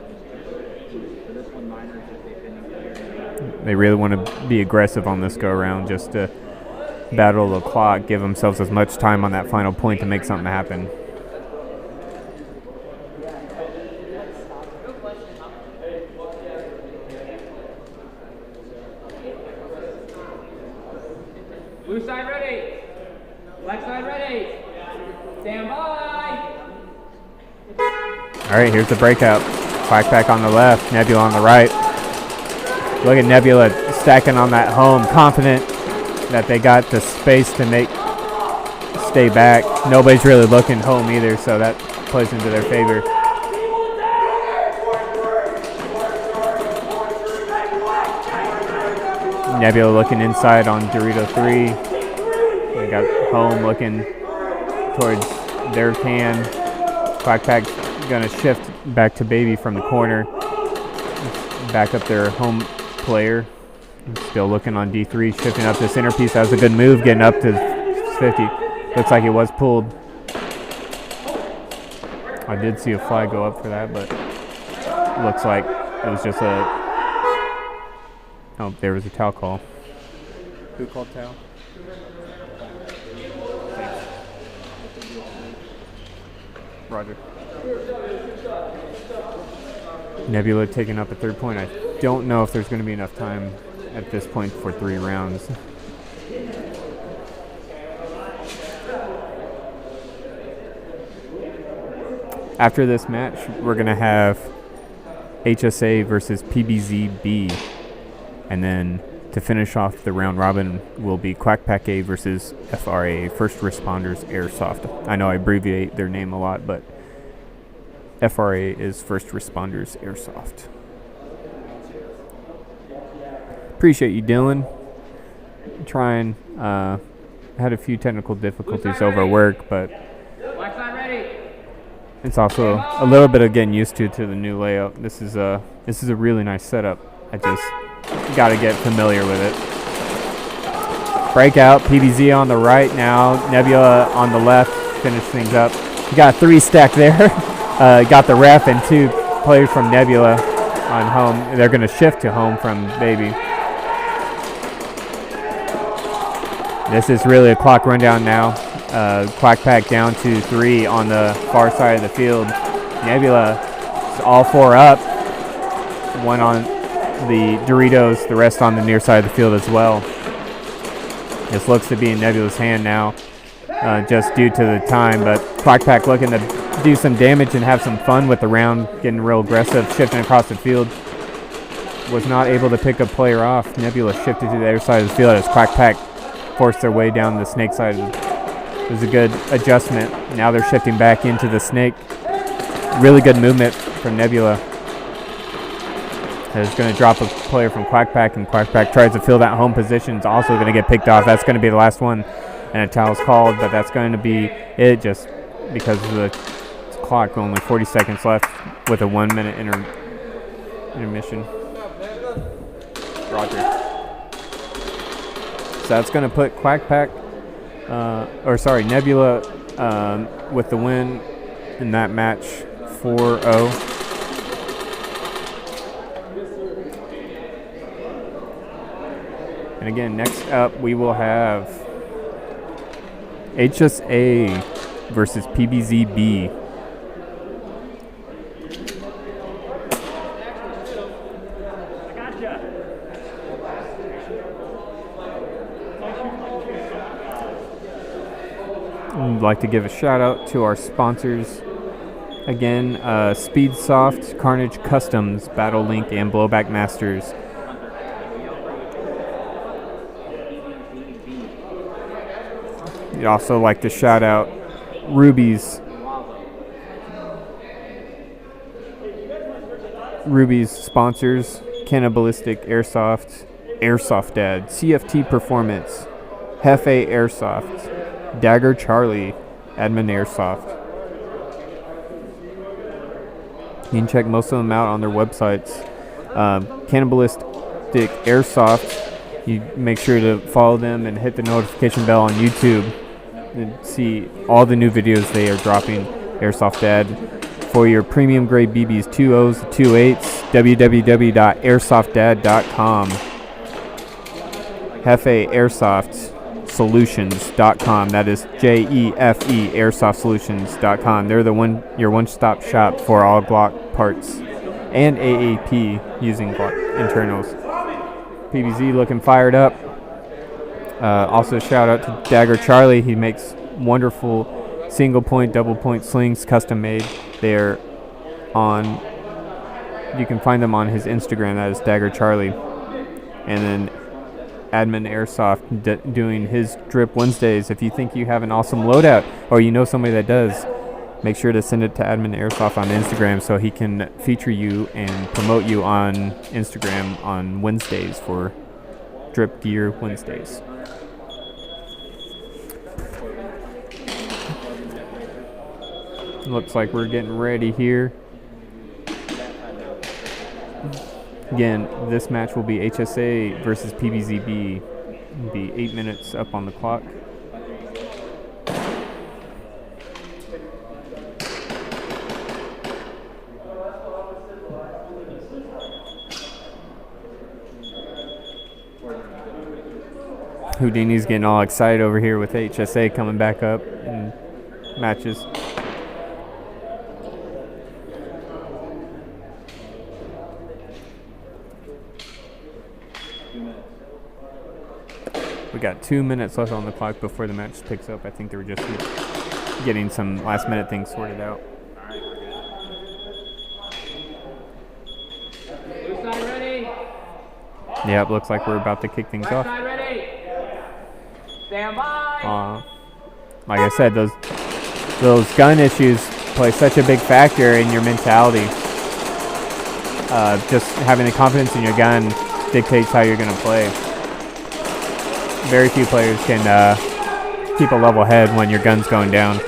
They really want to be aggressive on this go around just to battle the clock, give themselves as much time on that final point to make something happen. Blue side ready. Black side ready. Stand by. All right, here's the breakout. Quack Pack on the left, Nebula on the right. Look at Nebula stacking on that home, confident that they got the space to stay back. Nobody's really looking home either, so that plays into their favor. Nebula looking inside on Dorito 3. They got home looking towards their can. Quack Pack's gonna shift back to baby from the corner. Back up their home player. Still looking on D3, shifting up the centerpiece. That was a good move, getting up to 50. Looks like it was pulled. I did see a flag go up for that, but looks like it was just oh, there was a towel call. Who called towel? Thanks. Roger. Nebula taking up a 3rd point. I don't know if there's going to be enough time at this point for 3 rounds. After this match, we're going to have HSA versus PvZ B. And then to finish off the round robin will be Quack Pack A versus FRA, First Responders Airsoft. I know I abbreviate their name a lot, but FRA is First Responders Airsoft. Appreciate you, Dylan. Trying, had a few technical difficulties over work, but it's also a little bit of getting used to the new layout. This is a really nice setup. I just got to get familiar with it. Breakout, PvZ on the right now, Nebula on the left, finish things up. You got 3 stacked there. Got the ref and 2 players from Nebula on home. They're going to shift to home from baby. This is really a clock rundown now. Quack Pack down to 3 on the far side of the field. Nebula is all 4 up. 1 on the Doritos, the rest on the near side of the field as well. This looks to be in Nebula's hand now, just due to the time, but Quack Pack looking to do some damage and have some fun with the round, getting real aggressive, shifting across the field. Was not able to pick a player off. Nebula shifted to the other side of the field as Quack Pack forced their way down the snake side. It was a good adjustment. Now they're shifting back into the snake. Really good movement from Nebula. It's going to drop a player from Quack Pack, and Quack Pack tries to fill that home position. It's also going to get picked off. That's going to be the last one, and a towel's called, but that's going to be it just because of the clock. Only 40 seconds left with a 1-minute intermission. Roger. So that's going to put Quack Pack, Nebula with the win in that match, 4-0. And again, next up we will have HSA versus PvZ B. I'd like to give a shout out to our sponsors. Again, Speedsoft, Carnage Customs, Battle Link, and Blowback Masters. I'd also like to shout out Ruby's sponsors, Cannibalistic Airsoft, Airsoft Dad, CFT Performance, Hefe Airsoft, Dagger Charlie, Admin Airsoft. You can check most of them out on their websites. Cannibalistic Airsoft, you make sure to follow them and hit the notification bell on YouTube and see all the new videos they are dropping. Airsoft Dad. For your premium grade BBs, 2.0s, 2.8s, www.airsoftdad.com. Hefe Airsoft Solutions.com. That is JEFE AirsoftSolutions.com. They're your one-stop shop for all Glock parts and AAP using Glock internals. PvZ looking fired up. Also shout out to Dagger Charlie. He makes wonderful single point, double point slings, custom made. They're on, you can find them on his Instagram, that is Dagger Charlie. And then Admin Airsoft doing his Drip Wednesdays. If you think you have an awesome loadout or you know somebody that does, make sure to send it to Admin Airsoft on Instagram so he can feature you and promote you on Instagram on Wednesdays for Drip Gear Wednesdays. Looks like we're getting ready here. Again, this match will be HSA versus PvZ B. It'll be 8 minutes up on the clock. Houdini's getting all excited over here with HSA coming back up in matches. We got 2 minutes left on the clock before the match picks up. I think they were just getting some last minute things sorted out. Blue side ready. Yep, looks like we're about to kick things off. Side ready. Stand by. Like I said, those gun issues play such a big factor in your mentality. Just having the confidence in your gun dictates how you're going to play. Very few players can keep a level head when your gun's going down.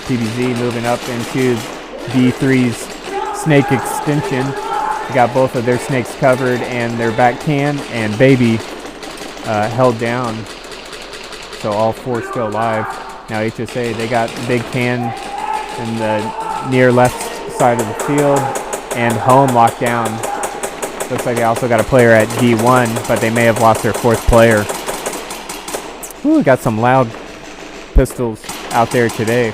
PvZ moving up into D3's snake extension. We got both of their snakes covered and their back can and baby held down. So all four still alive. Now HSA, they got big can in the near left side of the field. And home locked down. Looks like they also got a player at D1, but they may have lost their fourth player. Ooh, got some loud pistols out there today.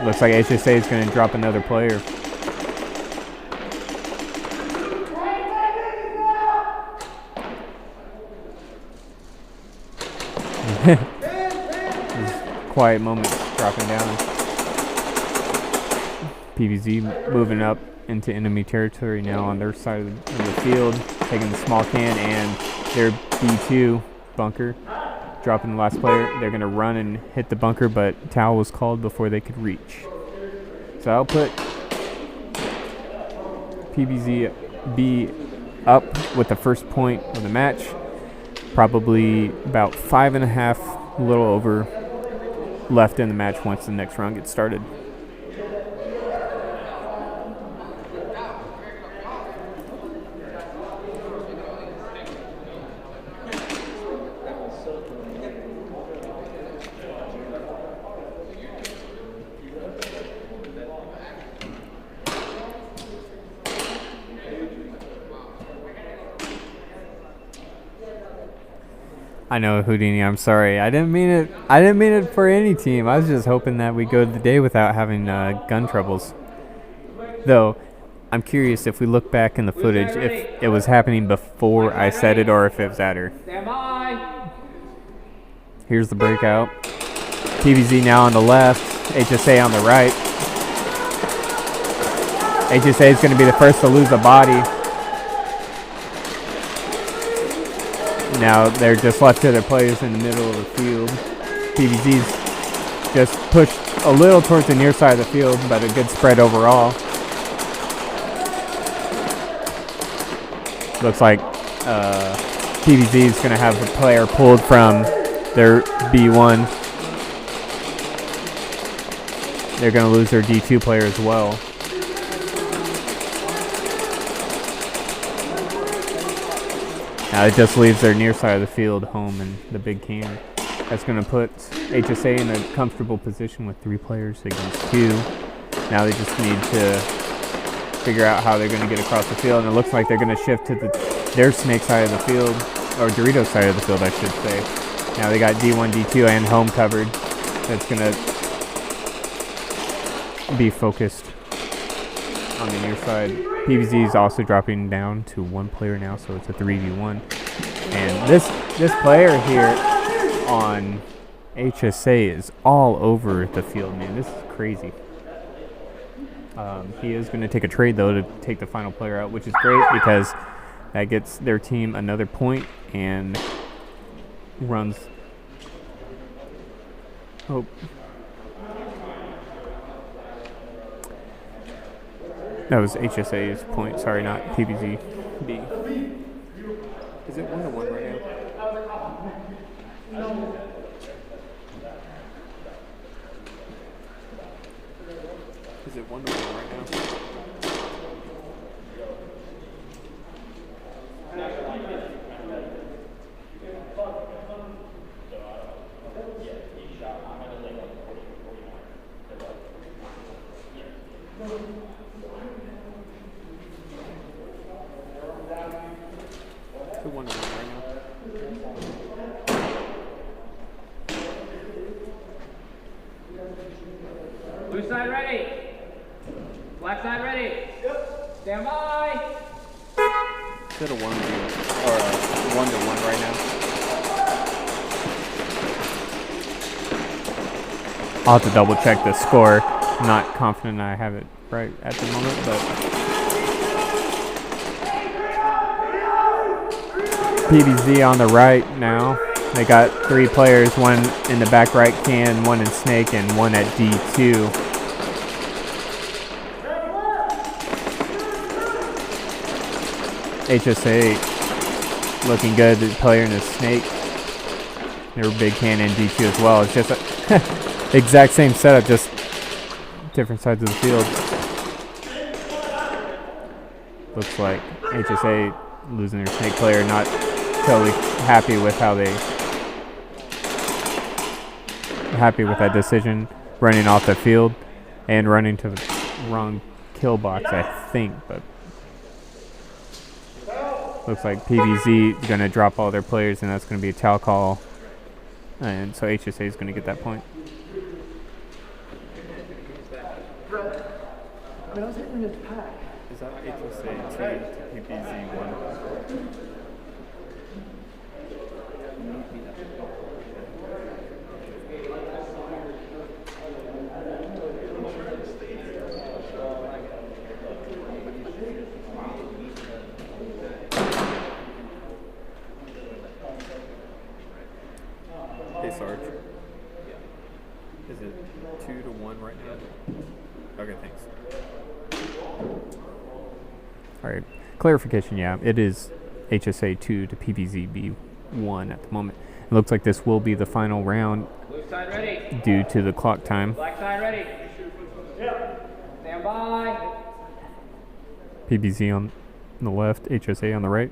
Looks like HSA is going to drop another player. Quiet moment dropping down. PvZ moving up into enemy territory now on their side of the field, taking the small can and their B2 bunker, dropping the last player. They're going to run and hit the bunker, but towel was called before they could reach. So I'll put PvZ B up with the first point of the match. Probably about 5.5, a little over, left in the match once the next round gets started. I know, Houdini. I'm sorry. I didn't mean it. I didn't mean it for any team. I was just hoping that we go to the day without having gun troubles. Though, I'm curious if we look back in the footage if it was happening before I said it or if it was after. Stand by. Here's the breakout. PvZ now on the left. HSA on the right. HSA is going to be the first to lose a body. Now they're just left to their players in the middle of the field. PvZ's just pushed a little towards the near side of the field, but a good spread overall. Looks like PvZ is going to have a player pulled from their B1. They're going to lose their D2 player as well. Now it just leaves their near side of the field home in the big can. That's going to put HSA in a comfortable position with 3 players against 2. Now they just need to figure out how they're going to get across the field, and it looks like they're going to shift to their snake side of the field, or Dorito side of the field, I should say. Now they got D1, D2, and home covered. That's going to be focused on the near side. PvZ is also dropping down to 1 player now, so it's a 3v1. And this player here on HSA is all over the field, man. This is crazy. He is going to take a trade, though, to take the final player out, which is great because that gets their team another point and runs. Oh. That was HSA's point. Sorry, not PvZ B. Is it 1-1 right now? Is it 1-1 right now? It's a 1-1 right now. Blue side ready. Black side ready. Yep. Stand by. Is it a 1-1 or a 1-1 right now? I'll have to double check the score. I'm not confident I have it right at the moment, but PvZ on the right now. They got 3 players, 1 in the back right can, 1 in snake, and 1 at D2. HSA looking good, the player in the snake. They were big can and D2 as well. It's just a exact same setup, just different sides of the field. Looks like HSA losing their snake player, not totally happy with how they with that decision, running off the field and running to the wrong kill box, I think, but looks like PvZ is going to drop all their players, and that's going to be a towel call, and so HSA is going to get that point. I mean, I was hitting his pack. Is that HSA 2 to PvZ 1? Hey, Sarge. Is it 2-1 right now? Okay, thanks. All right, clarification, yeah, it is HSA 2 to PvZ B 1 at the moment. It looks like this will be the final round. Blue side ready. Due to the clock time. Black side ready. Yep. Stand by. PvZ on the left, HSA on the right.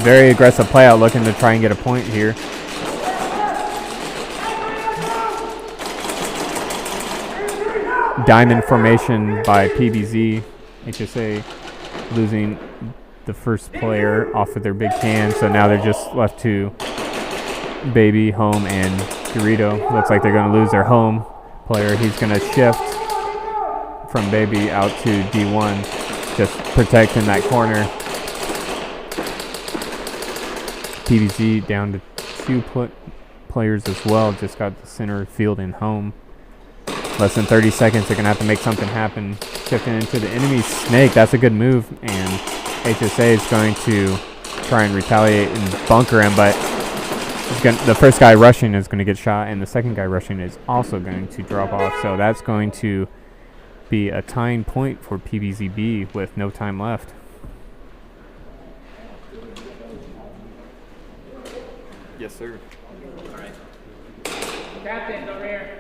Very aggressive play out, looking to try and get a point here. Diamond formation by PvZ. HSA losing the first player off of their big can, so now they're just left to Baby, Home, and Dorito. Looks like they're going to lose their home player. He's going to shift from Baby out to D1, just protecting that corner. PvZ down to 2 players as well, just got the center field and home. Less than 30 seconds, they're going to have to make something happen. Shifting into the enemy snake, that's a good move, and HSA is going to try and retaliate and bunker him, but the first guy rushing is going to get shot, and the second guy rushing is also going to drop off, so that's going to be a tying point for PvZ B with no time left. Yes, sir. All right. Captains over here.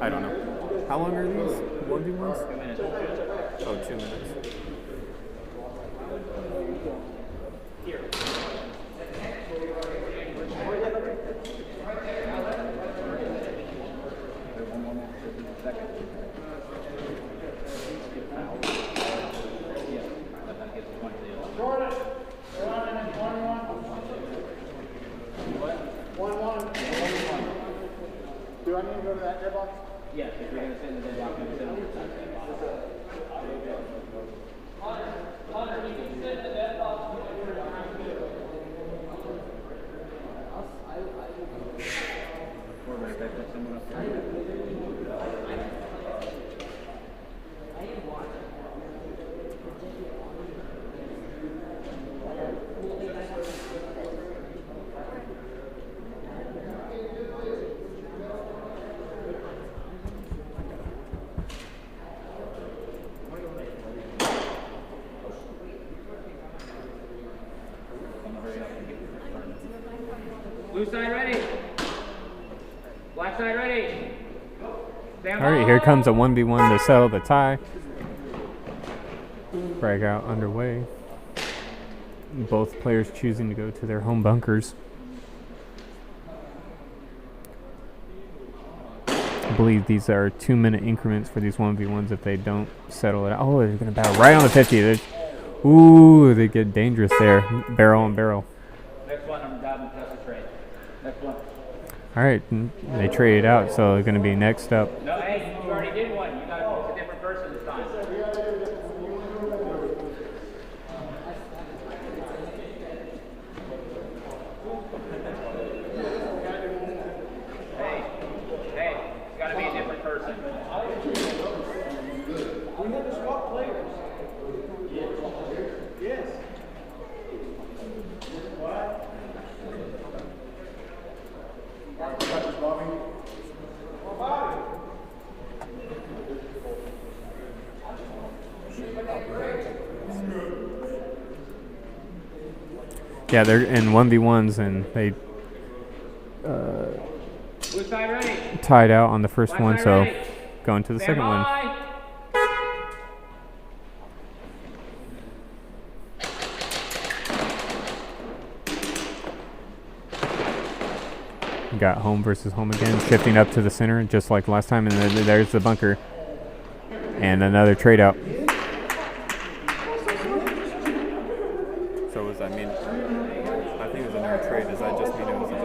I don't know. How long are these 1v1s? 2 minutes. Oh, 2 minutes. Here. Do I need to go to that dead box? Yes, if you're going to sit in the dead box, you're going to sit on the dead box. Hunter, you can sit in the dead box. Blue side ready. Black side ready. All right, here comes a 1v1 to settle the tie. Frag out underway. Both players choosing to go to their home bunkers. I believe these are 2-minute increments for these 1v1s if they don't settle it out. Oh, they're going to battle right on the 50. Ooh, they get dangerous there. Barrel on barrel. Next one, I'm diving past the trade. Next one. All right, they traded out, so they're going to be next up. No, hey, you already did one. You got to pick a different person this time. Hey, it's got to be a different person. We had to swap players. Yes. What? Yeah, they're in 1v1s and they tied out on the first one, so going to the second one. Got home versus home again, shifting up to the center just like last time, and then there's the bunker. And another trade out. So was that mean? I think it was another trade. Does that just mean it was a tie?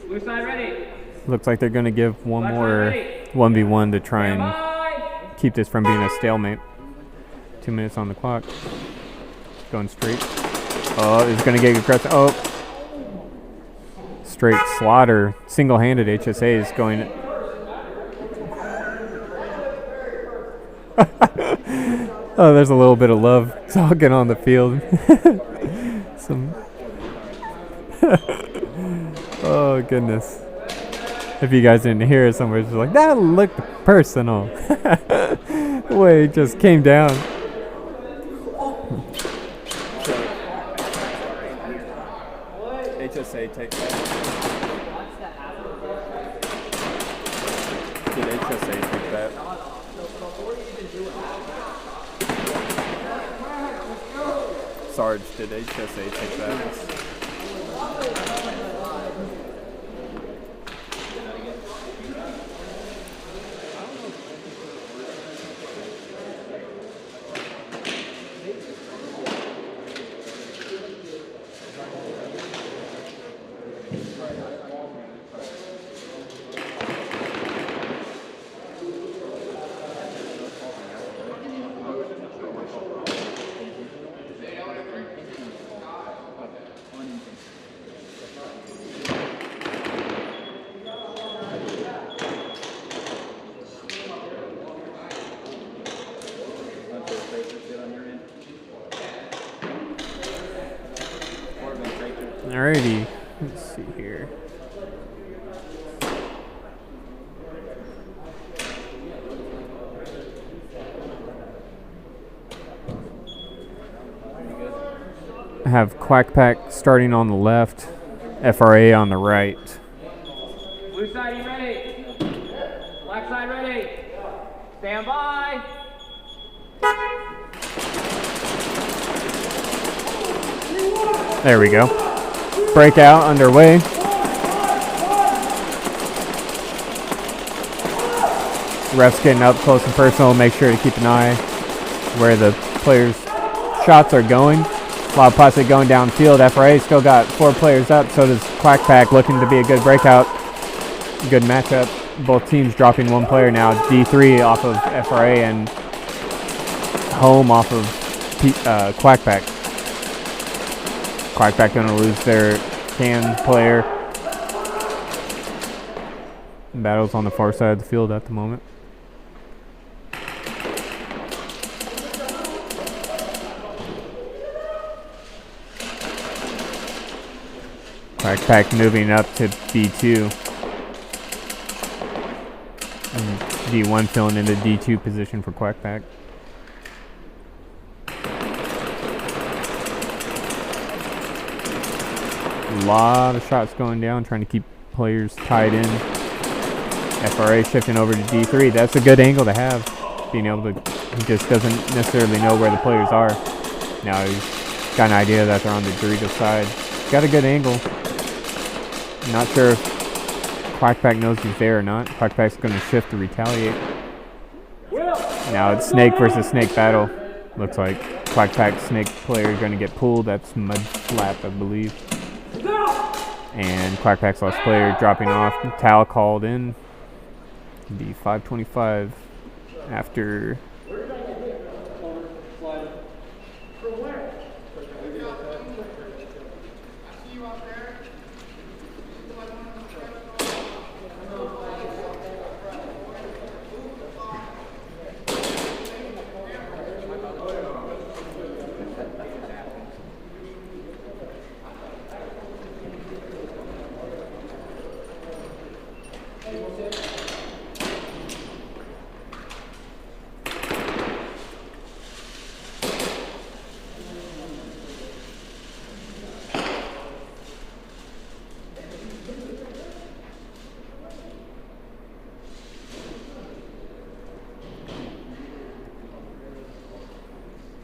Blue side ready. Looks like they're going to give one more 1v1 to try and keep this from being a stalemate. 2 minutes on the clock. Going straight. Oh, it's going to get aggressive. Oh. Straight slaughter. Single-handed HSA is going. Oh, there's a little bit of love talking on the field. Some. Oh, goodness. If you guys didn't hear it, somebody's just like, that looked personal. The way it just came down. HSA take that. Did HSA take that? Sarge, did HSA take that? Alrighty, let's see here. I have Quack Pack starting on the left, FRA on the right. Blue side, you ready? Black side ready? Stand by. There we go. Breakout underway. Refs getting up close and personal. Make sure to keep an eye where the players' shots are going. A lot of plastic going downfield. FRA still got 4 players up. So does Quack Pack, looking to be a good breakout. Good matchup. Both teams dropping 1 player now. D3 off of FRA and Home off of Quack Pack. Quack Pack going to lose their can player. Battles on the far side of the field at the moment. Quack Pack moving up to D2. And D1 filling into D2 position for Quack Pack. A lot of shots going down, trying to keep players tied in. FRA shifting over to D3. That's a good angle to have. Being able to, he just doesn't necessarily know where the players are. Now he's got an idea that they're on the Dorito side. Got a good angle. Not sure if Quack Pack knows he's there or not. Quack Pack's going to shift to retaliate. Now it's Snake versus Snake battle. Looks like Quack Pack Snake player is going to get pulled. That's Mud Flap, I believe. And Quack Pack's last player dropping off. Tal called in. Be 5:25 after From where?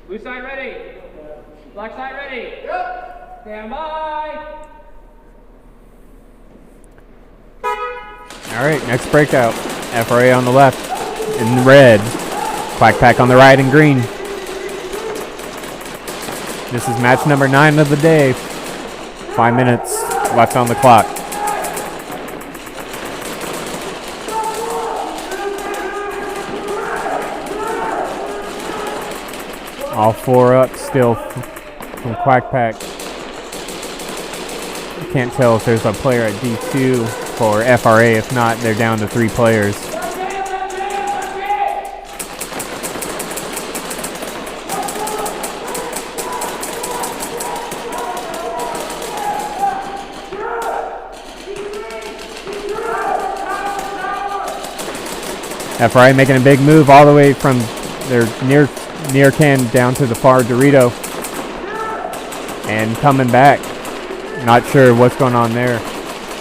Blue side ready. Black side ready. Yep. Stand by. All right, next breakout. FRA on the left in red. Quack Pack on the right in green. This is match number 9 of the day. 5 minutes left on the clock. All 4 up still from Quack Pack. Can't tell if there's a player at D2 for FRA. If not, they're down to 3 players. FRA making a big move all the way from their near can down to the far Dorito and coming back. Not sure what's going on there.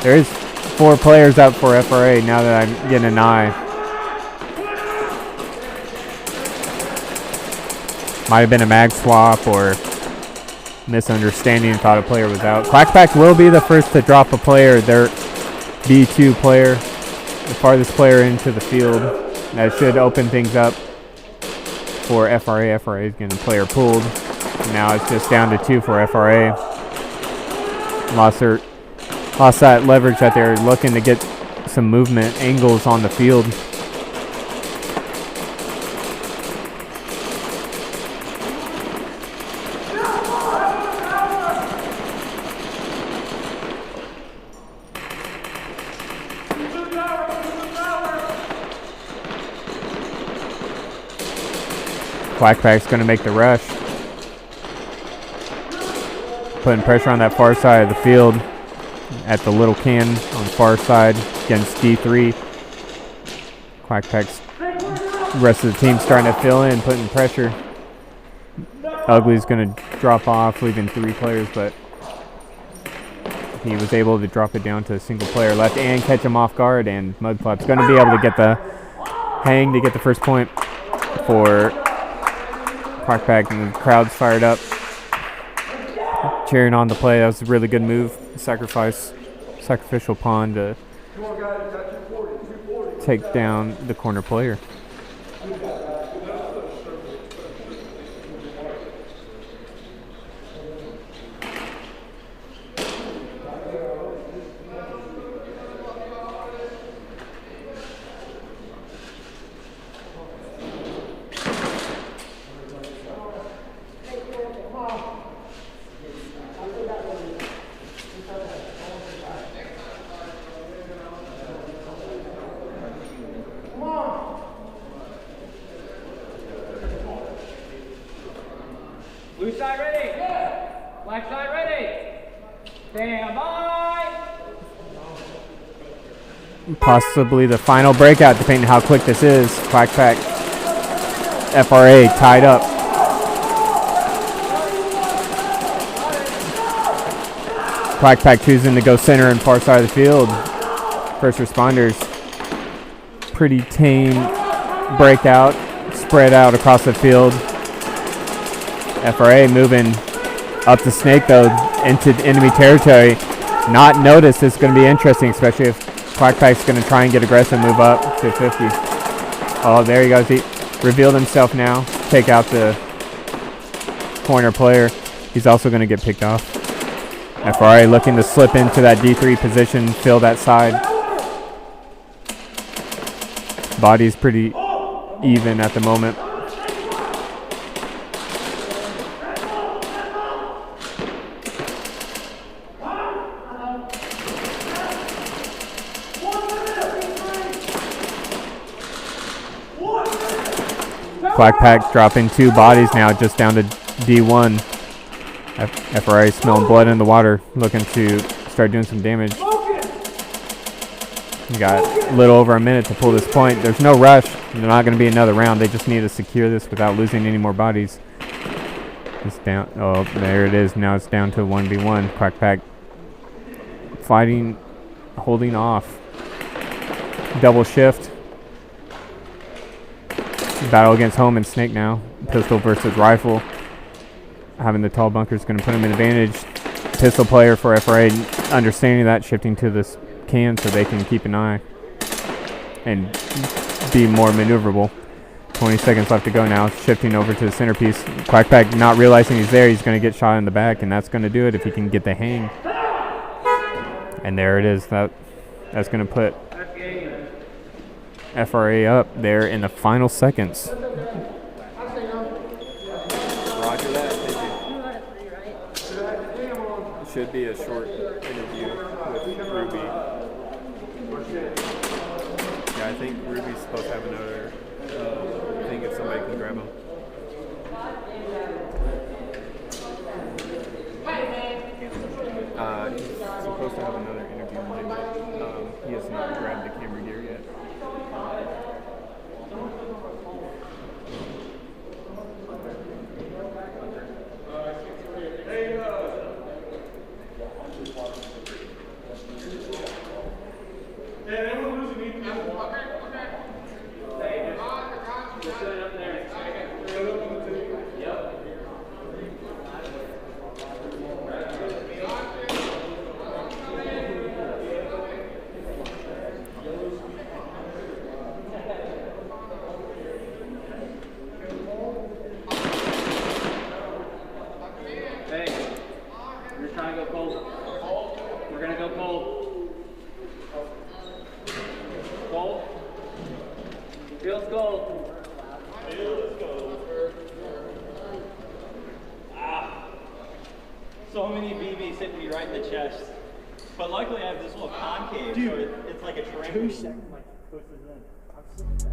There is 4 players out for FRA now that I'm getting an eye. Might have been a mag swap or misunderstanding, thought a player was out. Quack Pack will be the first to drop a player, their D2 player, the farthest player into the field. That should open things up for FRA. FRA is getting player pulled. Now it's just down to 2 for FRA. Lost that leverage that they're looking to get some movement angles on the field. Quack Pack's going to make the rush. Putting pressure on that far side of the field at the little can on the far side against D3. Quack Pack's rest of the team starting to fill in, putting pressure. Ugly's going to drop off, leaving 3 players, but he was able to drop it down to a single player left and catch him off guard, and Mudflap's going to be able to get the hang to get the first point for Quack Pack, and the crowd's fired up, cheering on the play. That was a really good move. Sacrificial pawn to take down the corner player. Blue side ready. Black side ready. Stand by. Possibly the final breakout, depending on how quick this is. Quack Pack, FRA tied up. Quack Pack choosing to go center and far side of the field. First responders, pretty tame breakout, spread out across the field. FRA moving up the snake though into enemy territory. Not noticed. It's going to be interesting, especially if Quack Pack's going to try and get aggressive, move up to 50. Oh, there he goes. He revealed himself now. Take out the corner player. He's also going to get picked off. FRA looking to slip into that D3 position, fill that side. Body's pretty even at the moment. Quack Pack dropping 2 bodies now, just down to D1. FRA smelling blood in the water, looking to start doing some damage. You got a little over a minute to pull this point. There's no rush. There's not going to be another round. They just need to secure this without losing any more bodies. It's down. Oh, there it is. Now it's down to 1v1. Quack Pack fighting, holding off. Double shift. Battle against Home and Snake now. Pistol versus rifle. Having the tall bunker is going to put him in advantage. Pistol player for FRA, understanding that, shifting to this can so they can keep an eye and be more maneuverable. 20 seconds left to go now. Shifting over to the centerpiece. Quack Pack not realizing he's there. He's going to get shot in the back, and that's going to do it if he can get the hang. And there it is. That's going to put FRA up there in the final seconds. Roger that, thank you. It should be a short interview with Ruby. Yeah, I think Ruby's supposed to have another thing if somebody can grab him. He's supposed to have another interview lined up. He has not grabbed the camera gear yet. So many BBs hit me right in the chest. But luckily I have this little concave, so it's like a trampoline. 2 seconds, like, pushes in. I've seen that.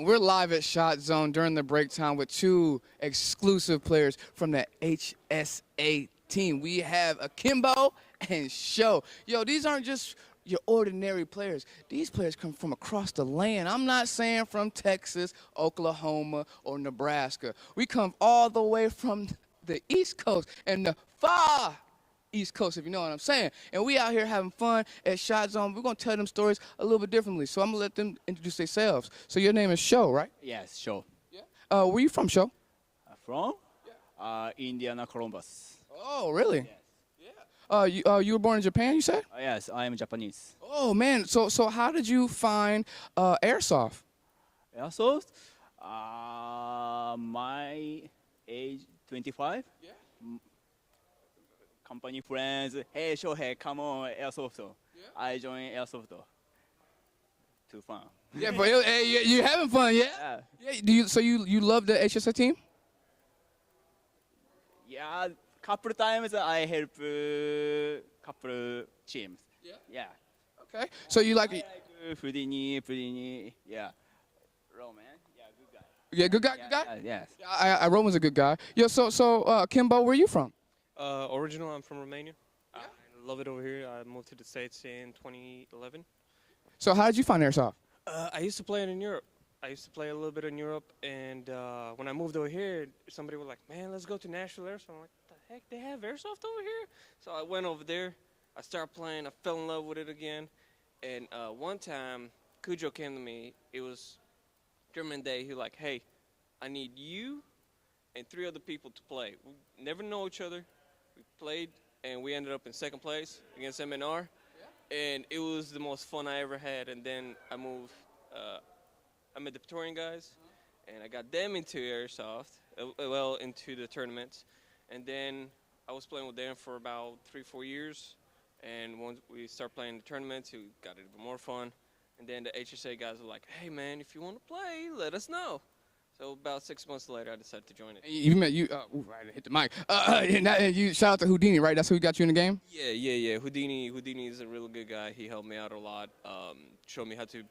We're live at ShotZone during the break time with two exclusive players from the HSA team. We have Akimbo and Show. Yo, these aren't just your ordinary players. These players come from across the land. I'm not saying from Texas, Oklahoma, or Nebraska. We come all the way from the East Coast and the far East Coast, if you know what I'm saying. And we out here having fun at ShotZone. We're going to tell them stories a little bit differently. So I'm going to let them introduce themselves. So your name is Show, right? Yes, Show. Where you from, Show? From? Indiana, Columbus. Oh, really? Yes. You were born in Japan, you said? Yes, I am Japanese. Oh, man. So how did you find airsoft? Airsoft? My age 25. Yeah. Company friends, hey Shohei, come on, airsoft. Yeah. I joined airsoft. Too fun. Yeah, but hey, you having fun, yeah? Yeah. So you love the HSA team? Yeah, couple times I help couple teams. Yeah. Yeah. Okay. So you like it? Houdini, yeah. Roman, yeah, good guy. Yeah, good guy, good guy? Yes. I Roman's a good guy. Yeah, so Kimbo, where are you from? Original, I'm from Romania. I love it over here. I moved to the States in 2011. So how did you find airsoft? I used to play it in Europe. I used to play a little bit in Europe, and when I moved over here, somebody was like, man, let's go to Nashville Airsoft. I'm like, what the heck, they have airsoft over here? So I went over there. I started playing. I fell in love with it again. And one time, Cujo came to me. It was German Day. He was like, hey, I need you and 3 other people to play. We never know each other. We played, and we ended up in 2nd place against MNR. Yeah. And it was the most fun I ever had. And then I moved. I met the Praetorian guys, and I got them into airsoft, well, into the tournaments. And then I was playing with them for about 3-4 years. And once we started playing the tournaments, it got even more fun. And then the HSA guys were like, hey, man, if you want to play, let us know. So about 6 months later, I decided to join it. You met I hit the mic. You shout out to Houdini, right? That's who got you in the game? Yeah. Houdini is a really good guy. He helped me out a lot. Showed me how to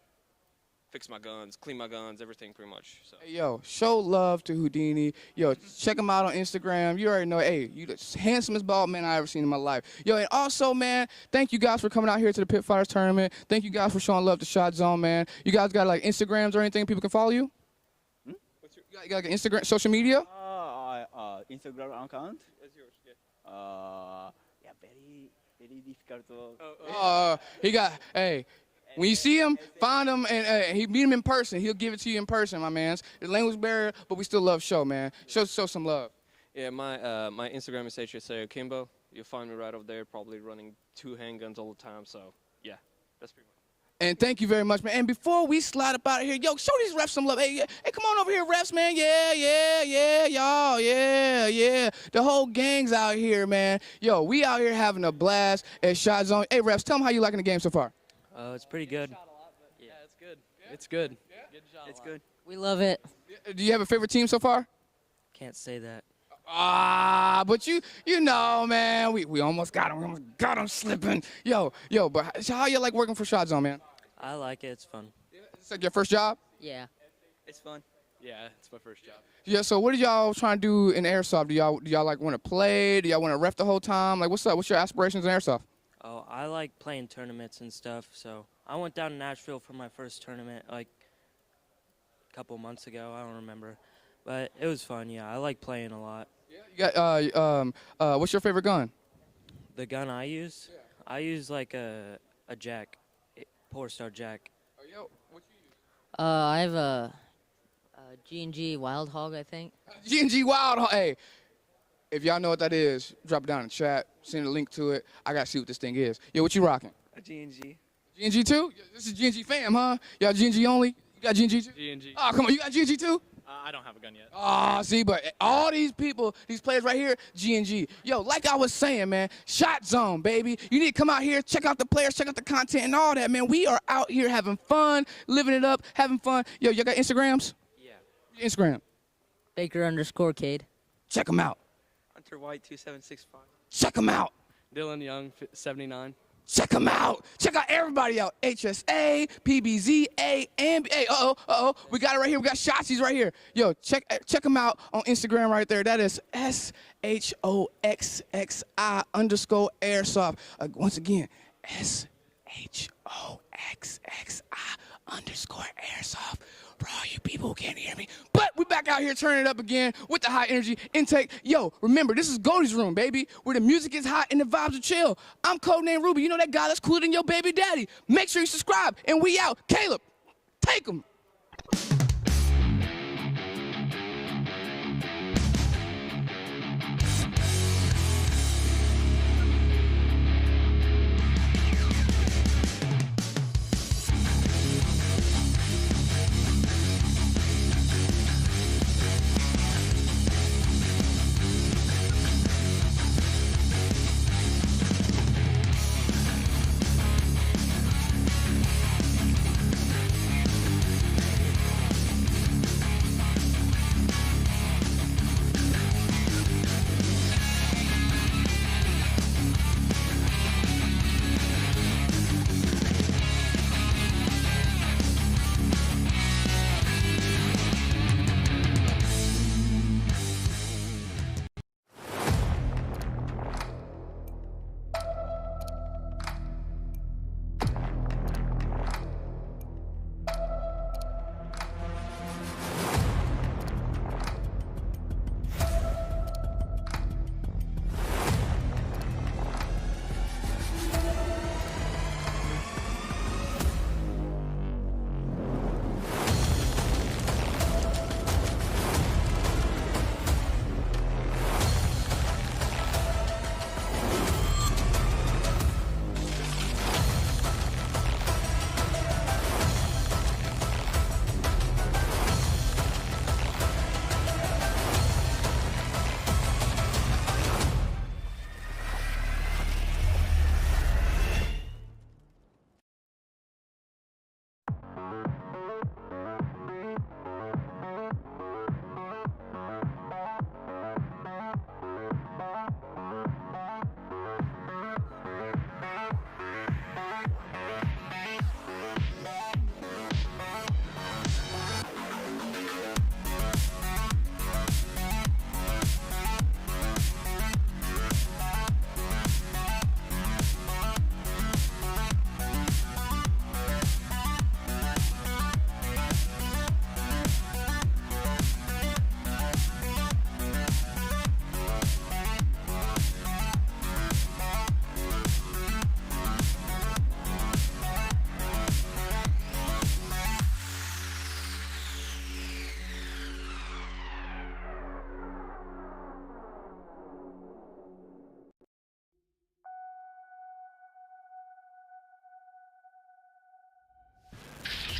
fix my guns, clean my guns, everything pretty much. So. Hey, yo, show love to Houdini. Yo, check him out on Instagram. You already know, hey, you the handsomest bald man I ever seen in my life. Yo, and also, man, thank you guys for coming out here to the Pit Fighters tournament. Thank you guys for showing love to ShotZone, man. You guys got like Instagrams or anything people can follow you? You got like an Instagram, social media? Instagram account. That's yours, yeah. Yeah, very difficult to. He got, hey. When you see him, find him, and he meet him in person. He'll give it to you in person, my man. The language barrier, but we still love Show, man. Show some love. Yeah, my Instagram is HSA Akimbo. You'll find me right over there, probably running 2 handguns all the time. So, yeah, that's pretty much. And thank you very much, man. And before we slide up out of here, yo, show these refs some love. Hey, come on over here, refs, man. Yeah, y'all. Yeah. The whole gang's out here, man. Yo, we out here having a blast at ShotZone. Hey, refs, tell them how you liking the game so far. It's pretty good. Yeah, it's good. It's good. It's good. We love it. Do you have a favorite team so far? Can't say that. But you know, man, we almost got him. We almost got him slipping. Yo, but how you like working for ShotZone, man? I like it. It's fun. It's like your first job? Yeah. It's fun. Yeah, it's my first job. Yeah, so what are y'all trying to do in airsoft? Do y'all like want to play? Do y'all want to ref the whole time? Like, what's up? What's your aspirations in airsoft? Oh, I like playing tournaments and stuff, so I went down to Nashville for my first tournament like a couple months ago. I don't remember, but it was fun. Yeah, I like playing a lot. Yeah, you got what's your favorite gun? The gun I use, I use like a Jack, Polar Jack. Oh, yo, what you use? I have a G&G Wild Hog, I think. G&G Wild Hog. Hey, if y'all know what that is, drop it down in the chat. Send a link to it. I gotta see what this thing is. Yo, what you rocking? A G&G. G&G too? This is G&G fam, huh? Y'all G&G only? You got G&G too? G&G. Oh, come on. You got G&G too? I don't have a gun yet. See, but all these people, these players right here, G&G. Yo, like I was saying, man, ShotZone, baby. You need to come out here, check out the players, check out the content and all that, man. We are out here having fun, living it up, having fun. Yo, y'all got Instagrams? Yeah. Instagram. Baker_Cade. Check them out. Hunter White 2765. Check them out. Dylan Young 79. Check them out. Check out everybody out. HSA, PvZ A, and A. Uh-oh. We got it right here. We got ShotZone right here. Yo, check them out on Instagram right there. That is SHOXXI_airsoft. Once again, SHOXXI_airsoft. For all you people who can't hear me. But we back out here turning it up again with the high energy intake. Yo, remember, this is Goldie's room, baby, where the music is hot and the vibes are chill. I'm Codename Ruby. You know that guy that's cooler than your baby daddy. Make sure you subscribe, and we out. Caleb, take him.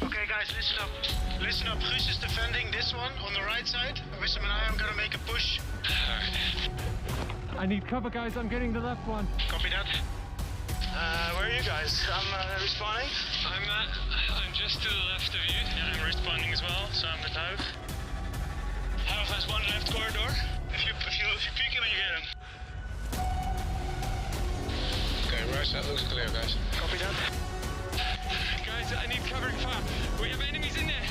Okay, guys, listen up. Listen up. Guus is defending this one on the right side. Wissam and I am gonna make a push. I need cover, guys. I'm getting the left one. Copy that. Where are you guys? I'm respawning. I'm just to the left of you. Yeah, I'm respawning as well, so I'm the Tuig. Half has one left corridor. If you peek him and you get him. Okay, right side looks clear, guys. Copy that. Guys, I need covering fire. We have enemies in there.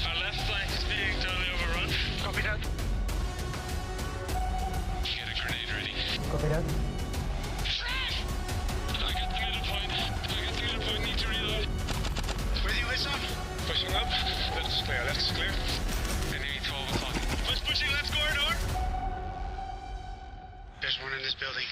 Our left flank is being totally overrun. Copy that. Get a grenade ready. Copy that. I got the middle point. Need to reload. With you, Wissam? Pushing up. Left is clear. Left is clear. Enemy 12 o'clock. Who's pushing left corridor? There's one in this building.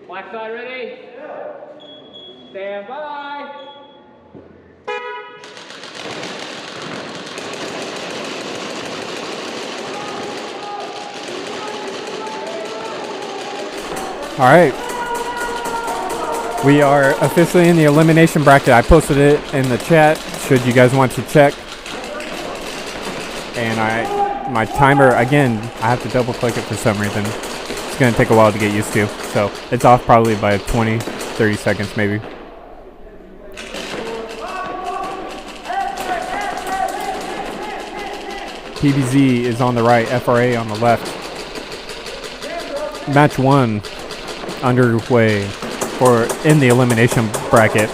Black side ready? Stand by. All right. We are officially in the elimination bracket. I posted it in the chat should you guys want to check. And my timer, again, I have to double click it for some reason. It's going to take a while to get used to. So it's off probably by 20, 30 seconds maybe. PvZ is on the right, FRA on the left. Match 1 underway for in the elimination bracket.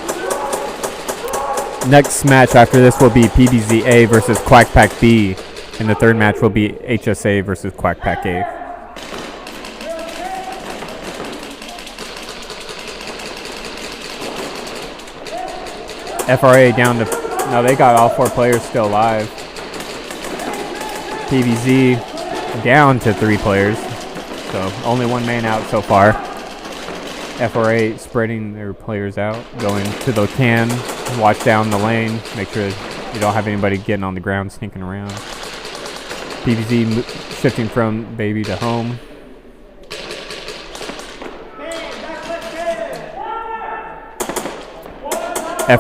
Next match after this will be PvZ A versus Quack Pack B, and the third match will be HSA versus Quack Pack A. FRA down to, no, they got all 4 players still alive. PvZ down to 3 players, so only 1 man out so far. FRA spreading their players out, going to the can, watch down the lane, make sure you don't have anybody getting on the ground sneaking around. PvZ shifting from baby to home.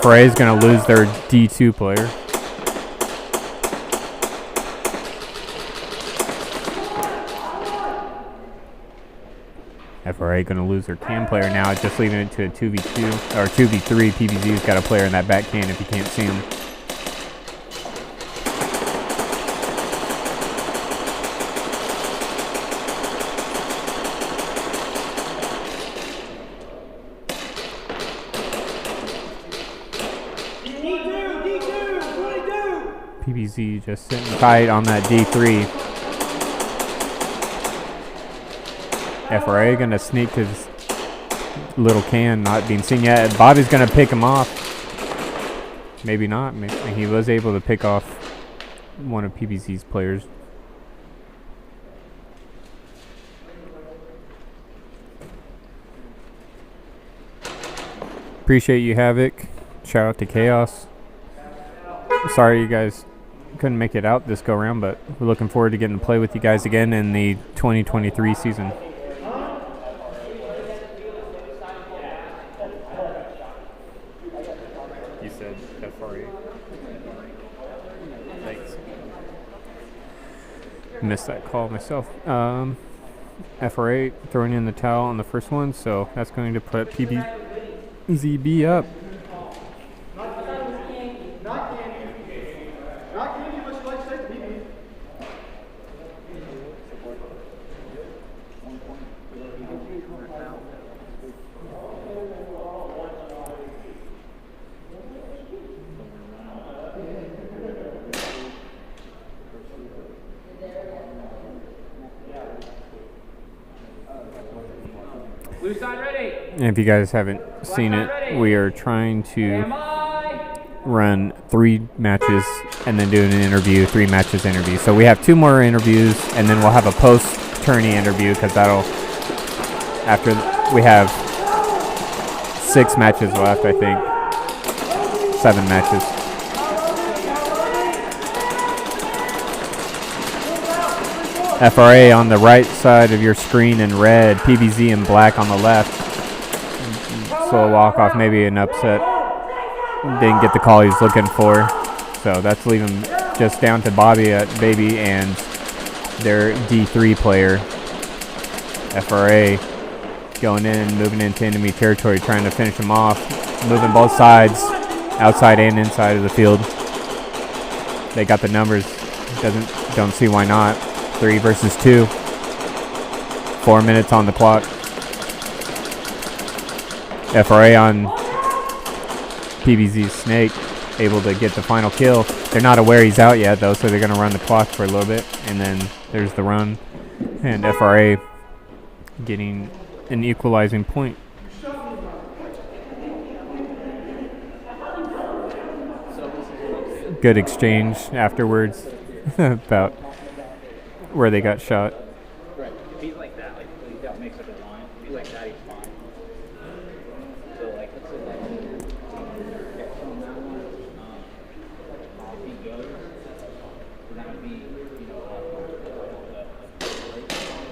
FRA is going to lose their D2 player. FRA going to lose their can player now, just leaving it to a 2v2 or 2v3. PvZ's got a player in that back can if you can't see him. PvZ just sitting tight on that D3. FRA gonna sneak to this little can, not being seen yet. Bobby's gonna pick him off. Maybe not. Maybe he was able to pick off one of PvZ's players. Appreciate you, Havoc. Shout out to Chaos. Sorry you guys couldn't make it out this go round, but we're looking forward to getting to play with you guys again in the 2023 season. You said FRA. Thanks. Missed that call myself. FRA throwing in the towel on the first one, so that's going to put PvZ B up. Blue side ready. And if you guys haven't seen it, we are trying to run 3 matches and then do an interview, 3 matches interview. So we have 2 more interviews, and then we'll have a post-tourney interview, because that'll, after we have 6 matches left, I think. 7 matches. FRA on the right side of your screen in red, PvZ in black on the left. Slow walk off, maybe an upset. Didn't get the call he was looking for. So that's leaving just down to Bobby at baby and their D3 player. FRA going in, moving into enemy territory, trying to finish him off. Moving both sides, outside and inside of the field. They got the numbers. Don't see why not. 3 versus 2. 4 minutes on the clock. FRA on PvZ's Snake, able to get the final kill. They're not aware he's out yet, though, so they're going to run the clock for a little bit. And then there's the run. And FRA getting an equalizing point. Good exchange afterwards about where they got shot. Right. If he's like that, like that makes it the line. If he's like that, he's fine. So like, let's say that on that one, if he goes, then that would be, you know,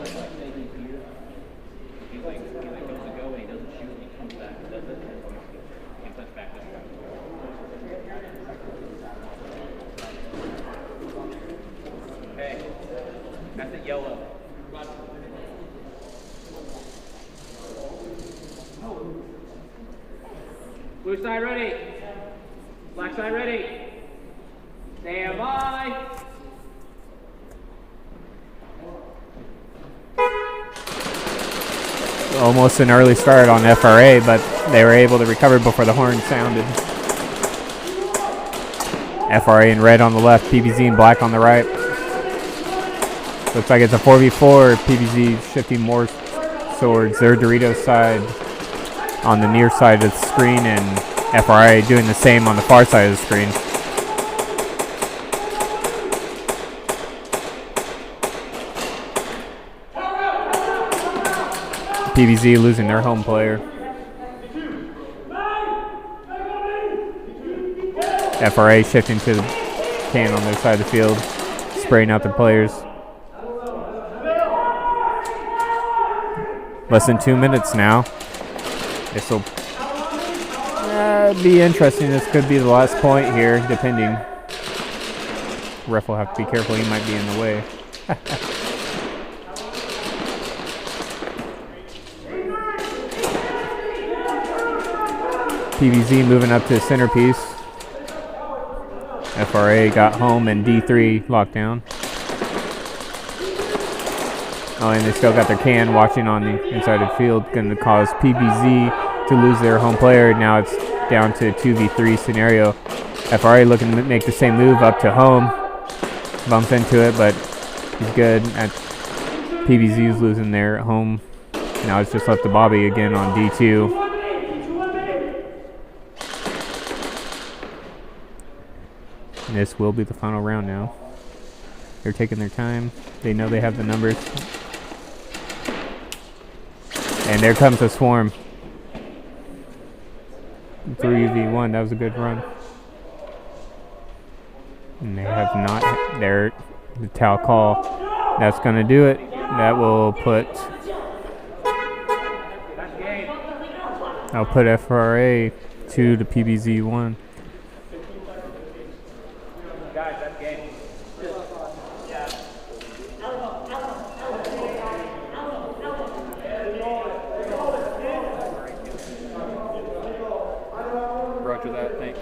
like say he's here. If he's like goes to go and he doesn't shoot and he comes back and does it, he can touch back this guy. Okay, that's a yellow. Blue side ready. Black side ready. Stand by. Almost an early start on FRA, but they were able to recover before the horn sounded. FRA in red on the left, PvZ in black on the right. Looks like it's a 4v4. PvZ shifting more towards their Doritos side on the near side of the screen, and FRA doing the same on the far side of the screen. PvZ losing their home player. FRA shifting to the can on their side of the field, spraying out the players. Less than 2 minutes now. This will be interesting. This could be the last point here, depending. Ref will have to be careful. He might be in the way. PvZ moving up to the centerpiece. FRA got home and D3 locked down. Oh, and they still got their can watching on the inside of the field. Going to cause PvZ to lose their home player. Now it's down to a 2v3 scenario. FRA looking to make the same move up to home. Bumps into it, but he's good. PvZ is losing their home. Now it's just left to Bobby again on D2. And this will be the final round now. They're taking their time. They know they have the numbers. And there comes a swarm. 3v1, that was a good run. And they have not, the towel call. That's going to do it. That will put, I'll put FRA 2 to PvZ 1. Roger that, thanks.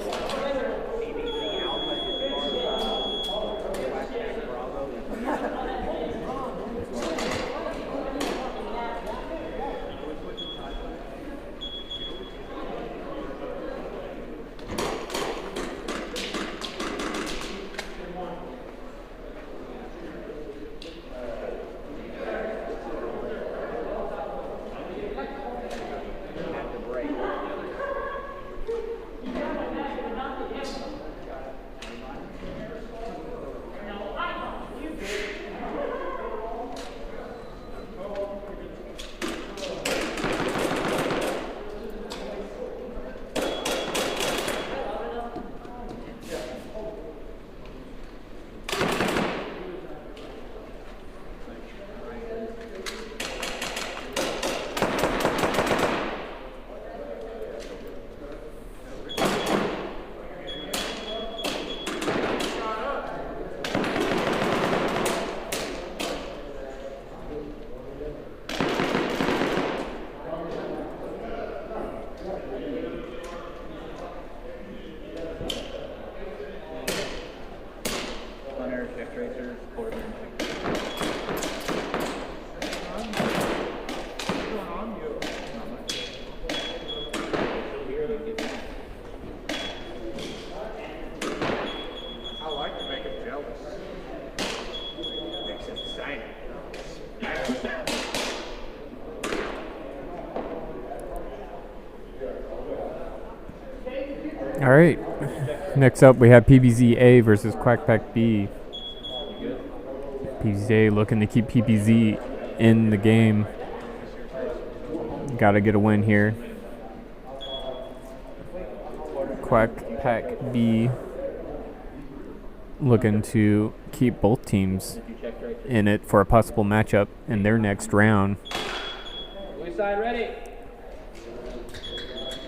All right. Next up, we have PvZ A versus Quack B. PvZ A looking to keep PvZ in the game. Got to get a win here. Quack Pack B looking to keep both teams in it for a possible matchup in their next round. Blue side ready.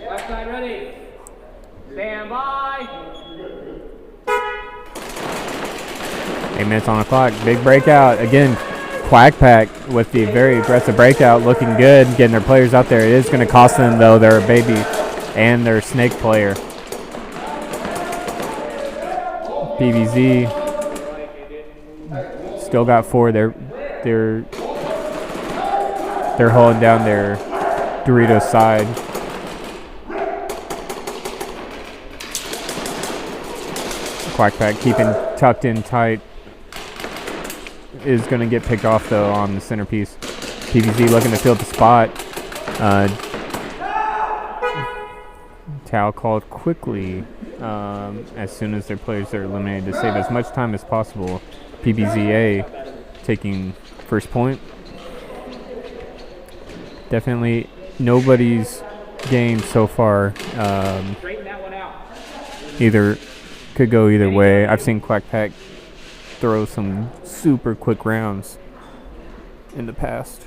Left side ready. Stand by. 8 minutes on the clock. Big breakout. Again, Quack Pack with the very aggressive breakout, looking good, getting their players out there. It is going to cost them, though, their baby and their snake player. PvZ still got 4. They're holding down their Doritos side. Quack Pack keeping tucked in tight. Is going to get picked off, though, on the centerpiece. PvZ looking to field the spot. Towel called quickly as soon as their players are eliminated to save as much time as possible. PvZ A taking first point. Definitely nobody's game so far. Either could go either way. I've seen Quack Pack throw some super quick rounds in the past.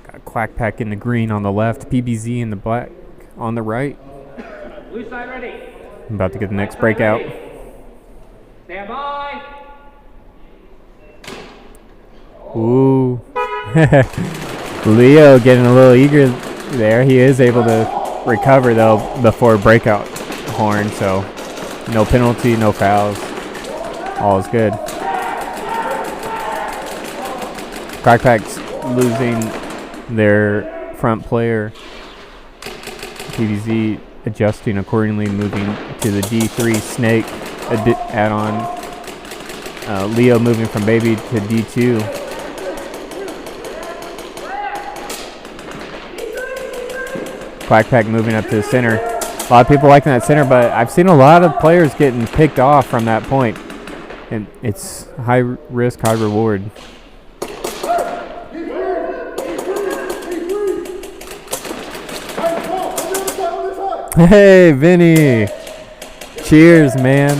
Got Quack Pack in the green on the left, PvZ in the black on the right. Blue side ready. I'm about to get the next breakout. Stand by. Ooh. Leo getting a little eager there. He is able to recover, though, before breakout horn, so no penalty, no fouls. All is good. Quack Pack's losing their front player. PvZ adjusting accordingly, moving to the D3 snake add-on. Leo moving from baby to D2. Quack Pack moving up to the center. A lot of people liking that center, but I've seen a lot of players getting picked off from that point. And it's high risk, high reward. Hey, Vinny. Cheers, man.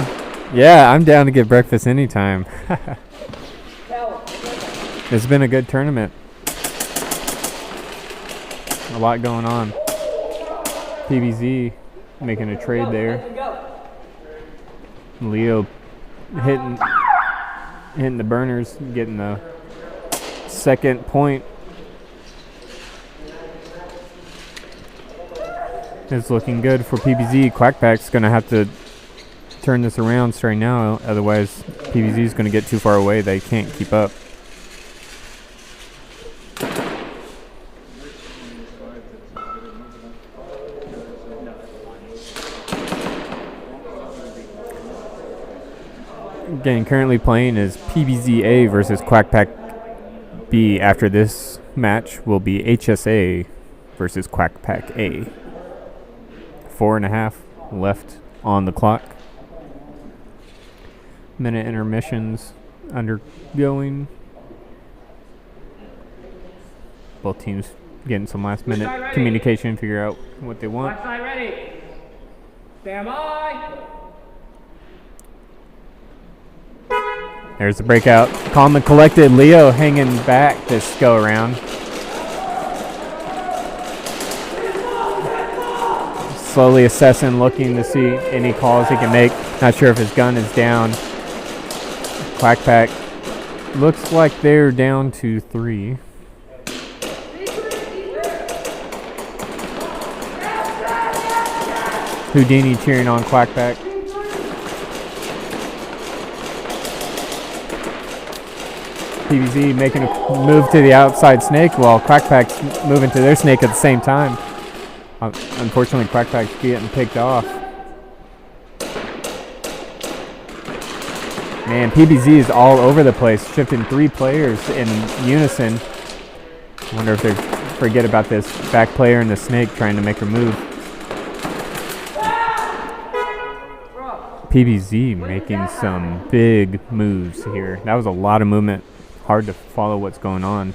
Yeah, I'm down to get breakfast anytime. It's been a good tournament. A lot going on. PvZ making a trade there. Leo hitting the burners, getting the second point. It's looking good for PvZ. Quack Pack's going to have to turn this around right now, otherwise PvZ is going to get too far away. They can't keep up. Again, currently playing is PvZ A versus Quack Pack B. After this match will be HSA versus Quack Pack A. 4.5 left on the clock. Minute intermissions undergoing. Both teams getting some last minute communication, figure out what they want. Left side ready. Stand by. There's the breakout. Calm and collected. Leo hanging back this go around. Slowly assessing, looking to see any calls he can make. Not sure if his gun is down. Quack Pack looks like they're down to 3. Houdini cheering on Quack Pack. PvZ making a move to the outside snake while Quack Pack's moving to their snake at the same time. Unfortunately, Quack Pack's getting picked off. Man, PvZ is all over the place, shifting 3 players in unison. I wonder if they forget about this back player and the snake trying to make her move. PvZ making some big moves here. That was a lot of movement. Hard to follow what's going on.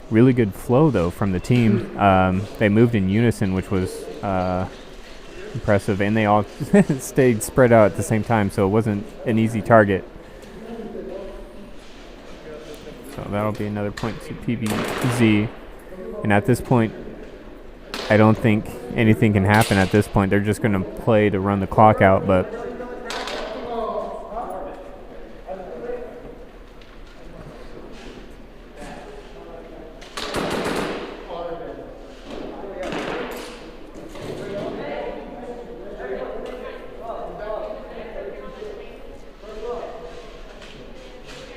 Really good flow, though, from the team. They moved in unison, which was impressive, and they all stayed spread out at the same time, so it wasn't an easy target. So that'll be another point to PvZ. And at this point, I don't think anything can happen at this point. They're just going to play to run the clock out, but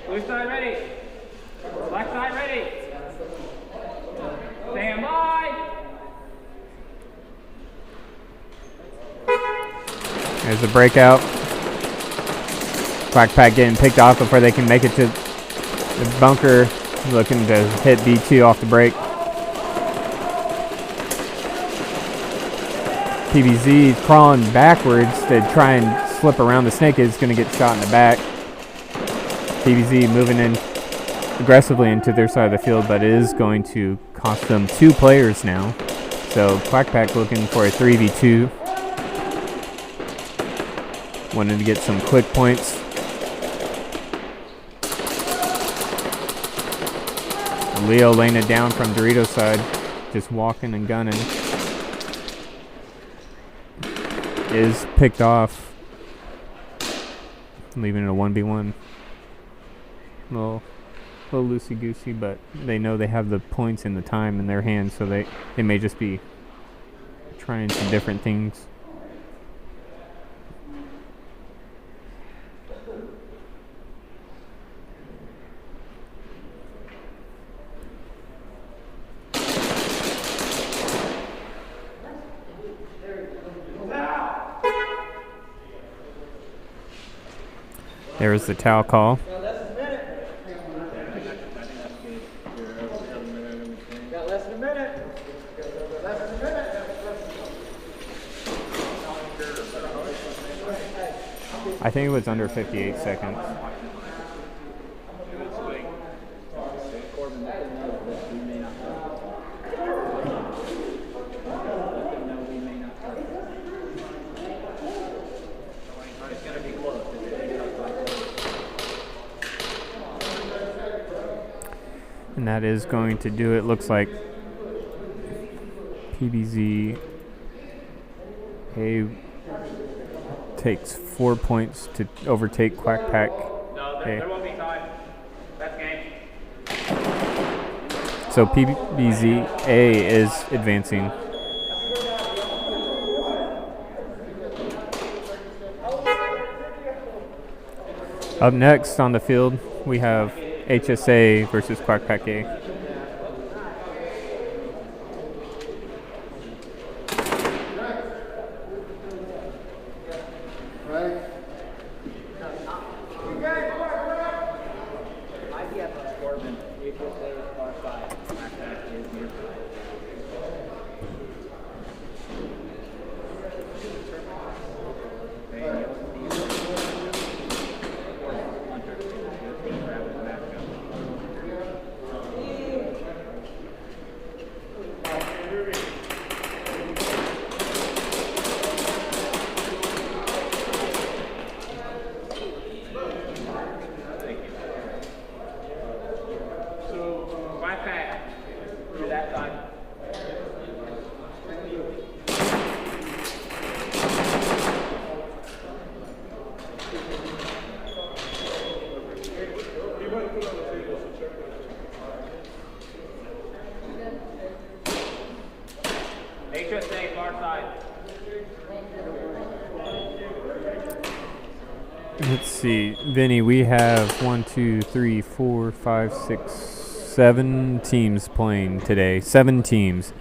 Blue side ready. Black side ready. Stand by. there's a breakout. Quack Pack getting picked off before they can make it to the bunker. Looking to hit B2 off the break. PvZ crawling backwards to try and slip around the snake. Is going to get shot in the back. PvZ moving in aggressively into their side of the field, but it is going to cost them 2 players now. So Quack Pack looking for a 3v2. Wanted to get some quick points. Leo laying it down from Dorito's side, just walking and gunning. Is picked off, leaving it a 1v1. A little loosey-goosey, but they know they have the points and the time in their hands, so they may just be trying some different things. There was the towel call. I think it was under 58 seconds. And that is going to do it. Looks like PvZ A takes 4 points to overtake Quack Pack. No, there won't be time. That's game. So PvZ A is advancing. Up next on the field, we have HSA versus Quack Pack A. Let's see, Vinny, we have 1, 2, 3, 4, 5, 6, 7 teams playing today. 7 teams.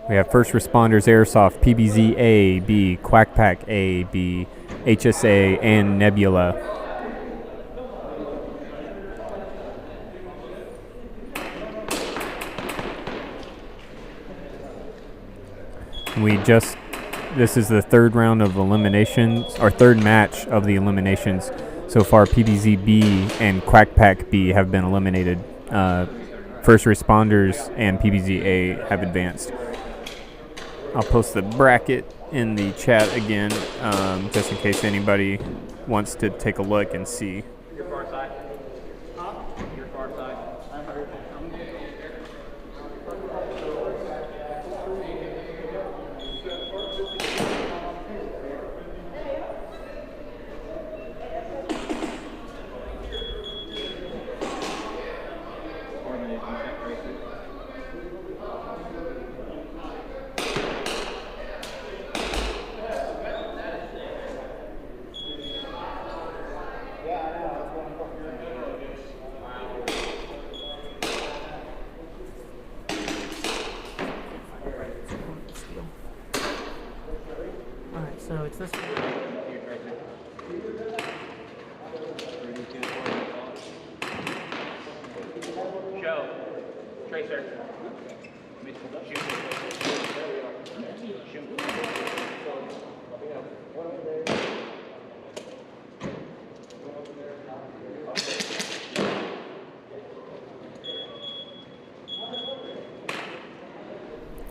We have First Responders, Airsoft, PvZ A, B, Quack Pack A, B, HSA, and Nebula. This is the third round of eliminations, or third match of the eliminations. So far, PvZ B and Quack Pack B have been eliminated. First Responders and PvZ A have advanced. I'll post the bracket in the chat again, just in case anybody wants to take a look and see. Your far side. Your far side. Alright, so it's this one. Show. Tracer.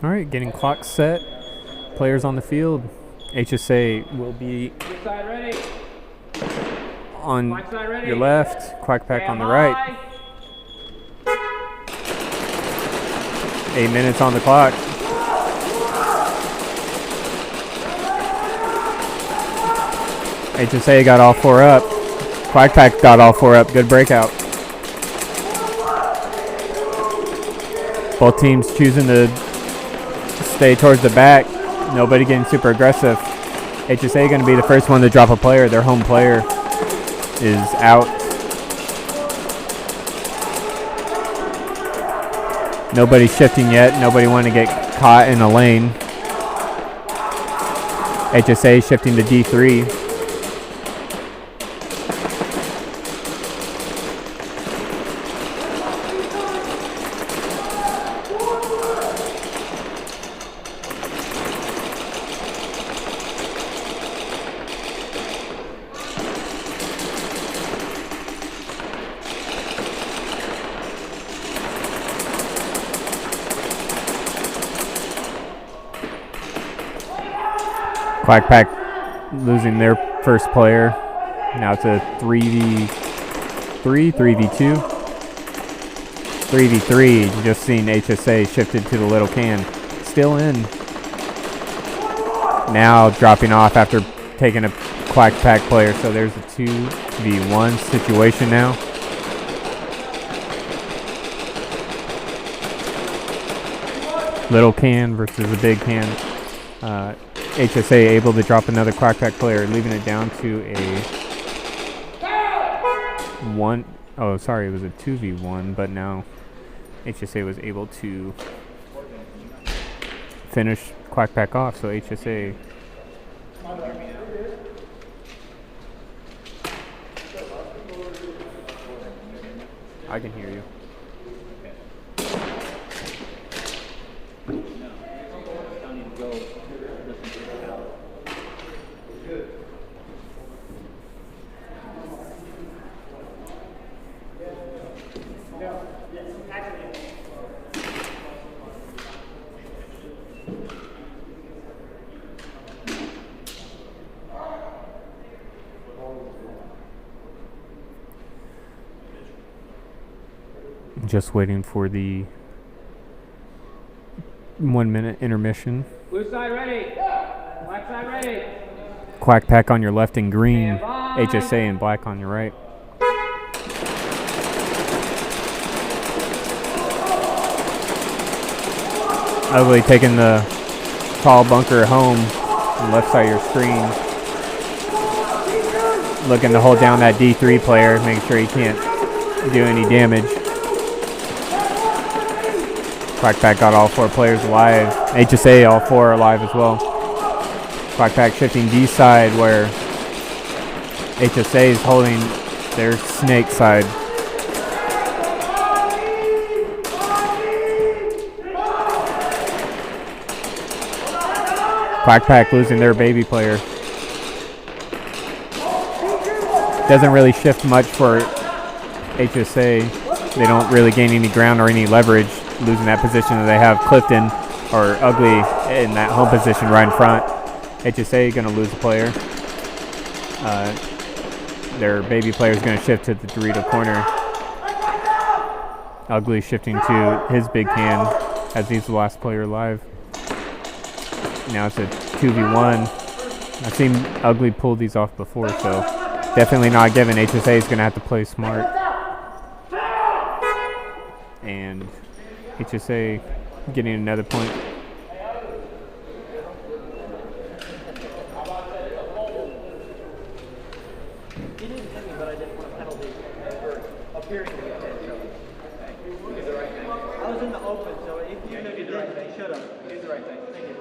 All right, getting clock set. Players on the field. HSA will be on your left, Quack Pack on the right. 8 minutes on the clock. HSA got all 4 up. Quack Pack got all 4 up. Good breakout. Both teams choosing to stay towards the back. Nobody getting super aggressive. HSA going to be the first one to drop a player. Their home player is out. Nobody shifting yet. Nobody want to get caught in a lane. HSA shifting to D3. Quack Pack losing their first player. Now it's a 3v3, 3v2. 3v3, just seen HSA shifted to the little can. Still in. Now dropping off after taking a Quack Pack player. So there's a 2v1 situation now. Little can versus a big can. HSA able to drop another Quack Pack player, leaving it down to a 1. Oh, sorry, it was a 2v1, but now HSA was able to finish Quack Pack off. So HSA. I can hear you. Just waiting for the 1 minute intermission. Blue side ready. Black side ready. Quack Pack on your left in green. HSA in black on your right. Ugly taking the tall bunker home on the left side of your screen. Looking to hold down that D3 player, making sure he can't do any damage. Quack Pack got all 4 players alive. HSA all 4 alive as well. Quack Pack shifting D side where HSA is holding their snake side. Quack Pack losing their baby player. Doesn't really shift much for HSA. They don't really gain any ground or any leverage losing that position that they have Clifton or Ugly in that home position right in front. HSA going to lose a player. Their baby player is going to shift to the Dorito corner. Ugly shifting to his big can as he's the last player alive. Now it's a 2v1. I've seen Ugly pull these off before, so definitely not given. HSA is going to have to play smart. And HSA getting another point. He didn't hit me, but I didn't want a penalty for appearing to get hit. So you did the right thing. I was in the open, so if you did the right thing, should have. You did the right thing. Thank you.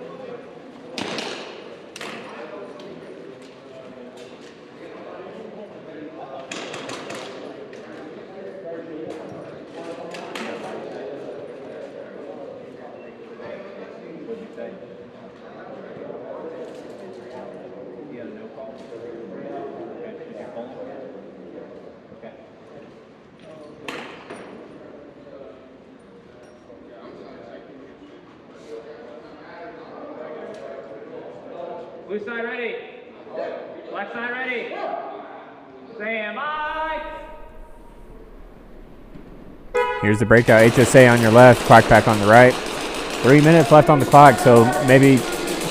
Blue side ready. Black side ready. Stand by. Here's the breakout. HSA on your left, Quack Pack on the right. 3 minutes left on the clock, so maybe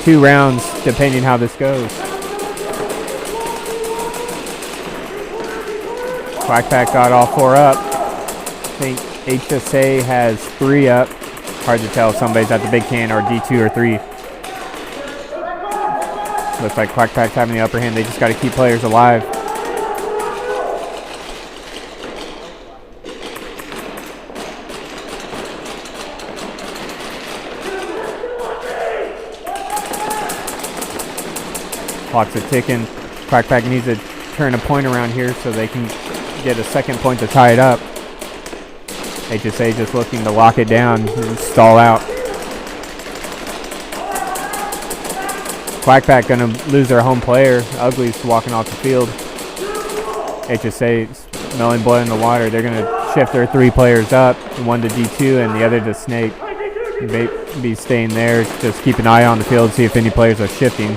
2 rounds depending how this goes. Quack Pack got all 4 up. I think HSA has 3 up. Hard to tell if somebody's at the big can or D2 or 3. Looks like Quack Pack's having the upper hand. They just got to keep players alive. Clock's a ticking. Quack Pack needs to turn a point around here so they can get a second point to tie it up. HSA just looking to lock it down and stall out. Quack Pack going to lose their home player. Ugly's walking off the field. HSA smelling blood in the water. They're going to shift their 3 players up, one to D2 and the other to Snake. They be staying there. Just keep an eye on the field, see if any players are shifting.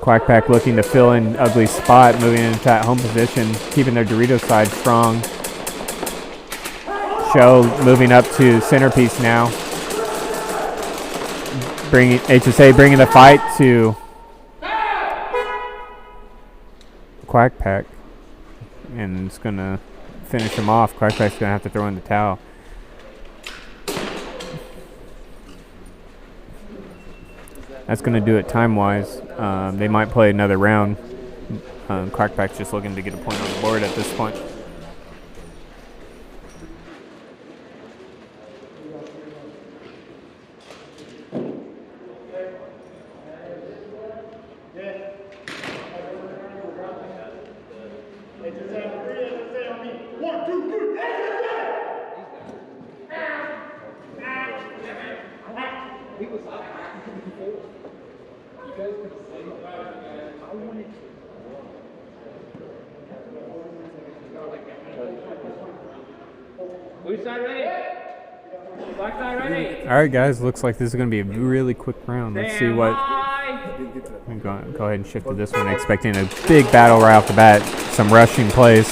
Quack Pack looking to fill in Ugly's spot, moving into that home position, keeping their Dorito side strong. Show moving up to centerpiece now. HSA bringing the fight to Quack Pack, and it's going to finish him off. Quack Pack's going to have to throw in the towel. That's going to do it time-wise. They might play another round. Quack Pack's just looking to get a point on the board at this point. Blue side ready. Black side ready. All right, guys. Looks like this is going to be a really quick round. Let's see what. Go ahead and shift to this one. Expecting a big battle right off the bat. Some rushing plays.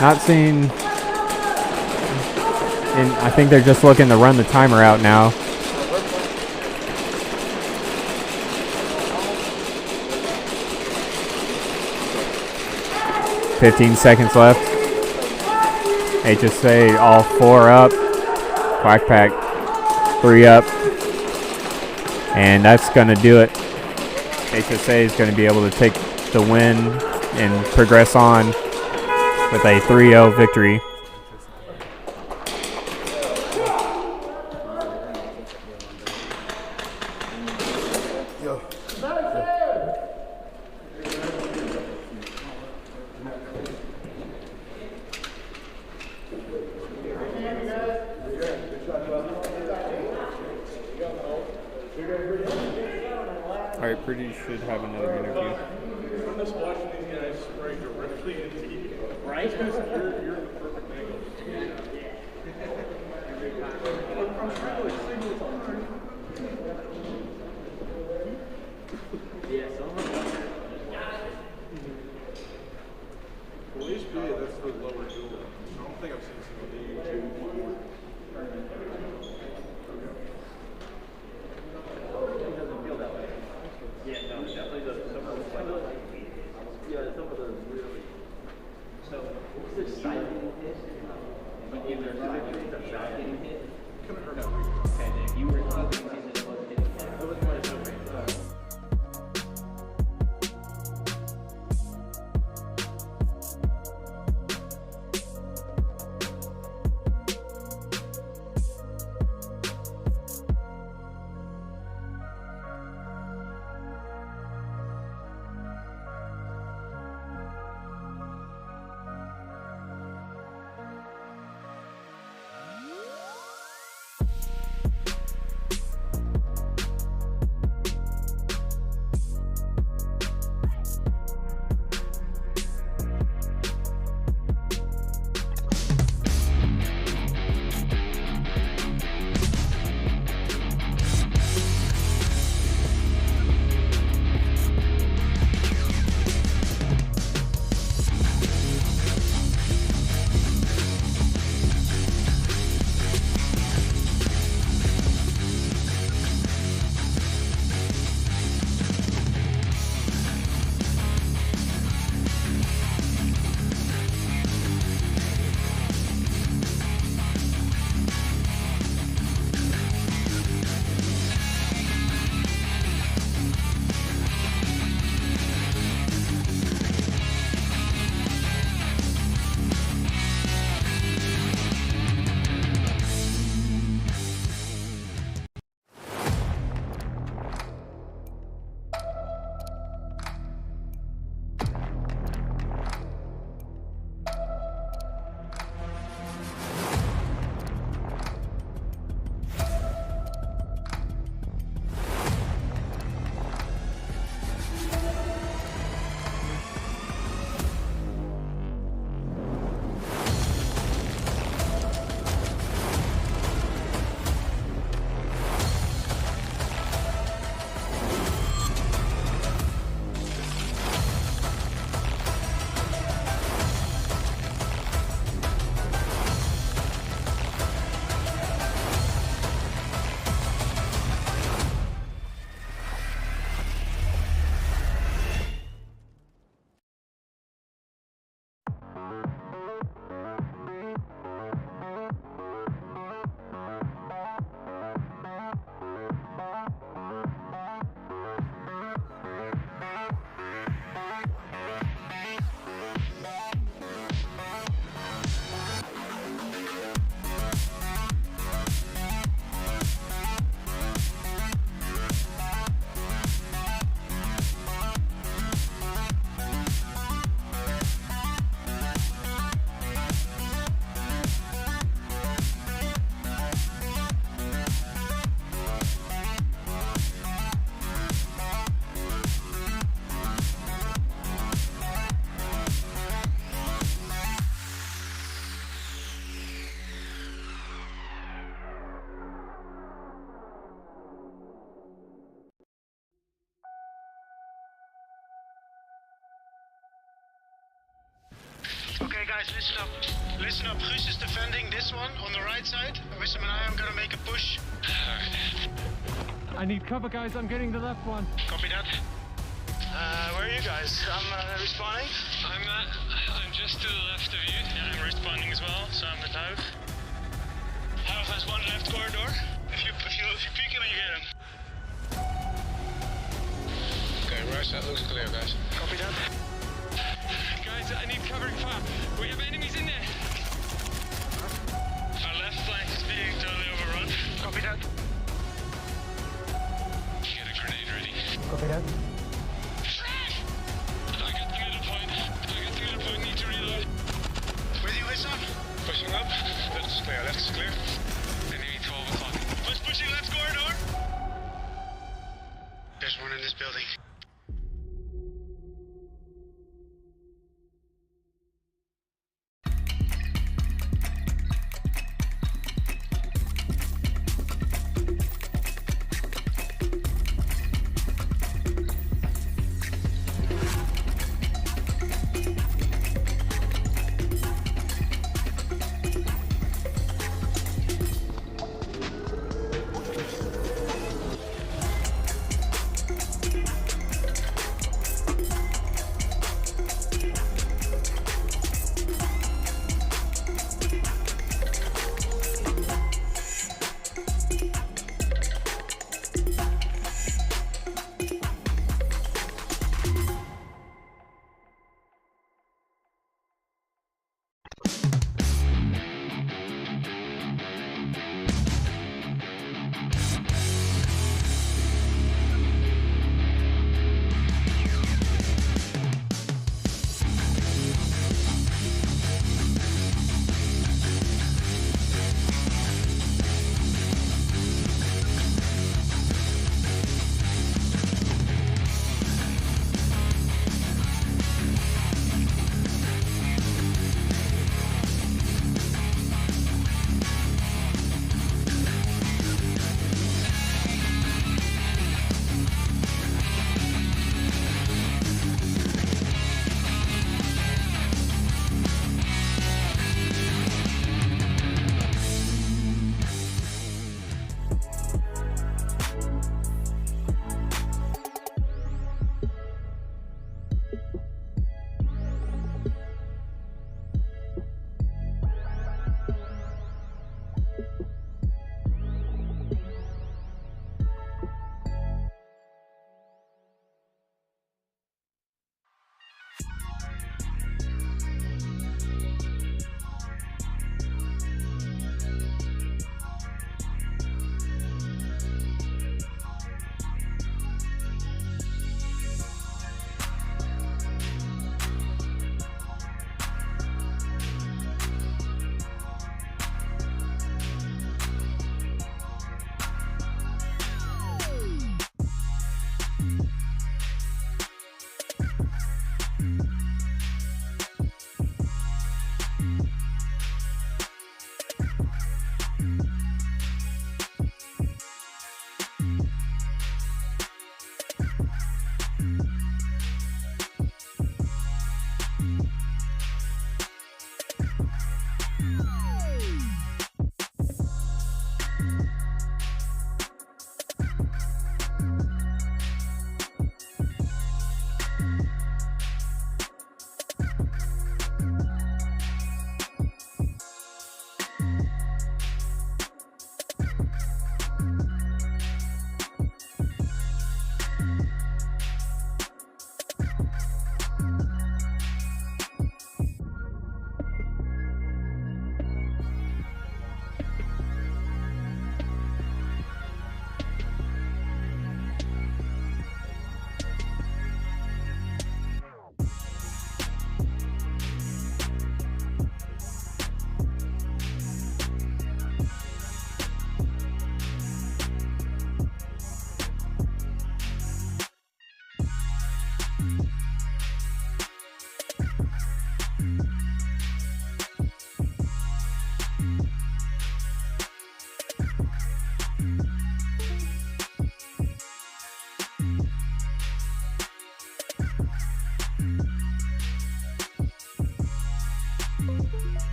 Not seeing. And I think they're just looking to run the timer out now. $15 seconds left. HSA all 4 up. Quack Pack 3 up. And that's going to do it. HSA is going to be able to take the win and progress on with a 3-0 victory. Liberty should have another interview. I'm just watching these guys spray directly into you. Right? You're the perfect angle. I'm trying to like signal it's on. Yeah, some of them. Well, HP, that's the lower dual. I don't think I've seen single D. It doesn't feel that way. Yeah, no, it definitely doesn't. Some of those, yeah, some of those really. So, what's the side getting hit? But if there's the back getting hit, okay, then if you were keeping it as opposed to getting hit, what was more so great? Okay guys, listen up. Listen up, Guus is defending this one on the right side. Wissam and I am gonna make a push. I need cover, guys. I'm getting the left one. Copy that. Where are you guys? I'm responding. I'm just to the left of you. Yeah, I'm responding as well, so I'm with Houf. Houf has one left corridor. If you peek him and you get him. Okay, right, that looks clear, guys. Copy that. Guys, I need covering fire. We have enemies in there. Our left flank is being totally overrun. Copy that. Get a grenade ready. Copy that. I got the middle point. Need to reload. With you, Wissam? Pushing up. Left is clear. Left is clear. Enemy 12 o'clock. Who's pushing left corridor? There's one in this building.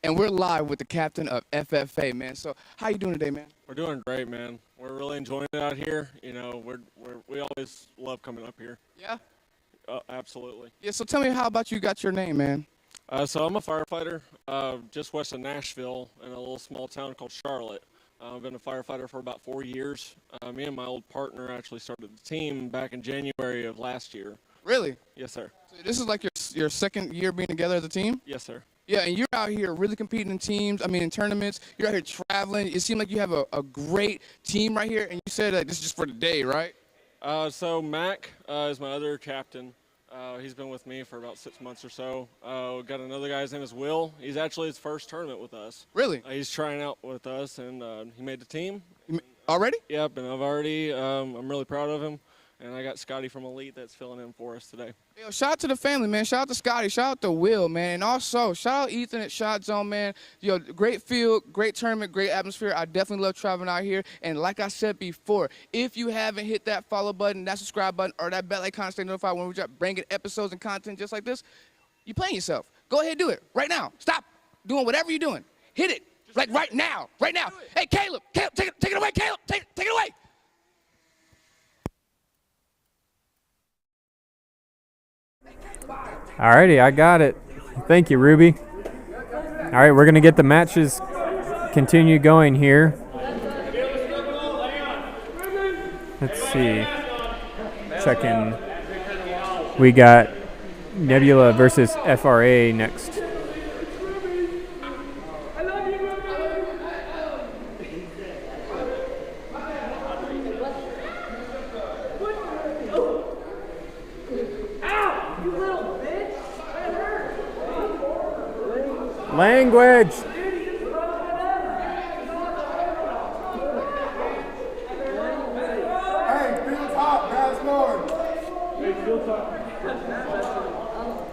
and we're live with the captain of FFA, man. So how you doing today, man? We're doing great, man. We're really enjoying it out here. You know, we always love coming up here. Yeah? Absolutely. Yeah, so tell me how about you got your name, man? So I'm a firefighter just west of Nashville in a little small town called Charlotte. I've been a firefighter for about 4 years. Me and my old partner actually started the team back in January of last year. Really? Yes, sir. So this is like your second year being together as a team? Yes, sir. Yeah, and you're out here really competing in teams, in tournaments. You're out here traveling. It seems like you have a great team right here, and you said that this is just for the day, right? So Mac is my other captain. He's been with me for about 6 months or so. Got another guy, his name is Will. He's actually his first tournament with us. Really? He's trying out with us, and he made the team. Already? Yep, and I've already, I'm really proud of him. And I got Scotty from Elite that's filling in for us today. Yo, shout out to the family, man. Shout out to Scotty. Shout out to Will, man. And also, shout out Ethan at ShotZone, man. Yo, great field, great tournament, great atmosphere. I definitely love traveling out here. And like I said before, if you haven't hit that follow button, that subscribe button, or that bell icon to stay notified when we drop bringing episodes and content just like this, you're playing yourself. Go ahead and do it right now. Stop doing whatever you're doing. Hit it. Like right now. Right now. Hey, Caleb, take it away, Caleb. Take it away. Alrighty, I got it. Thank you, Ruby. All right, we're going to get the matches continue going here. Let's see. Checking. We got Nebula versus FRA next. Language. Hey, Bill's hot, guys, Lord. Hey, Bill's hot.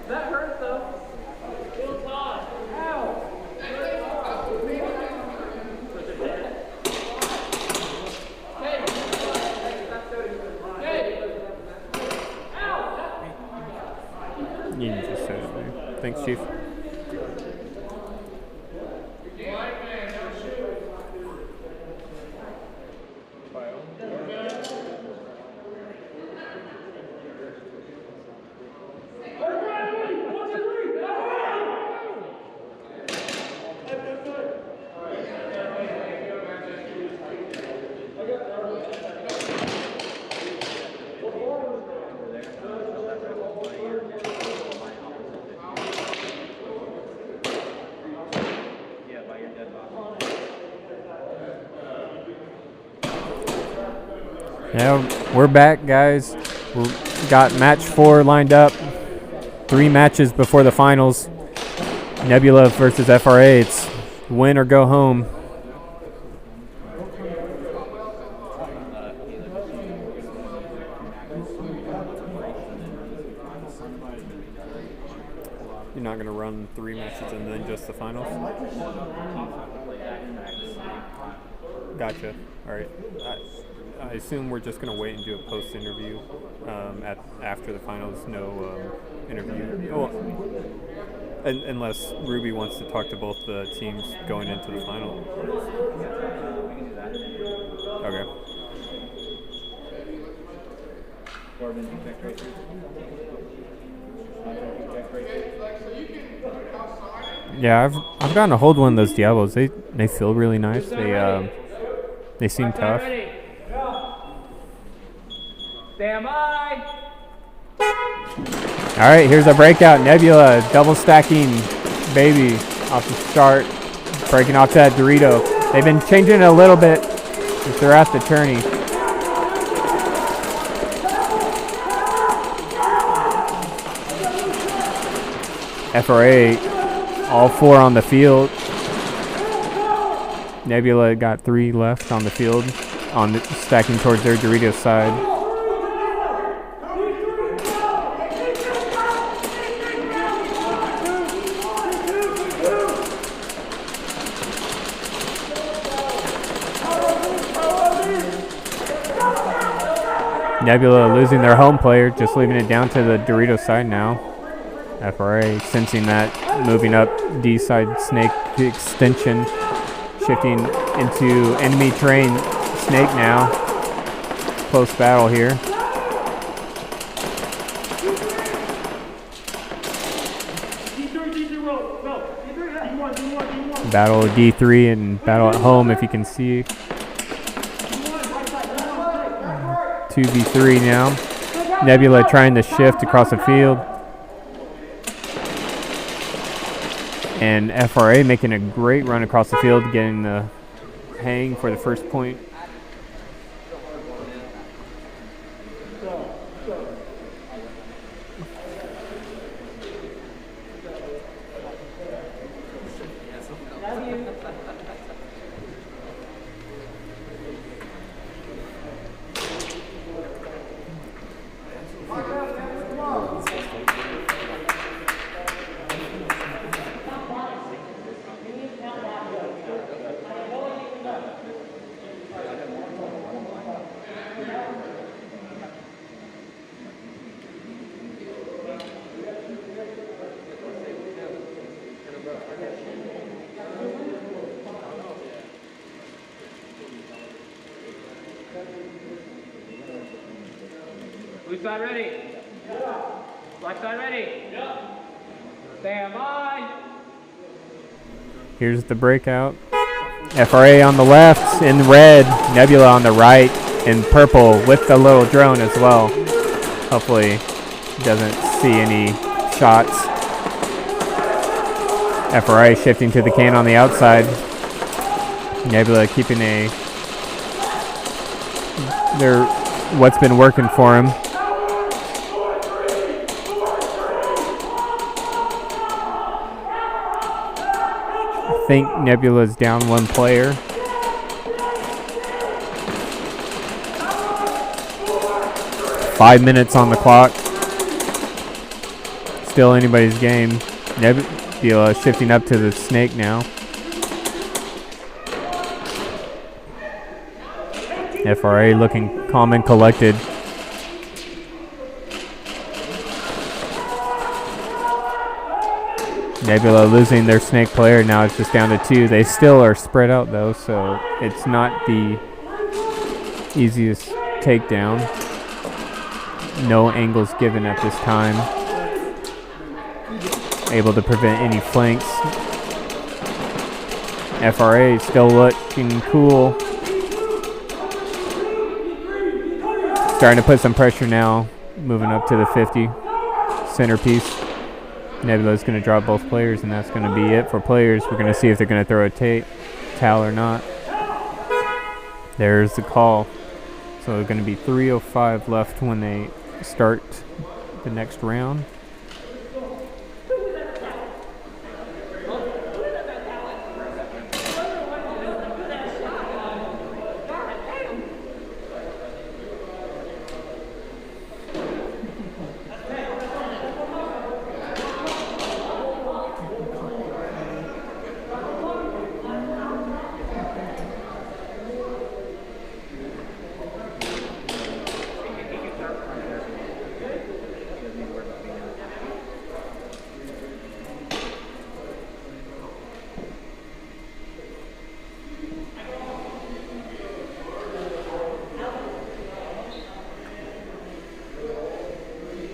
That hurt though. Bill's hot. Ow. You can just say it there. Thanks, Chief. Yeah, we're back, guys. We've got match 4 lined up. 3 matches before the finals. Nebula versus FRA. It's win or go home. You're not going to run 3 matches and then just the finals? Gotcha. All right. I assume we're just going to wait and do a post-interview after the finals. No interview. Oh, unless Ruby wants to talk to both the teams going into the final. Okay. Yeah, I've gotten a hold of one of those Diablos. They feel really nice. They seem tough. Stand by. All right, here's a breakout. Nebula double stacking baby off the start, breaking off that Dorito. They've been changing it a little bit throughout the tourney. FRA, all 4 on the field. Nebula got 3 left on the field, stacking towards their Dorito side. Nebula losing their home player, just leaving it down to the Dorito side now. FRA sensing that, moving up D side snake extension, shifting into enemy terrain. Snake now. Close battle here. Battle of D3 and battle at home, if you can see. 2v3 now. Nebula trying to shift across the field. And FRA making a great run across the field, getting the hang for the first point. Blue side ready. Black side ready. Stand by. Here's the breakout. FRA on the left in red, Nebula on the right in purple with the little drone as well. Hopefully doesn't see any shots. FRA shifting to the can on the outside. Nebula keeping what's been working for him. I think Nebula's down one player. Five minutes on the clock. Still anybody's game. Nebula shifting up to the snake now. FRA looking calm and collected. Nebula losing their snake player. Now it's just down to two. They still are spread out though, so it's not the easiest takedown. No angles given at this time. Able to prevent any flanks. FRA still looking cool. Starting to put some pressure now. Moving up to the 50. Centerpiece. Nebula's going to drop both players, and that's going to be it for players. We're going to see if they're going to throw a towel or not. There's the call. So it's going to be 3:05 left when they start the next round.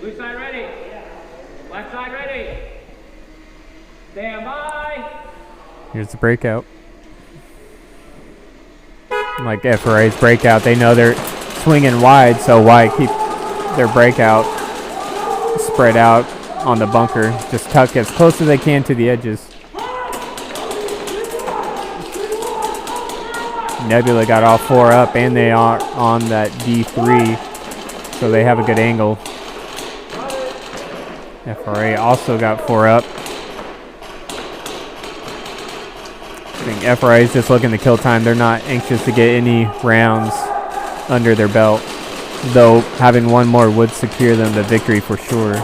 Blue side ready. Black side ready. Stand by. Here's the breakout. Like FRA's breakout, they know they're swinging wide, so why keep their breakout spread out on the bunker? Just tuck as close as they can to the edges. Nebula got all four up, and they are on that D3, so they have a good angle. FRA also got four up. I think FRA is just looking to kill time. They're not anxious to get any rounds under their belt, though having one more would secure them the victory for sure.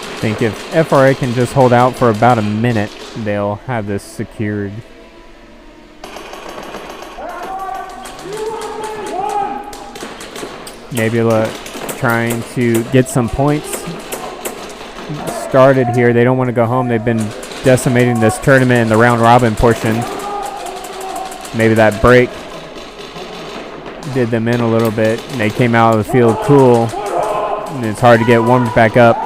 I think if FRA can just hold out for about a minute, they'll have this secured. Nebula trying to get some points started here. They don't want to go home. They've been decimating this tournament in the round robin portion. Maybe that break did them in a little bit, and they came out of the field cool, and it's hard to get warmed back up.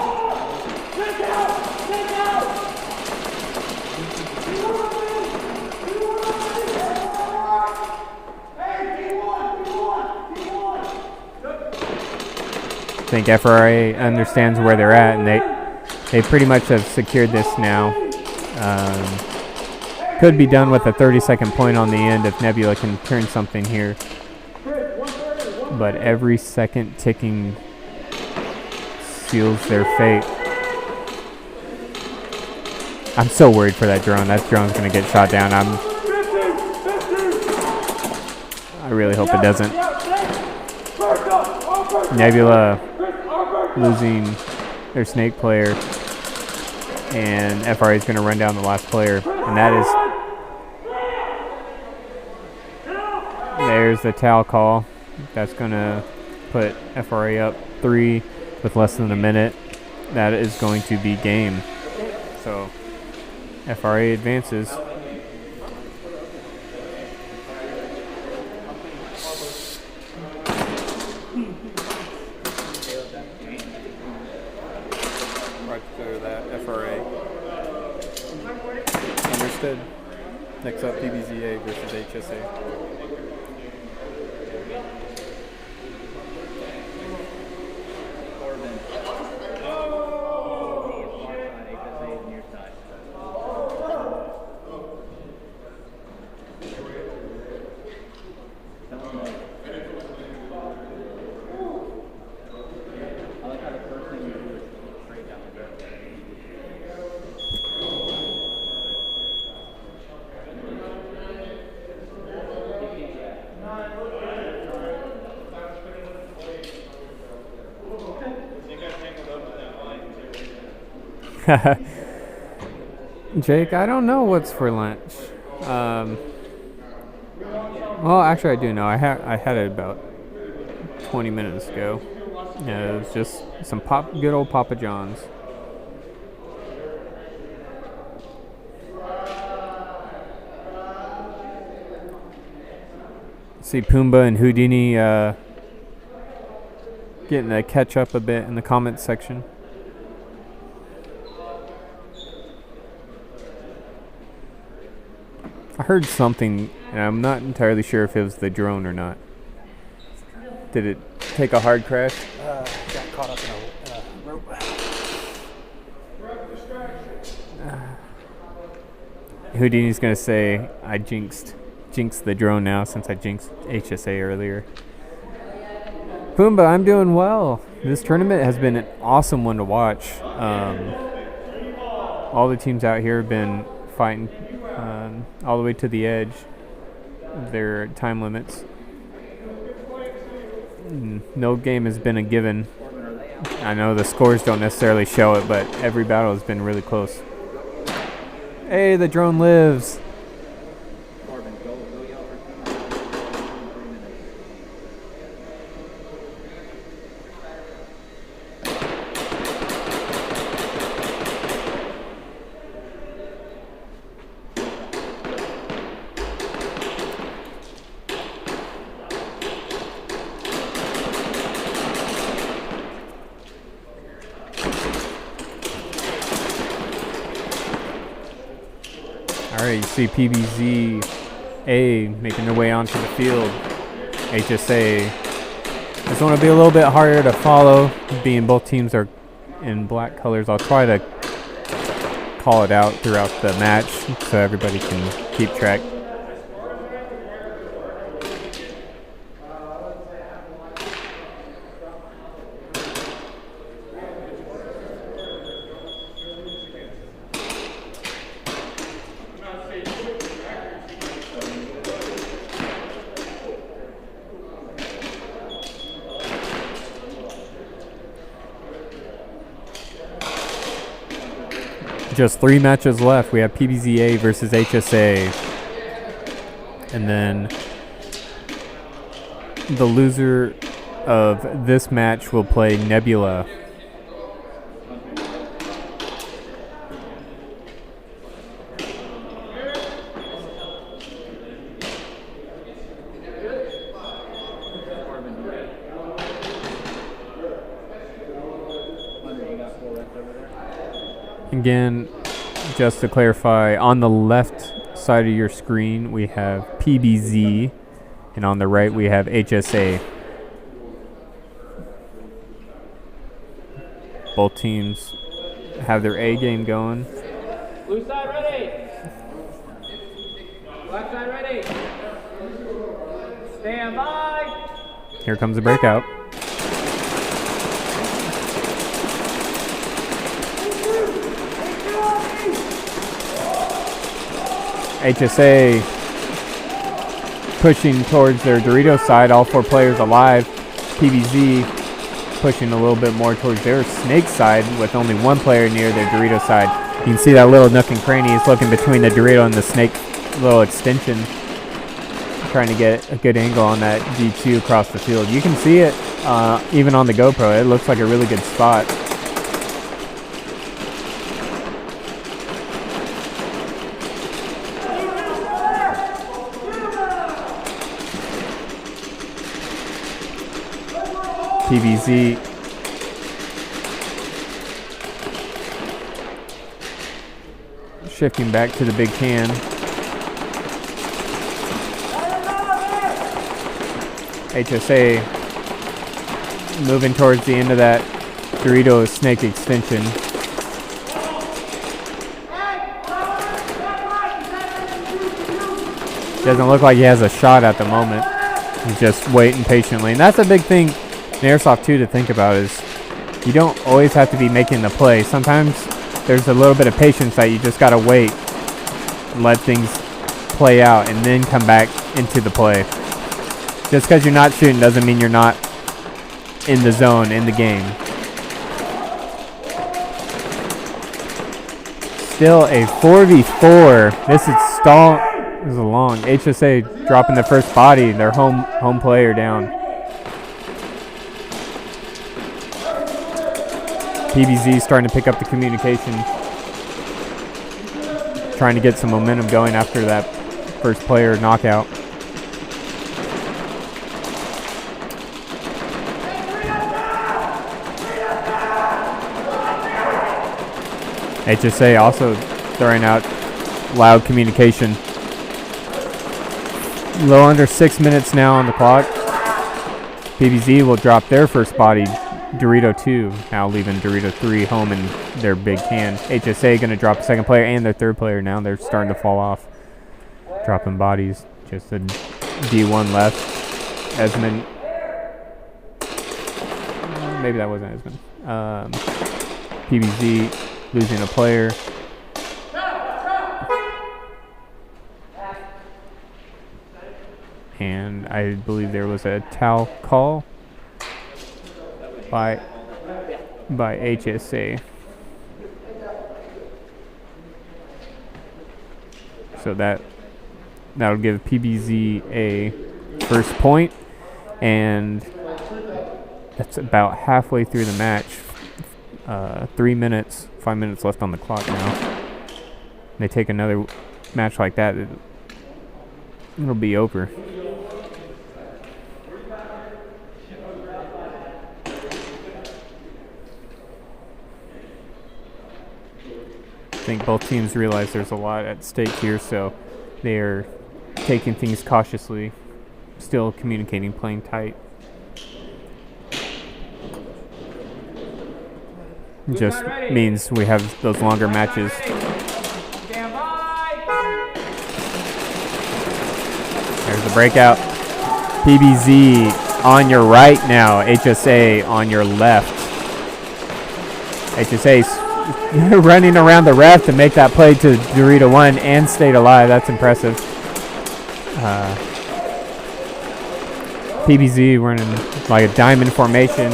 I think FRA understands where they're at, and they pretty much have secured this now. Could be done with a 30-second point on the end if Nebula can turn something here. But every second ticking seals their fate. I'm so worried for that drone. That drone's going to get shot down. I really hope it doesn't. Nebula losing their snake player, and FRA is going to run down the last player, and that is, there's the towel call. That's going to put FRA up 3 with less than a minute. That is going to be game. So FRA advances. Right through that, FRA. Understood. Next up, PvZ A versus HSA. Jake, I don't know what's for lunch. Well, actually, I do know. I had it about 20 minutes ago. Yeah, it was just some good old Papa John's. See Pumbaa and Houdini getting to catch up a bit in the comments section. I heard something, and I'm not entirely sure if it was the drone or not. Did it take a hard crash? Got caught up in a rope. Houdini's going to say, I jinxed the drone now since I jinxed HSA earlier. Pumbaa, I'm doing well. This tournament has been an awesome one to watch. All the teams out here have been fighting all the way to the edge of their time limits. No game has been a given. I know the scores don't necessarily show it, but every battle has been really close. Hey, the drone lives. Alright, you see PvZ A making their way onto the field. HSA. This one will be a little bit harder to follow, being both teams are in black colors. I'll try to call it out throughout the match so everybody can keep track. Just 3 matches left. We have PvZ A versus HSA. And then the loser of this match will play Nebula. Again, just to clarify, on the left side of your screen we have PvZ, and on the right we have HSA. Both teams have their A game going. Blue side ready. Black side ready. Stand by. Here comes the breakout. HSA pushing towards their Dorito side, all 4 players alive. PvZ pushing a little bit more towards their Snake side with only 1 player near their Dorito side. You can see that little nook and cranny is looking between the Dorito and the Snake little extension, trying to get a good angle on that G2 across the field. You can see it even on the GoPro. It looks like a really good spot. PvZ shifting back to the big can. HSA moving towards the end of that Dorito Snake extension. Doesn't look like he has a shot at the moment. He's just waiting patiently. And that's a big thing in Airsoft too to think about, is you don't always have to be making the play. Sometimes there's a little bit of patience that you just got to wait and let things play out and then come back into the play. Just because you're not shooting doesn't mean you're not in the zone, in the game. Still a 4v4. This is stall. This is a long. HSA dropping the first body, their home player down. PvZ starting to pick up the communication, trying to get some momentum going after that first player knockout. HSA also throwing out loud communication. A little under 6 minutes now on the clock. PvZ will drop their first body, Dorito 2, now leaving Dorito 3 home in their big can. HSA going to drop a second player and their third player now. They're starting to fall off, dropping bodies. Just a D1 left. Esmond. Maybe that wasn't Esmond. PvZ losing a player. And I believe there was a towel call by HSA. So that'll give PvZ a first point, and that's about halfway through the match. 3 minutes, 5 minutes left on the clock now. They take another match like that, it'll be over. I think both teams realize there's a lot at stake here, so they're taking things cautiously, still communicating, playing tight. Just means we have those longer matches. There's the breakout. PvZ on your right now, HSA on your left. HSA's running around the ref to make that play to Dorito 1 and stayed alive. That's impressive. PvZ running like a diamond formation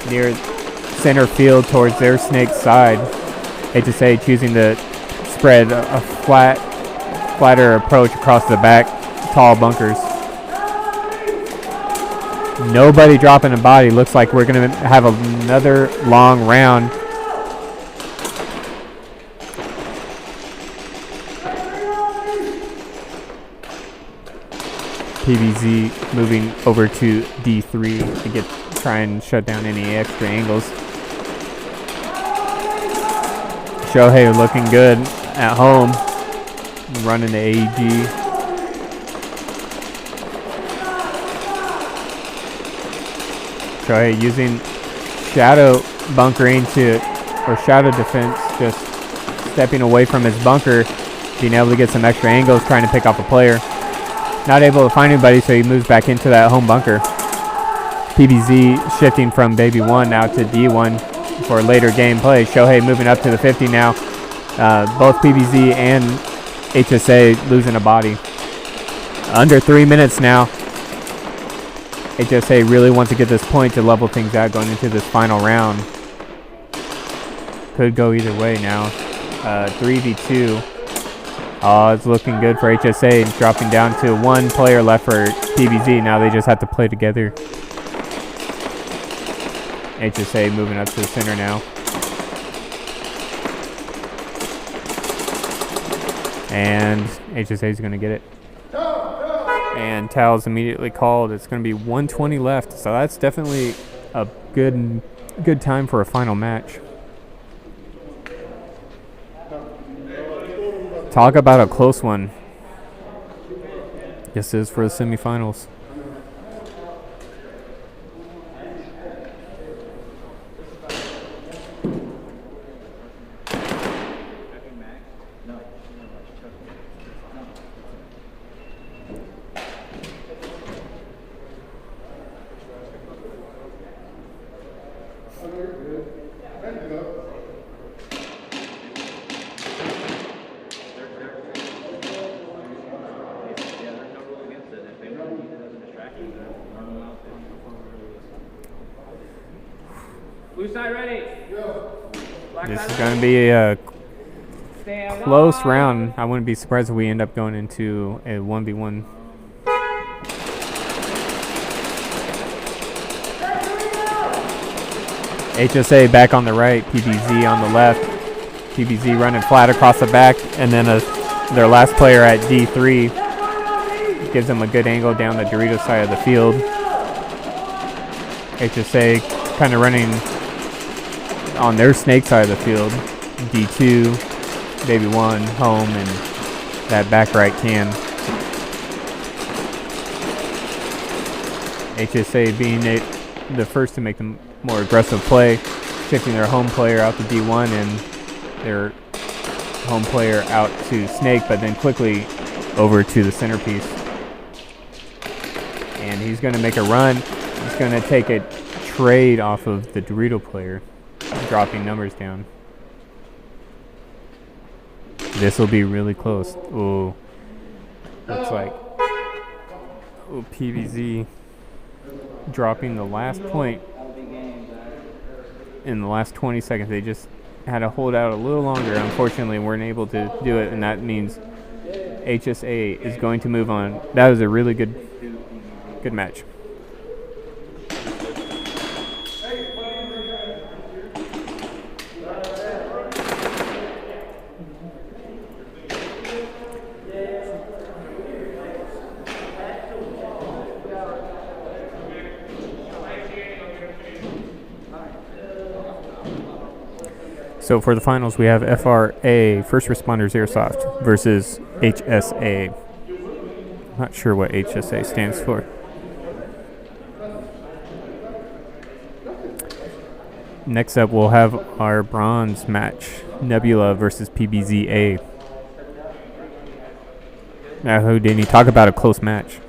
near center field towards their Snake side. HSA choosing to spread a flatter approach across the back, tall bunkers. Nobody dropping a body. Looks like we're going to have another long round. PvZ moving over to D3 to try and shut down any extra angles. Shohei looking good at home, running the AEG. Shohei using shadow bunkering or shadow defense, just stepping away from his bunker, being able to get some extra angles, trying to pick off a player. Not able to find anybody, so he moves back into that home bunker. PvZ shifting from Baby 1 now to D1 for later gameplay. Shohei moving up to the 50 now. Both PvZ and HSA losing a body. Under 3 minutes now. HSA really wants to get this point to level things out going into this final round. Could go either way now. 3v2. Oh, it's looking good for HSA. It's dropping down to one player left for PvZ. Now they just have to play together. HSA moving up to the center now. And HSA is going to get it. And towel's immediately called. It's going to be 1:20 left. So that's definitely a good time for a final match. Talk about a close one. This is for the semifinals. Blue side ready. This is going to be a close round. I wouldn't be surprised if we end up going into a 1v1. HSA back on the right, PvZ on the left. PvZ running flat across the back, and then their last player at D3 gives them a good angle down the Dorito side of the field. HSA kind of running on their snake side of the field. D2, Baby 1, home, and that back right can. HSA being the first to make the more aggressive play, shifting their home player out to D1 and their home player out to snake, but then quickly over to the centerpiece. And he's going to make a run. He's going to take a trade off of the Dorito player, dropping numbers down. This will be really close. Ooh. Looks like PvZ dropping the last point in the last 20 seconds. They just had to hold out a little longer. Unfortunately, weren't able to do it, and that means HSA is going to move on. That was a really good match. So for the finals, we have FRA, First Responders Airsoft, versus HSA. Not sure what HSA stands for. Next up, we'll have our bronze match, Nebula versus PvZ A. Now, Houdini, talk about a close match.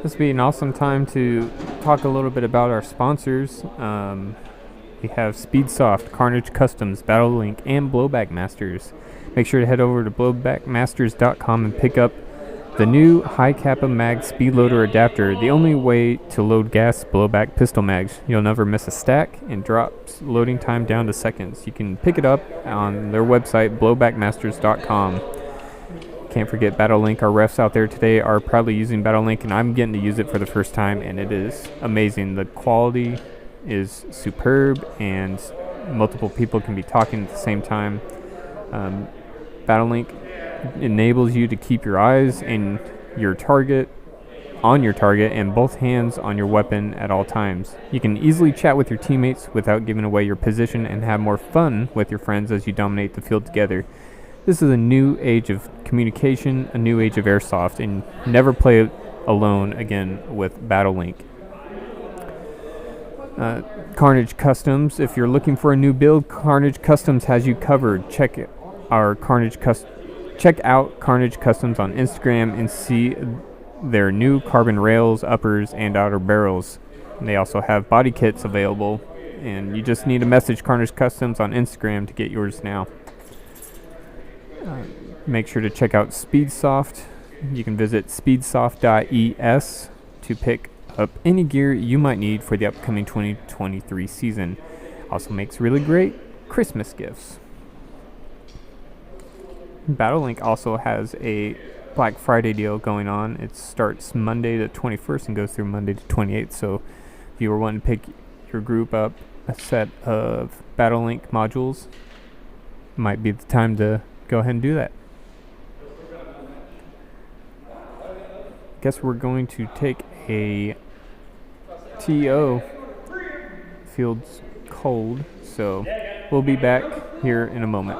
This would be an awesome time to talk a little bit about our sponsors. We have Speedsoft, Carnage Customs, BattleLink, and Blowback Masters. Make sure to head over to blowbackmasters.com and pick up the new High Kappa Mag Speed Loader Adapter, the only way to load gas blowback pistol mags. You'll never miss a stack and drops loading time down to seconds. You can pick it up on their website, blowbackmasters.com. Can't forget BattleLink. Our refs out there today are proudly using BattleLink, and I'm getting to use it for the first time, and it is amazing. The quality is superb, and multiple people can be talking at the same time. BattleLink enables you to keep your eyes and your target on your target and both hands on your weapon at all times. You can easily chat with your teammates without giving away your position and have more fun with your friends as you dominate the field together. This is a new age of communication, a new age of airsoft, and never play alone again with BattleLink. Carnage Customs. If you're looking for a new build, Carnage Customs has you covered. Check out Carnage Customs on Instagram and see their new carbon rails, uppers, and outer barrels. And they also have body kits available, and you just need to message Carnage Customs on Instagram to get yours now. Make sure to check out Speedsoft. You can visit speedsoft.es to pick up any gear you might need for the upcoming 2023 season. Also makes really great Christmas gifts. BattleLink also has a Black Friday deal going on. It starts Monday the 21st and goes through Monday the 28th. So if you were wanting to pick your group up a set of BattleLink modules, might be the time to go ahead and do that. Guess we're going to take a TO. Field's cold, so we'll be back here in a moment.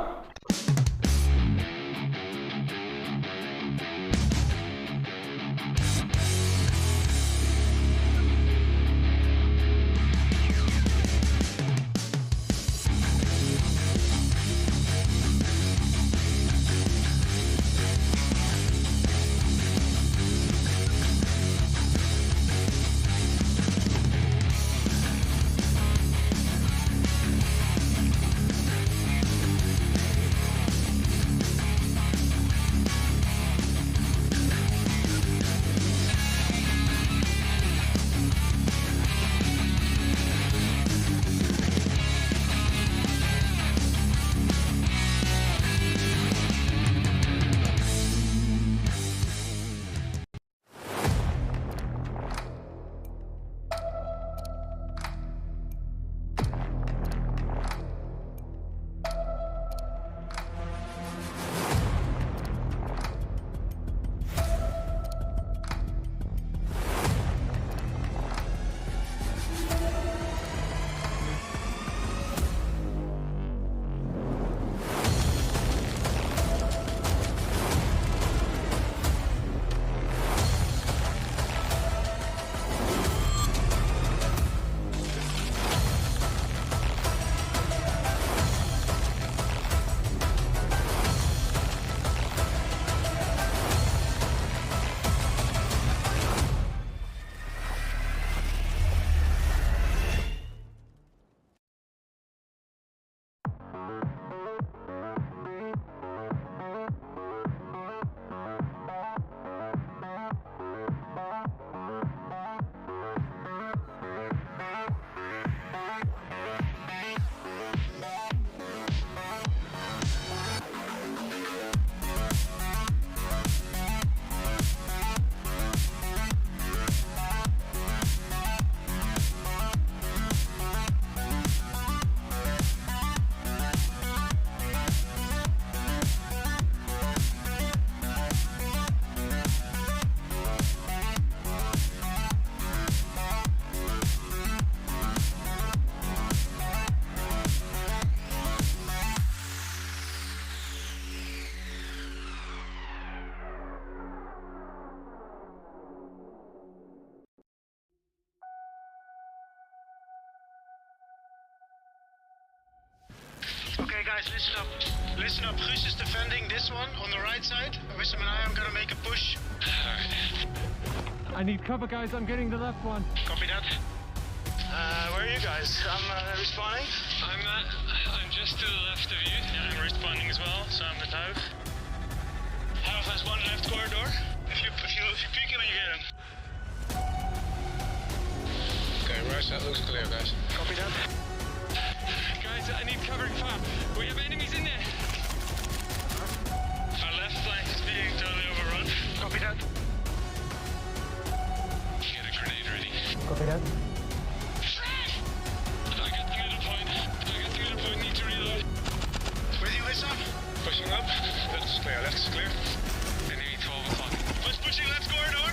Okay guys, listen up. Listen up, Guus is defending this one on the right side. Wissam and I am gonna make a push. I need cover, guys. I'm getting the left one. Copy that. Where are you guys? I'm responding. I'm just to the left of you. Yeah, I'm responding as well, so I'm the south. Half has one left corridor. If you peek him and you get him. Okay, Rush, that looks clear, guys. Copy that. Guys, I need covering fire. We have enemies in there. Our left flank is being totally overrun. Copy that. Get a grenade ready. Copy that. I got the middle point. Need to reload. With you, Wissam? Pushing up. That's clear. That's clear. Enemy 12 o'clock. Who's pushing left corridor?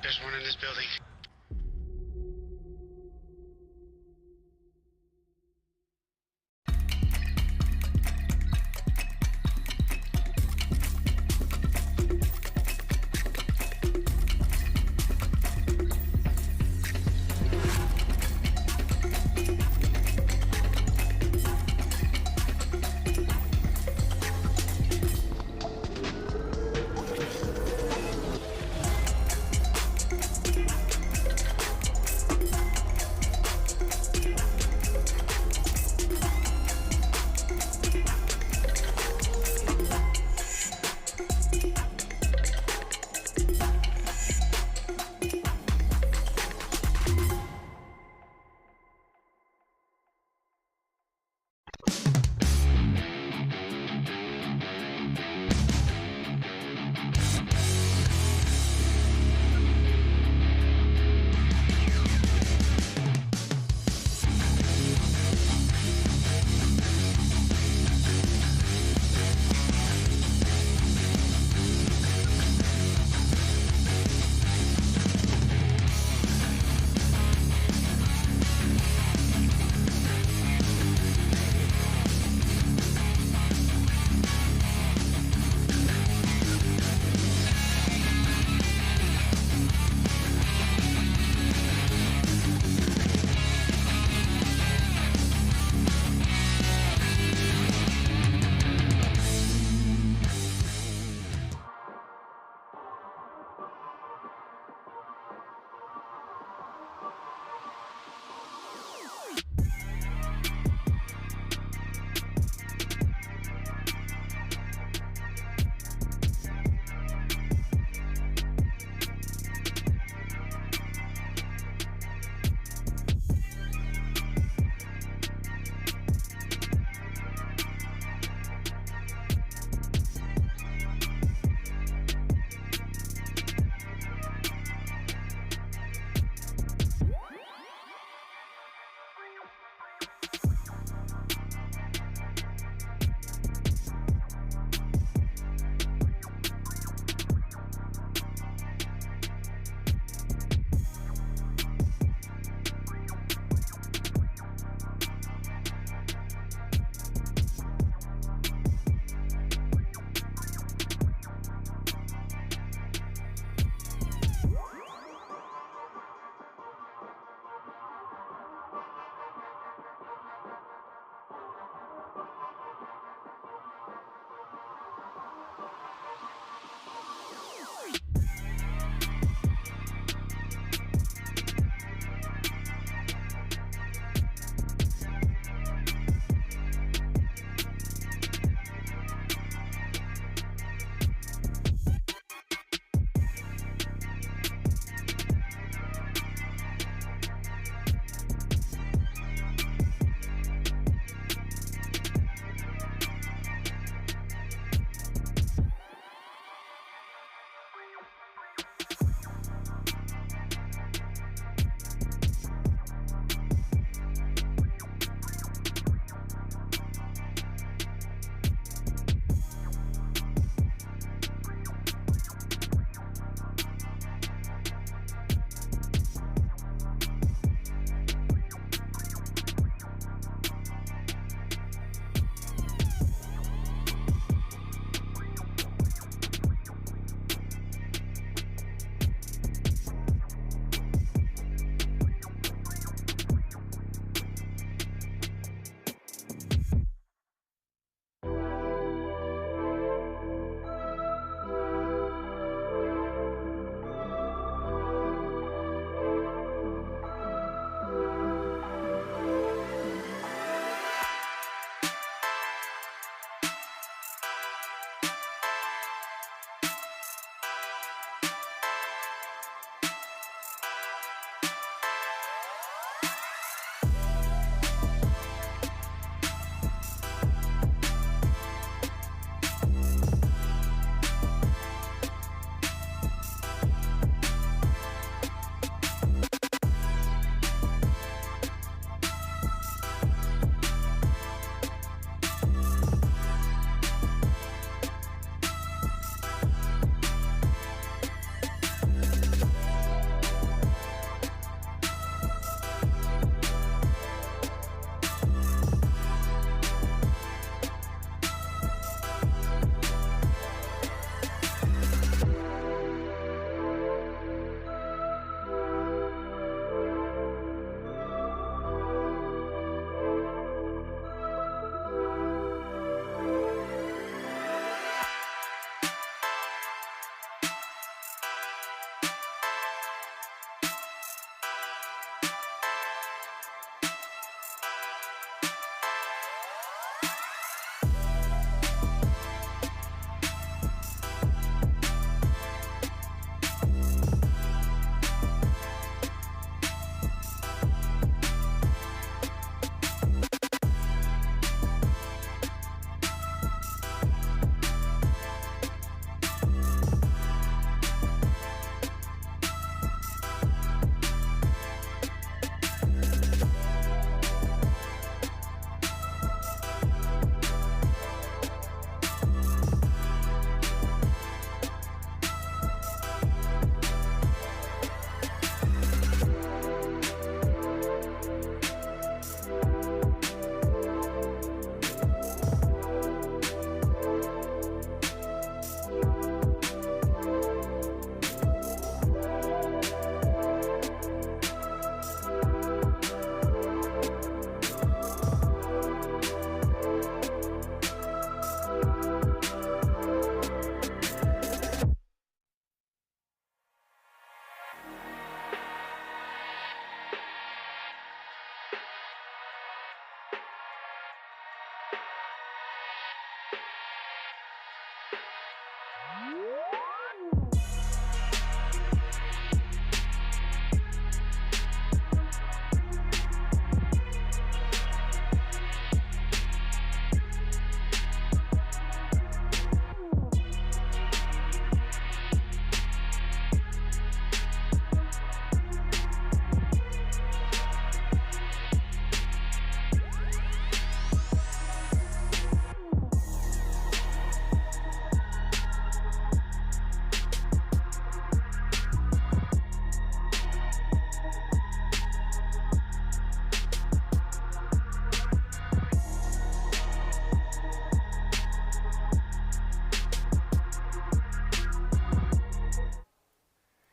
There's one in this building.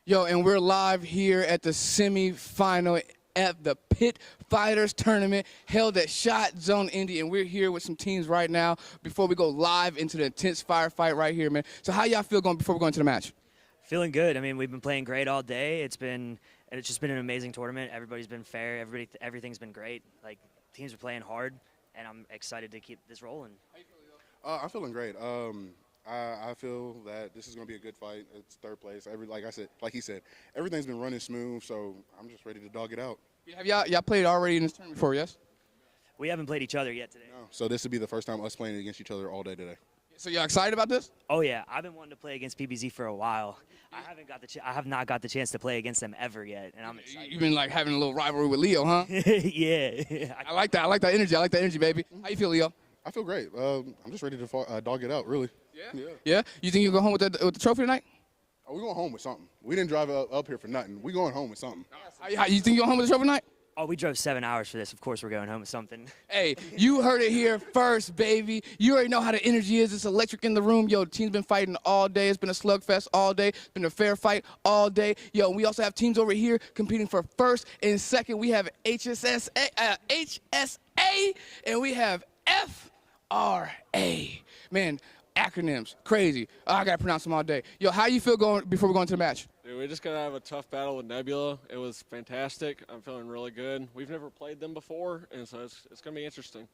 Yo, and we're live here at the semi-final at the Pit Fighters tournament held at ShotZone Indy, and we're here with some teams right now before we go live into the intense firefight right here, man. So how y'all feel before we go into the match? Feeling good. I mean, we've been playing great all day. It's just been an amazing tournament. Everybody's been fair. Everything's been great. Like, teams are playing hard, and I'm excited to keep this rolling. I'm feeling great. I feel that this is going to be a good fight. It's third place. Like he said, everything's been running smooth, so I'm just ready to dog it out. Have y'all played already in this tournament before, yes? We haven't played each other yet today. No. So this would be the first time us playing against each other all day today. So y'all excited about this? Oh yeah, I've been wanting to play against PvZ for a while. I have not got the chance to play against them ever yet, and I'm excited. You've been like having a little rivalry with Leo, huh? Yeah. I like that. I like that energy. I like that energy, baby. How you feel, Leo? I feel great. I'm just ready to dog it out, really. Yeah? You think you'll go home with the trophy tonight? Oh, we're going home with something. We didn't drive up here for nothing. We're going home with something. You think you'll go home with the trophy tonight? Oh, we drove 7 hours for this. Of course we're going home with something. Hey, you heard it here first, baby. You already know how the energy is. It's electric in the room. Yo, the team's been fighting all day. It's been a slugfest all day. It's been a fair fight all day. Yo, we also have teams over here competing for first and second. We have HSA, and we have FRA. Man, acronyms, crazy. I gotta pronounce them all day. Yo, how you feel before we go into the match? Dude, we just got to have a tough battle with Nebula. It was fantastic. I'm feeling really good. We've never played them before, and so it's going to be interesting.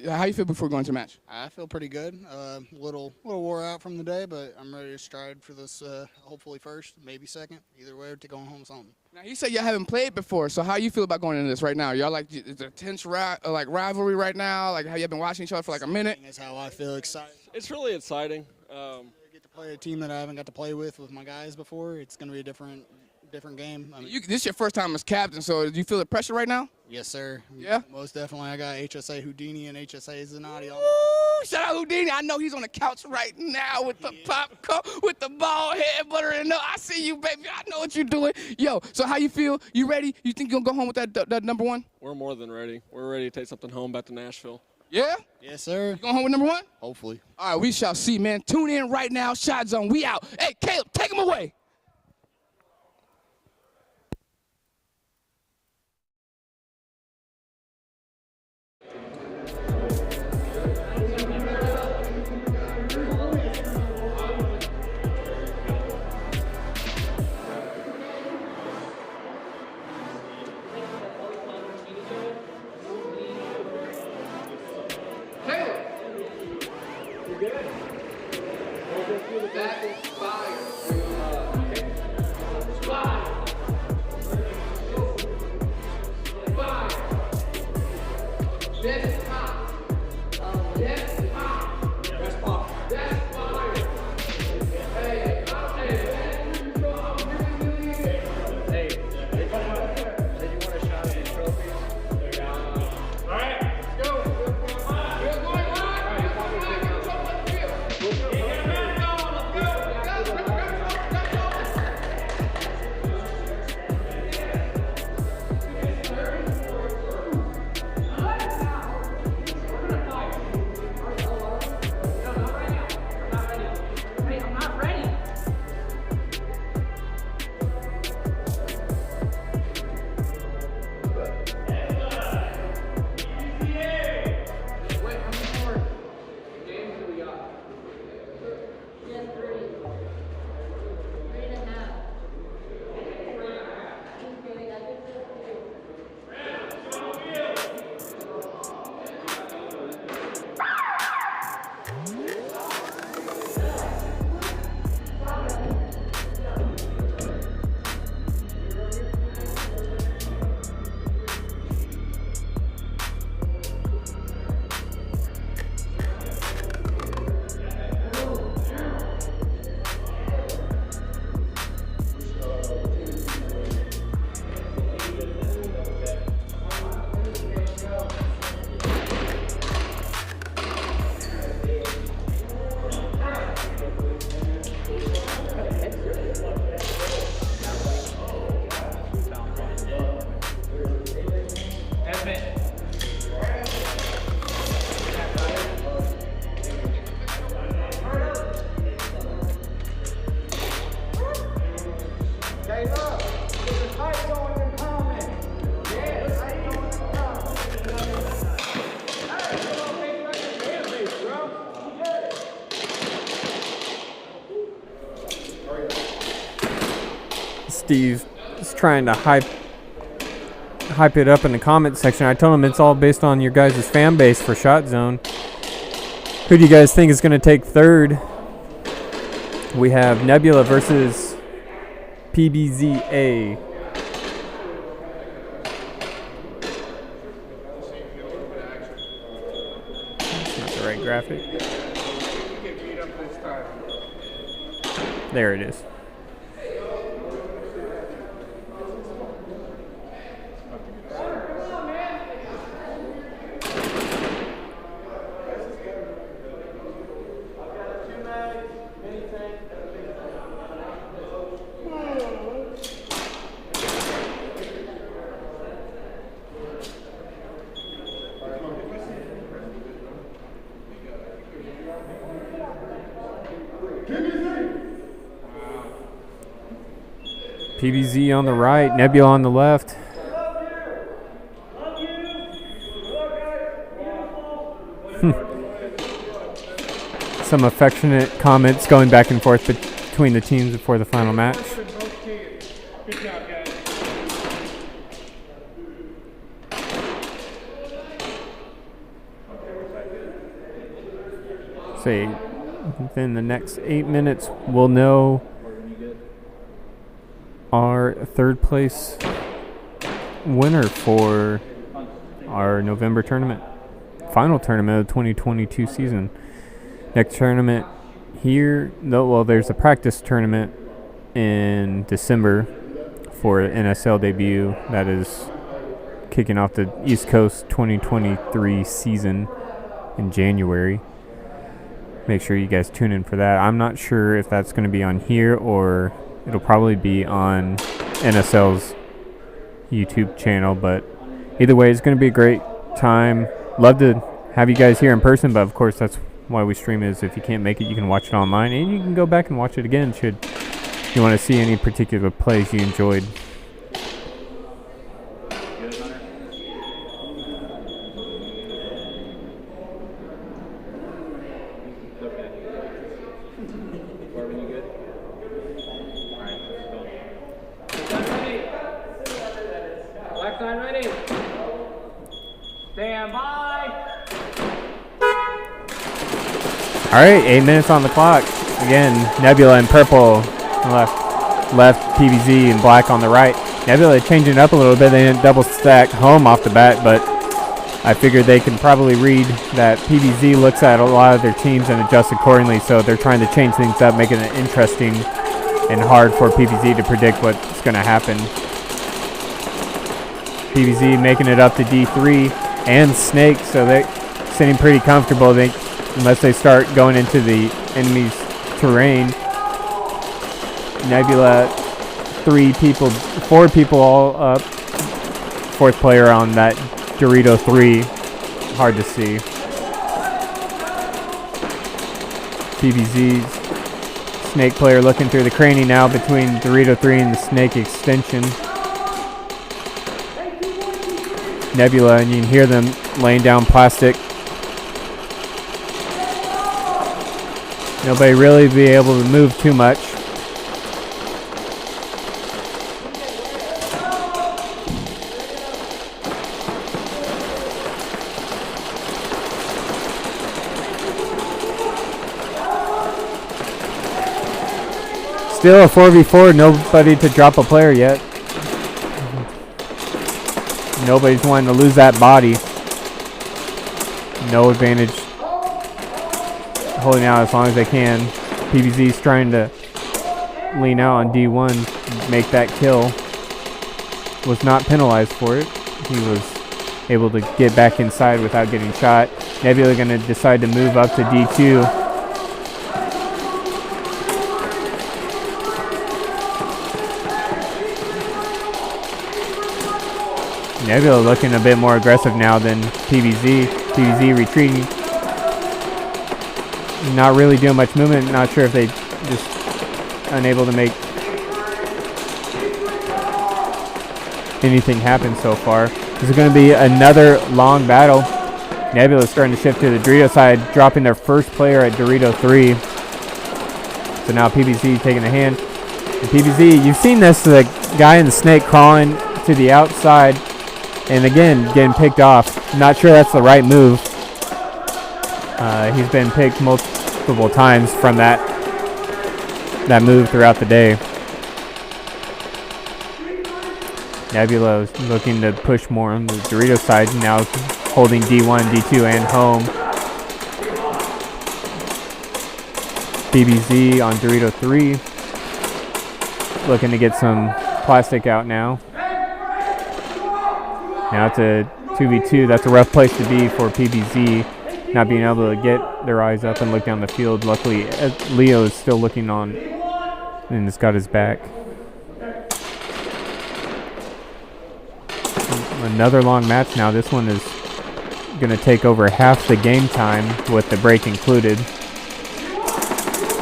How you feel before we go into the match? I feel pretty good. Little wore out from the day, but I'm ready to stride for this. Hopefully first, maybe second. Either way, to going home with something. Now he said y'all haven't played before, so how you feel about going into this right now? Y'all like it's a tense rivalry right now. Like have you been watching each other for like a minute? That's how I feel. Excited. It's really exciting. Get to play a team that I haven't got to play with my guys before. It's going to be a different game. I mean, This is your first time as captain, so do you feel the pressure right now? Yes, sir. Yeah? Most definitely. I got HSA Houdini and HSA Zanati. Ooh, shout out Houdini. I know he's on the couch right now with the popcorn, with the bald head butter. And I see you, baby. I know what you're doing. Yo, so how you feel? You ready? You think you'll go home with that number one? We're more than ready. We're ready to take something home back to Nashville. Yeah? Yes, sir. You going home with number one? Hopefully. All right, we shall see, man. Tune in right now. ShotZone, we out. Hey, Caleb, take him away. That's fire. That's hot. That's hot. That's pop. That's fire. Hey, you know I'm really Hey, did you want a shot at these trophies? They're down. All right, let's go. We're going live. Steve is trying to hype it up in the comment section. I told him it's all based on your guys' fan base for ShotZone. Who do you guys think is going to take third? We have Nebula versus PvZ A. That's not the right graphic. There it is. PvZ on the right, Nebula on the left. Some affectionate comments going back and forth between the teams before the final match. Good job, guys. Say within the next 8 minutes, we'll know our third place winner for our November tournament, final tournament of the 2022 season. Next tournament here, there's a practice tournament in December for NSL debut that is kicking off the East Coast 2023 season in January. Make sure you guys tune in for that. I'm not sure if that's going to be on here or it'll probably be on NSL's YouTube channel, but either way, it's going to be a great time. Love to have you guys here in person, but of course, that's why we stream is if you can't make it, you can watch it online, and you can go back and watch it again should you want to see any particular plays you enjoyed. All right, 8 minutes on the clock. Again, Nebula in purple left PvZ in black on the right. Nebula changing it up a little bit. They didn't double stack home off the bat, but I figured they can probably read that PvZ looks at a lot of their teams and adjusts accordingly, so they're trying to change things up, making it interesting and hard for PvZ to predict what's going to happen. PvZ making it up to D3 and Snake, so they're sitting pretty comfortable. Unless they start going into the enemy's terrain. Nebula, 4 people all up. 4th player on that Dorito 3. Hard to see. PvZ's Snake player looking through the cranny now between Dorito 3 and the Snake extension. Nebula, and you can hear them laying down plastic. Nobody really be able to move too much. Still a 4v4, nobody to drop a player yet. Nobody's wanting to lose that body. No advantage. Holding out as long as they can. PvZ's trying to lean out on D1, make that kill. Was not penalized for it. He was able to get back inside without getting shot. Nebula going to decide to move up to D2. Nebula looking a bit more aggressive now than PvZ. PvZ retreating. Not really doing much movement. Not sure if they just unable to make anything happen so far. This is going to be another long battle. Nebula starting to shift to the Dorito side, dropping their first player at Dorito 3. So now PvZ taking the hand. And PvZ, you've seen this, the guy in the snake crawling to the outside, and again, getting picked off. Not sure that's the right move. He's been picked multiple times from that move throughout the day. Nebula is looking to push more on the Dorito side, now holding D1, D2, and home. PvZ on Dorito 3, looking to get some plastic out now. Now it's a 2v2. That's a rough place to be for PvZ, not being able to get their eyes up and look down the field. Luckily, Leo is still looking on and has got his back. Another long match now. This one is going to take over half the game time with the break included.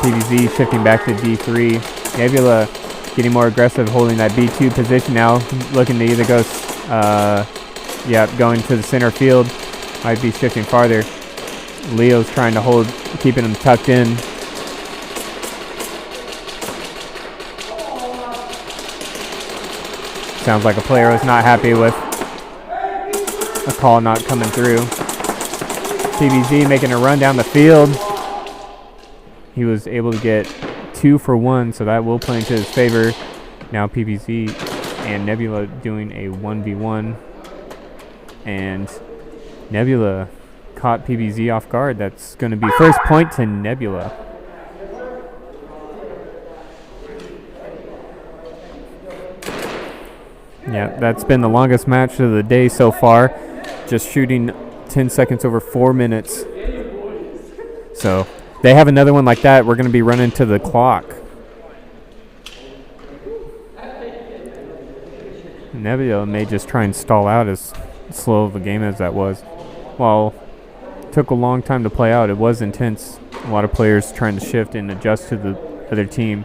PvZ shifting back to D3. Nebula getting more aggressive, holding that B2 position now, looking to either go, going to the center field. Might be shifting farther. Leo's trying to hold, keeping him tucked in. Sounds like a player was not happy with a call not coming through. PvZ making a run down the field. He was able to get 2 for 1, so that will play into his favor. Now PvZ and Nebula doing a 1v1. And Nebula caught PvZ off guard. That's going to be first point to Nebula. Yeah, that's been the longest match of the day so far. Just shooting 10 seconds over 4 minutes. So they have another one like that. We're going to be running to the clock. Nebula may just try and stall out as slow of a game as that was. While it took a long time to play out, it was intense. A lot of players trying to shift and adjust to the other team.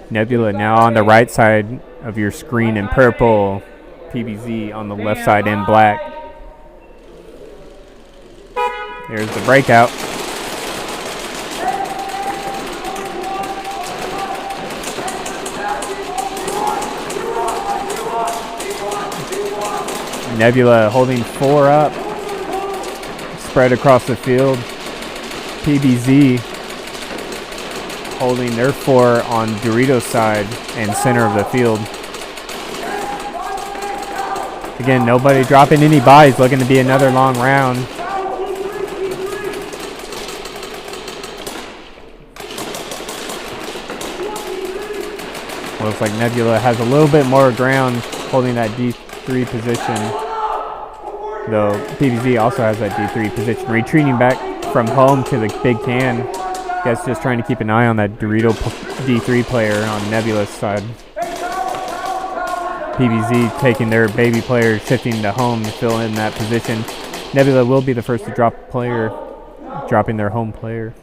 Nebula now on the right side of your screen in purple. PvZ on the left side in black. There's the breakout. Nebula holding 4 up. Spread across the field. PvZ holding their 4 on Dorito's side and center of the field. Again, nobody dropping any buys, looking to be another long round. Looks like Nebula has a little bit more ground holding that D3 position, though PvZ also has that D3 position. Retreating back from home to the big can. Guess just trying to keep an eye on that Dorito D3 player on Nebula's side. PvZ taking their baby player, shifting to home to fill in that position. Nebula will be the first to drop a player, dropping their home player.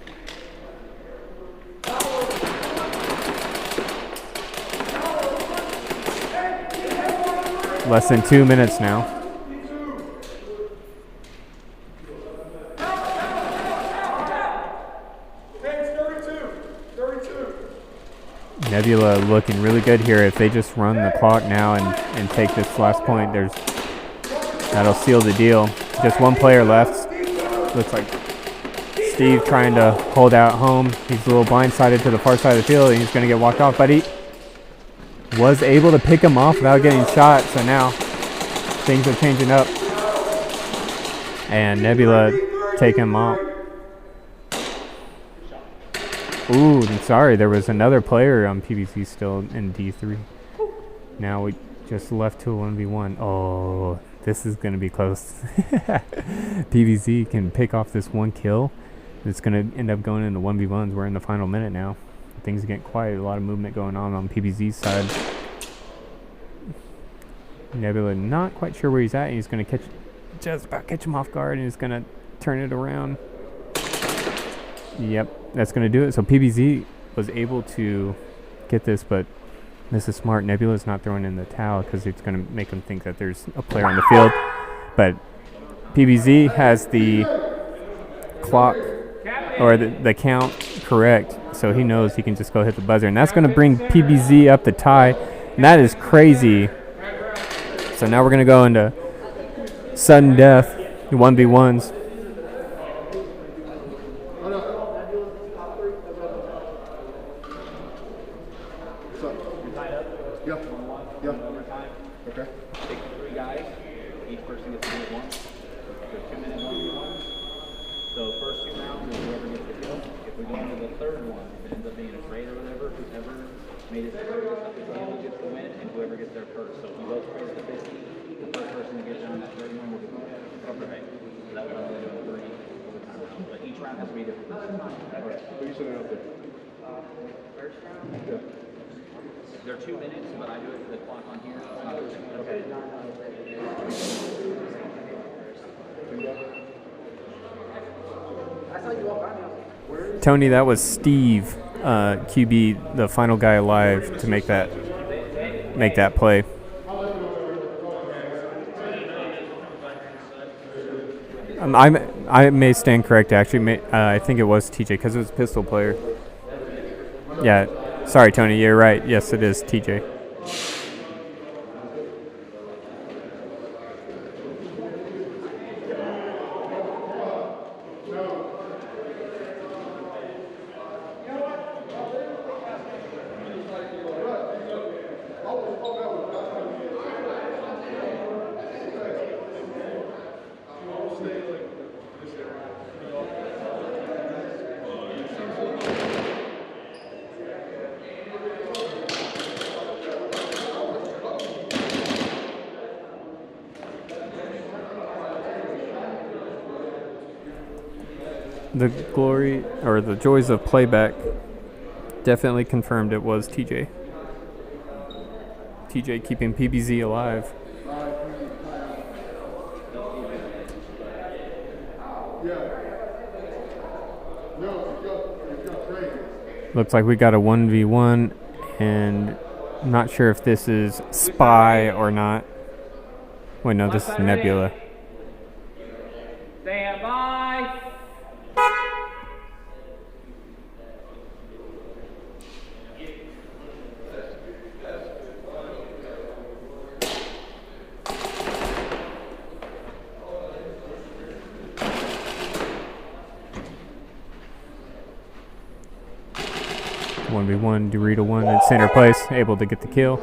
Less than 2 minutes now. Nebula looking really good here. If they just run the clock now and take this last point, that'll seal the deal. Just one player left. Looks like Steve trying to hold out home. He's a little blindsided to the far side of the field, and he's going to get walked off, but he was able to pick him off without getting shot, so now things are changing up. And Nebula take him out. Ooh, I'm sorry, there was another player on PvZ still in D3. Now we just left to a 1v1. Oh, this is going to be close. PvZ can pick off this one kill. It's going to end up going into 1v1s. We're in the final minute now. Things are getting quiet. A lot of movement going on PvZ's side. Nebula not quite sure where he's at. He's going to just about catch him off guard, and he's going to turn it around. Yep, that's going to do it. So PvZ was able to get this, but this is smart. Nebula's not throwing in the towel because it's going to make them think that there's a player on the field. But PvZ has the clock or the count correct, so he knows he can just go hit the buzzer. And that's going to bring PvZ up the tie, and that is crazy. So now we're going to go into sudden death, 1v1s. Okay. Take 3 guys. Each person gets to do it once. So 2-minute 1v1. So first 2 rounds is whoever gets the kill. If we go into the third one, if it ends up being a trade or whatever, whoever made it to the table gets the win, and whoever gets there first. So if we both trade to 50, the first person to get down that third one will be right. So that would only do 3 overtime rounds. But each round has to be different. All right. What are you sitting out there? First round? Yeah. They're 2 minutes, but I do it for the clock on here. Okay. Tony, that was Steve, QB, the final guy alive to make that play. I may stand correct. Actually, I think it was TJ because it was a pistol player. Yeah. Sorry, Tony, you're right. Yes, it is TJ. The glory or the joys of playback definitely confirmed it was TJ. TJ keeping PvZ alive. Looks like we got a 1v1, and I'm not sure if this is Spy or not. Wait, no, this is Nebula. Stand by. One v one, Dorito 1 in center place, able to get the kill.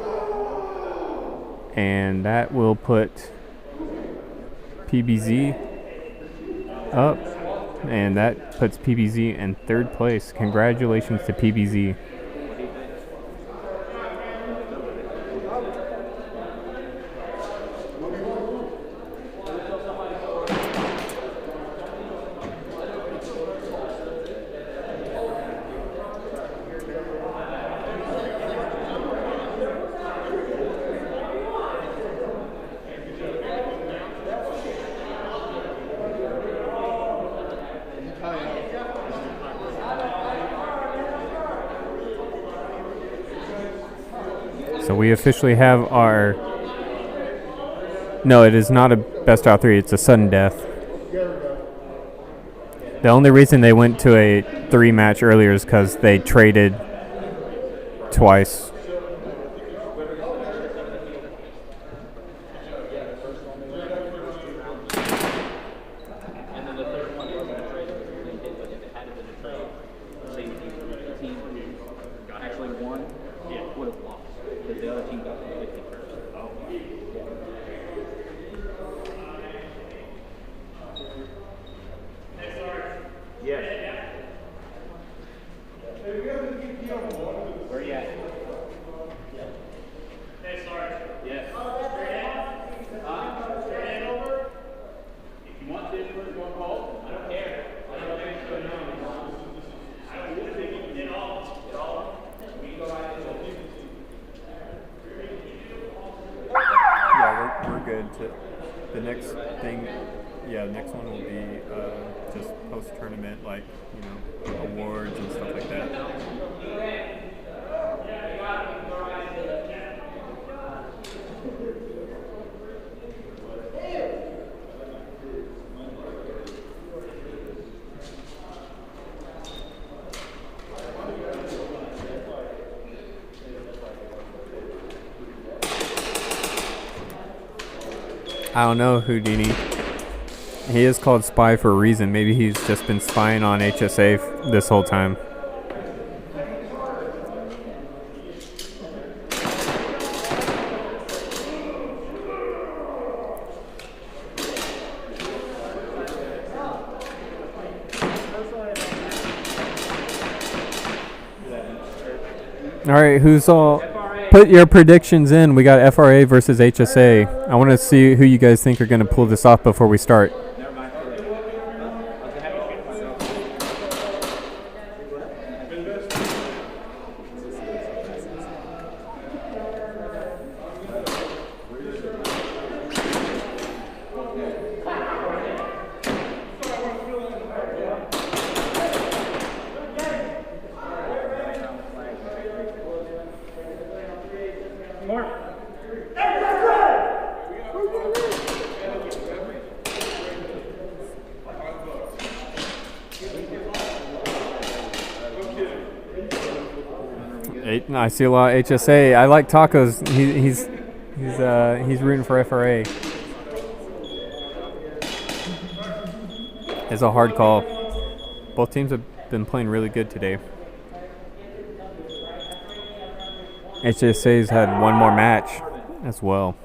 And that will put PvZ up, and that puts PvZ in 3rd place. Congratulations to PvZ. So we officially have our... No, it is not a best out 3. It's a sudden death. The only reason they went to a 3 match earlier is because they traded twice. The next thing, the next one will be just post-tournament, like, awards and stuff like that. I don't know, Houdini. He is called Spy for a reason. Maybe he's just been spying on HSA this whole time. All right, who's all? Put your predictions in. We got FRA versus HSA. I want to see who you guys think are going to pull this off before we start. I see a lot of HSA. I like Tacos. He's rooting for FRA. It's a hard call. Both teams have been playing really good today. HSA's had one more match as well.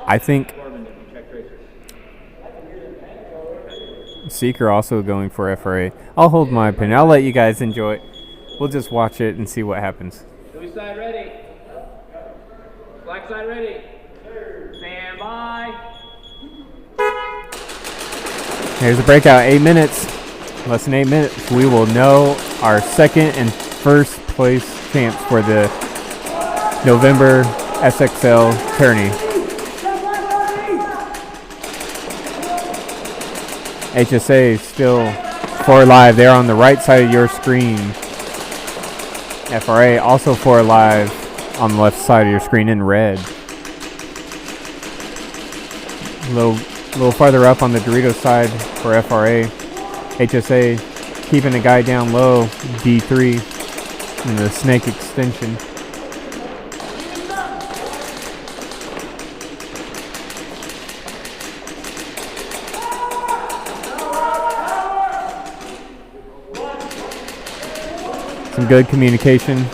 I think Seeker also going for FRA. I'll hold my opinion. I'll let you guys enjoy it. We'll just watch it and see what happens. Blue side ready. Black side ready. Stand by. Here's a breakout. 8 minutes. Less than 8 minutes. We will know our second and first place champs for the November SXL tourney. HSA still 4 live. They're on the right side of your screen. FRA also 4 live on the left side of your screen in red. A little farther up on the Doritos side for FRA. HSA keeping the guy down low, D3 in the snake extension. Some good communication.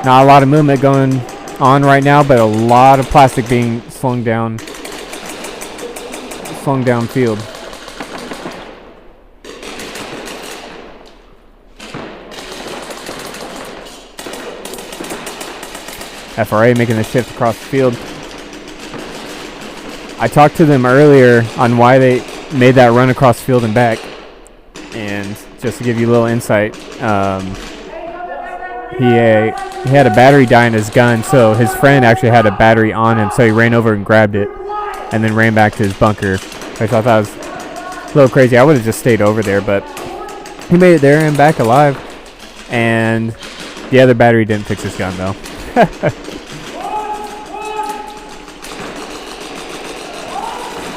Not a lot of movement going on right now, but a lot of plastic being slung down field. FRA making the shift across the field. I talked to them earlier on why they made that run across the field and back, and just to give you a little insight, he had a battery die in his gun, so his friend actually had a battery on him, so he ran over and grabbed it and then ran back to his bunker, which I thought was a little crazy. I would have just stayed over there, but he made it there and back alive, and the other battery didn't fix his gun though.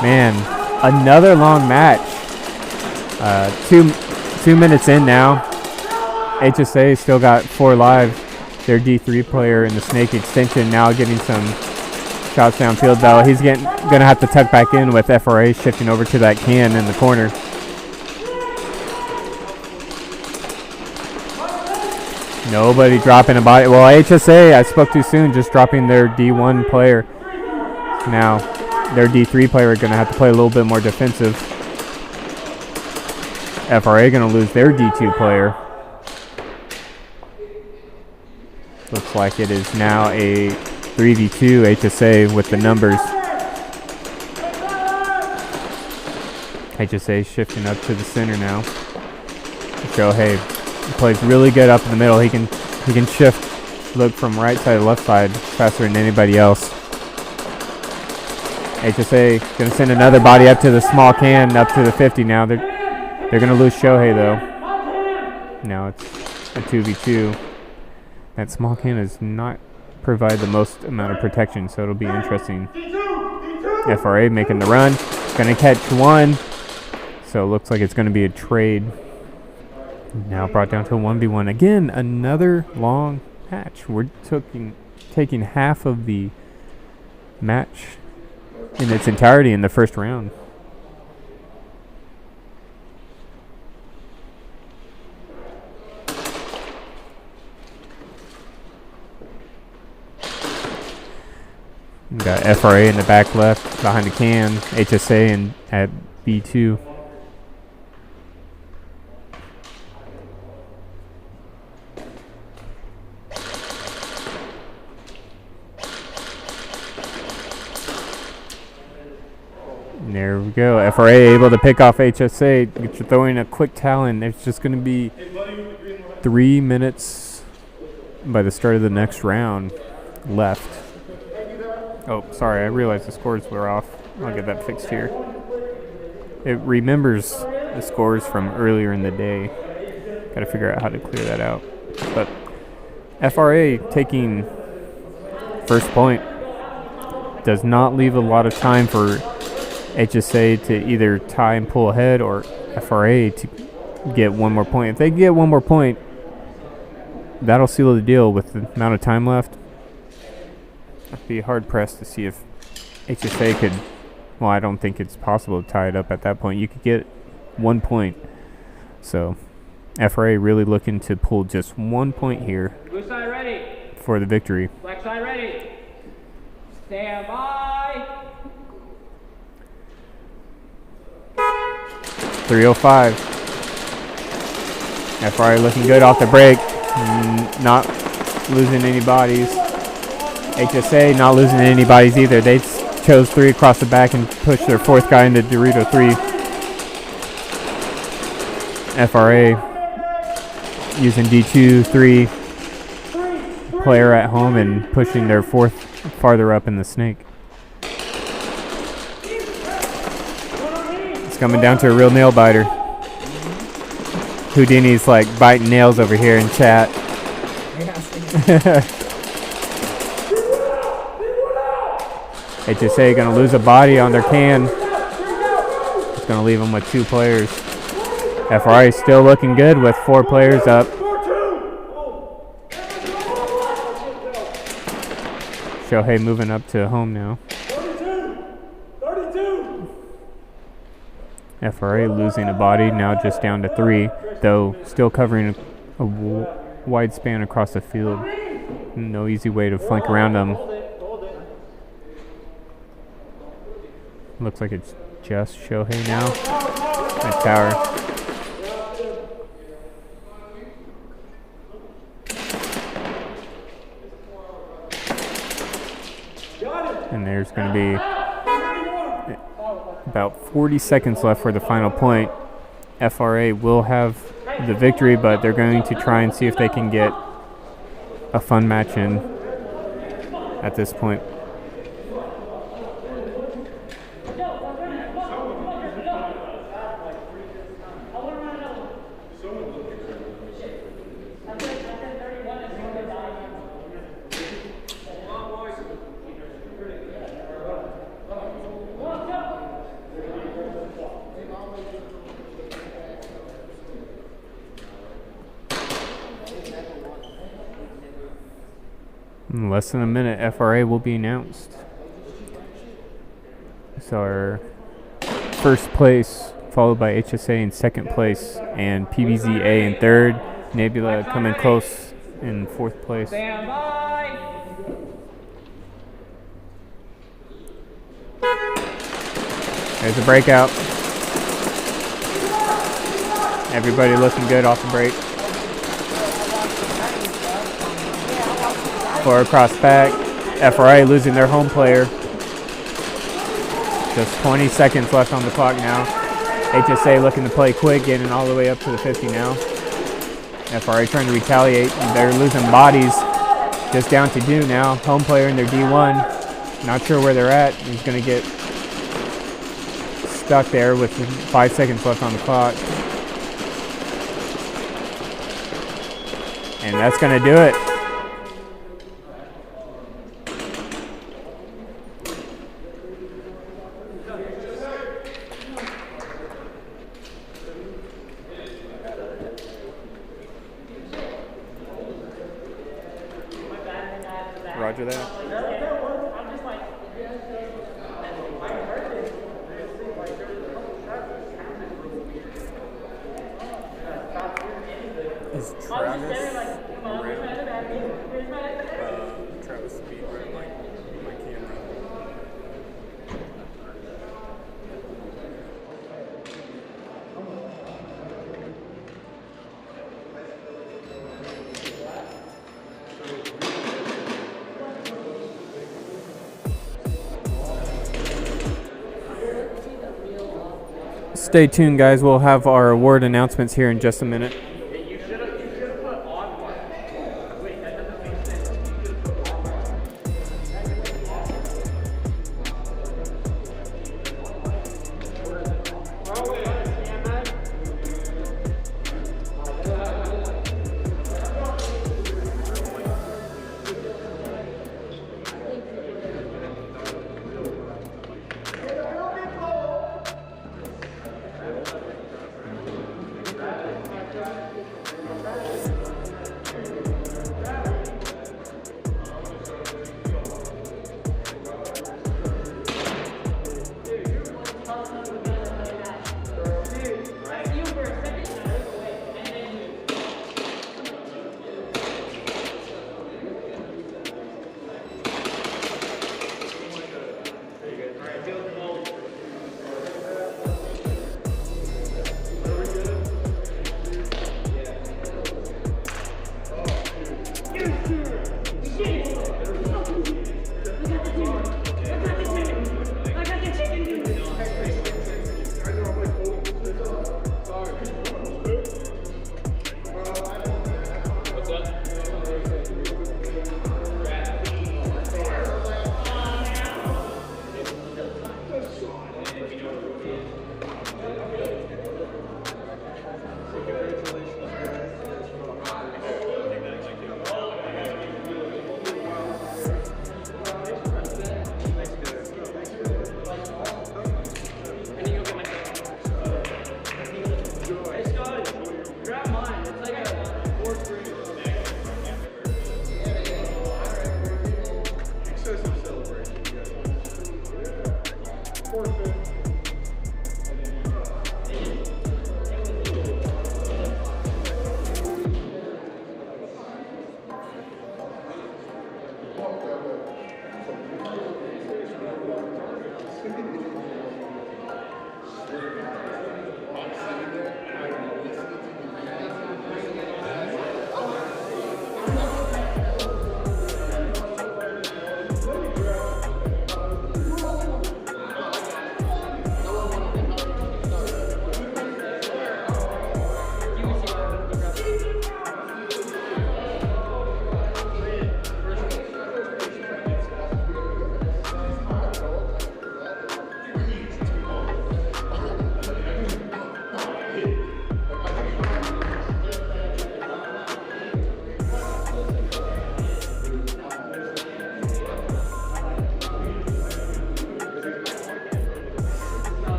Man, another long match. 2 minutes in now. HSA still got 4 live. Their D3 player in the snake extension now getting some shots downfield though. He's gonna have to tuck back in with FRA shifting over to that can in the corner. Nobody dropping a body. Well, HSA, I spoke too soon, just dropping their D1 player. Now, their D3 player are going to have to play a little bit more defensive. FRA going to lose their D2 player. Looks like it is now a 3v2 HSA with the numbers. HSA shifting up to the center now. Shohei plays really good up in the middle. He can shift, look from right side to left side faster than anybody else. HSA going to send another body up to the small can, up to the 50 now. They're going to lose Shohei though. Now it's a 2v2. That small can does not provide the most amount of protection, so it'll be interesting. FRA making the run. Going to catch one. So it looks like it's going to be a trade. Now brought down to a 1v1. Again, another long match. We're taking half of the match in its entirety in the first round. We got FRA in the back left behind the can, HSA and at B2. And there we go. FRA able to pick off HSA. Get you throwing a quick talon. There's just going to be 3 minutes by the start of the next round left. Oh, sorry, I realized the scores were off. I'll get that fixed here. It remembers the scores from earlier in the day. Got to figure out how to clear that out. But FRA taking first point does not leave a lot of time for HSA to either tie and pull ahead or FRA to get one more point. If they get one more point, that'll seal the deal with the amount of time left. I'd be hard-pressed to see if HSA could, well, I don't think it's possible to tie it up at that point. You could get 1 point. So FRA really looking to pull just 1 point here Blue side ready. for the victory. Black side ready. Stand by. 3:05. FRA looking good off the break. Not losing any bodies. HSA not losing any bodies either. They chose 3 across the back and pushed their 4th guy into Dorito 3. FRA using D2, 3 player at home and pushing their 4th farther up in the snake. It's coming down to a real nail biter. Houdini's like biting nails over here in chat. HSA going to lose a body on their can. It's going to leave them with 2 players. FRA still looking good with 4 players up. Shohei moving up to home now. 32. FRA losing a body, now just down to 3, though still covering a wide span across the field. No easy way to flank around them. Looks like it's just Shohei now at tower. And there's going to be about 40 seconds left for the final point. FRA will have the victory, but they're going to try and see if they can get a fun match in at this point. In less than a minute, FRA will be announced. So our first place, followed by HSA in second place, and PvZ A in third. Nebula coming close in 4th place. Stand by. There's a breakout. Everybody looking good off the break. 4 across back. FRA losing their home player. Just 20 seconds left on the clock now. HSA looking to play quick, getting all the way up to the 50 now. FRA trying to retaliate. They're losing bodies. Just down to 2 now. Home player in their D1. Not sure where they're at. He's going to get stuck there with 5 seconds left on the clock. And that's going to do it. Roger that. Is Travis Travis Speed red like my camera? Stay tuned, guys. We'll have our award announcements here in just a minute.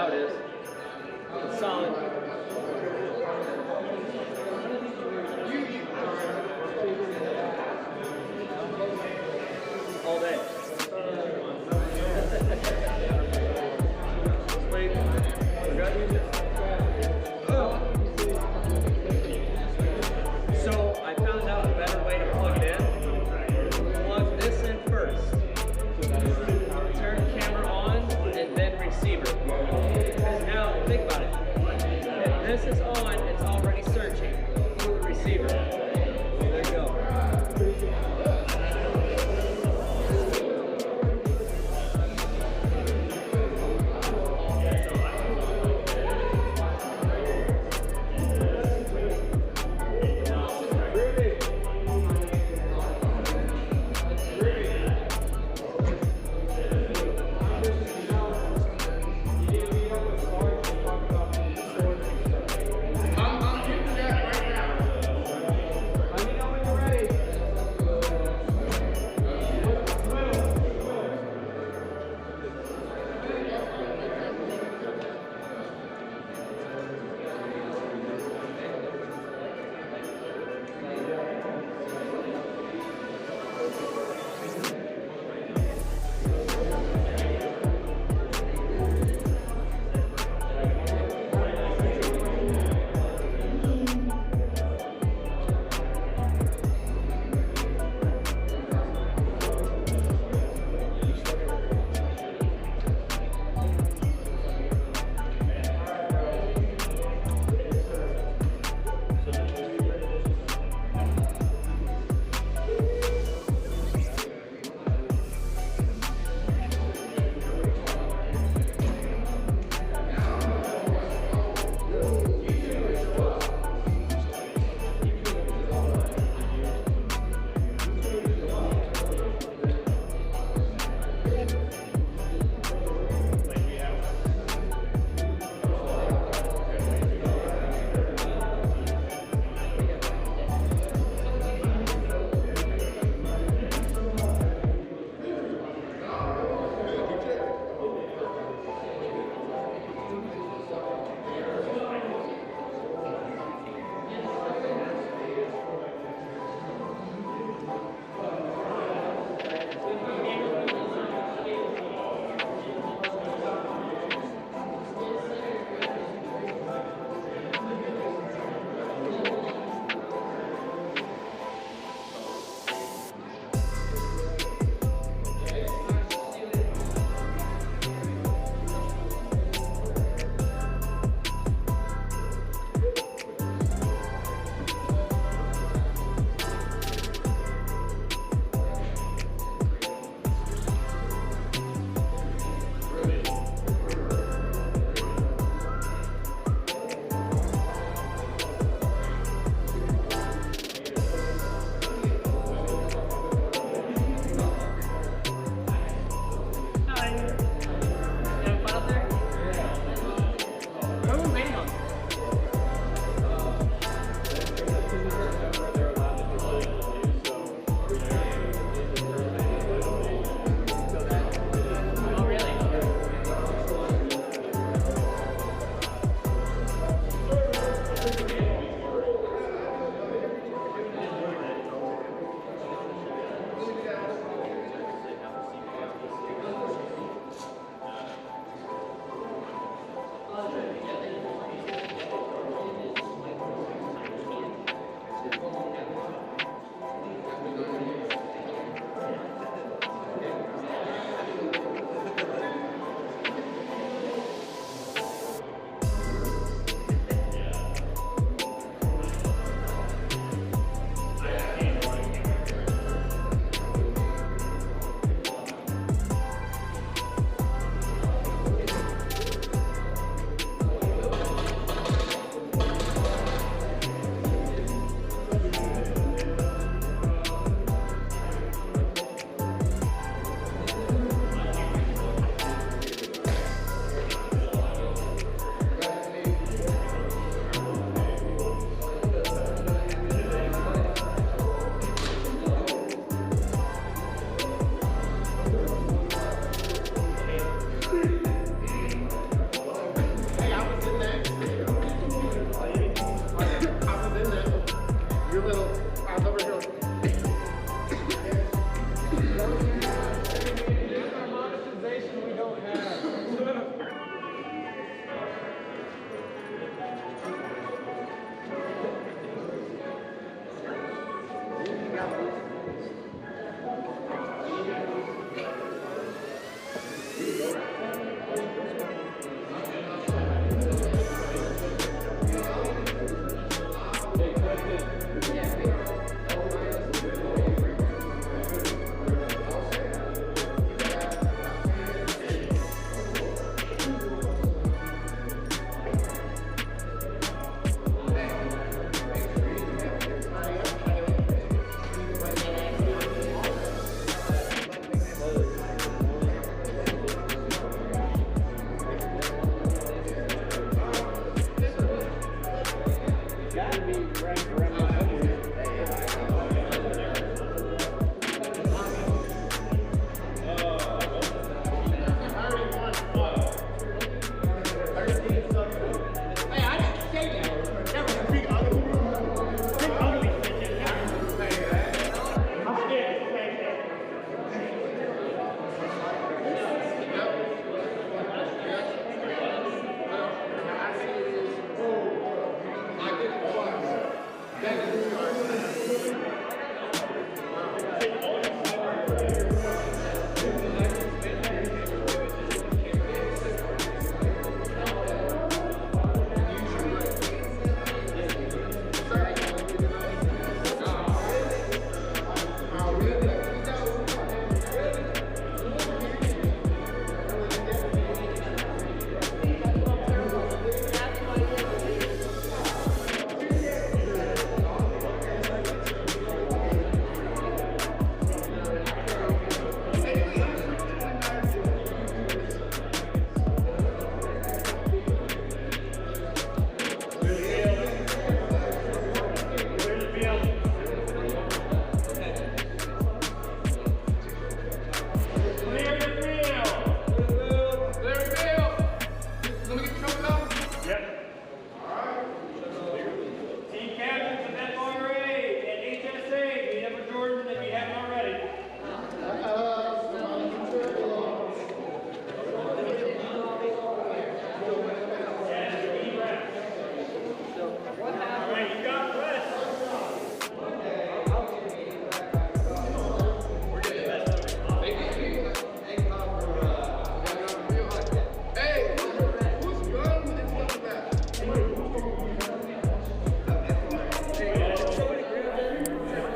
Now it is. It's solid. All day. Wait. So I found out a better way to plug it in. Plug this in first. Turn camera on and then receiver. Because now, think about it. If this is on, it's already searching for the receiver. There you go. How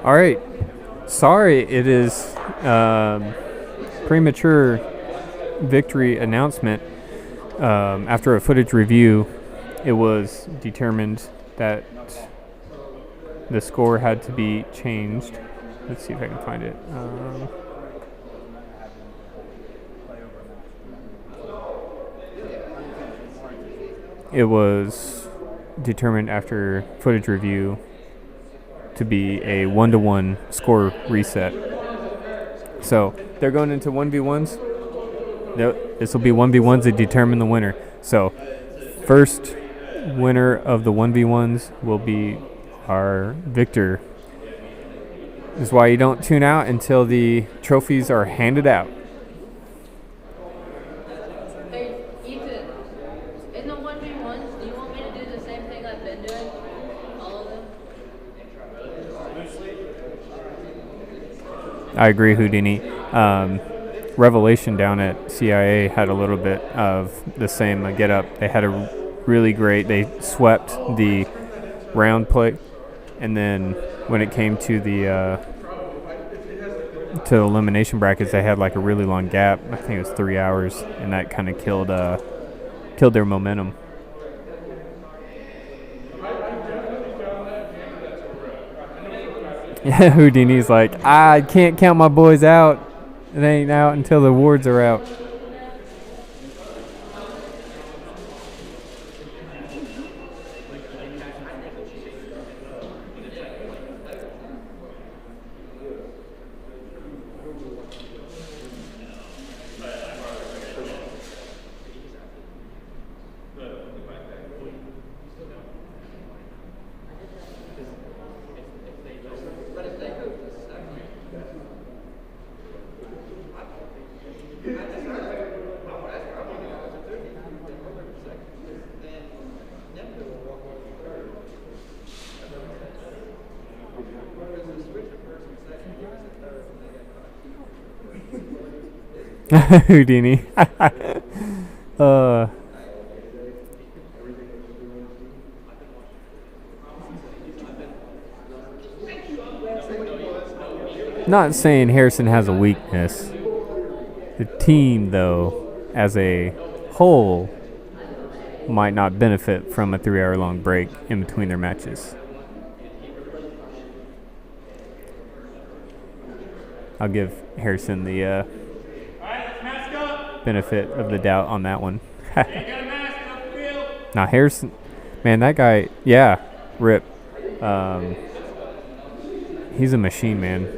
All right. Sorry, it is premature victory announcement. After a footage review, it was determined that the score had to be changed. Let's see if I can find it. It was determined after footage review to be a 1-to-1 score reset. So they're going into 1v1s. This will be 1v1s to determine the winner. So first winner of the 1v1s will be our victor. This is why you don't tune out until the trophies are handed out. Hey, Ethan, in the 1v1s, do you want me to do the same thing I've been doing? All of them? I agree, Houdini. Revelation down at CIA had a little bit of the same get up. They had a really great, they swept the round play, and then when it came to the elimination brackets, they had like a really long gap. I think it was 3 hours, and that kind of killed their momentum. Yeah, Houdini's like, I can't count my boys out. It ain't out until the awards are out. Houdini. Not saying Harrison has a weakness. The team, though, as a whole, might not benefit from a 3-hour-long break in between their matches. I'll give Harrison the benefit of the doubt on that one. Now Harrison, man, that guy, yeah, rip. He's a machine, man.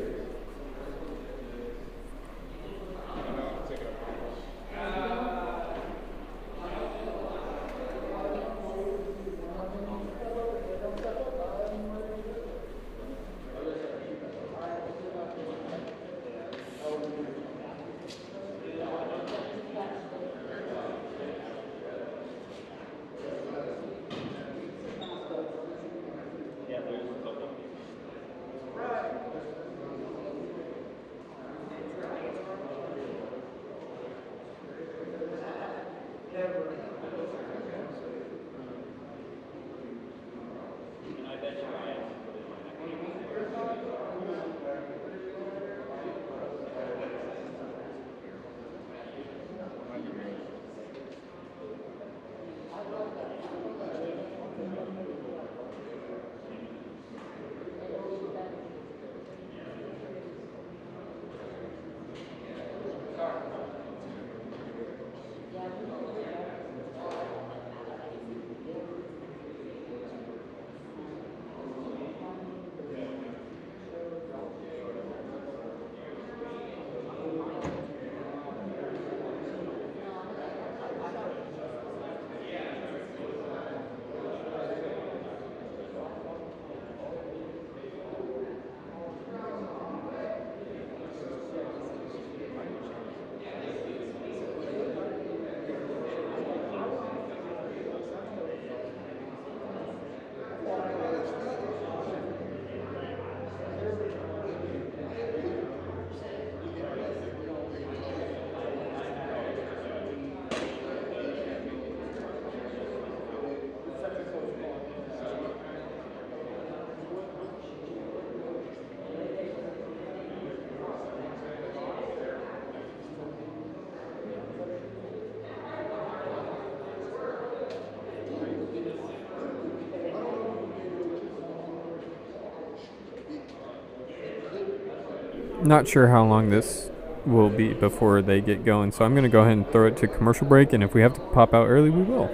Not sure how long this will be before they get going, so I'm going to go ahead and throw it to commercial break, and if we have to pop out early, we will.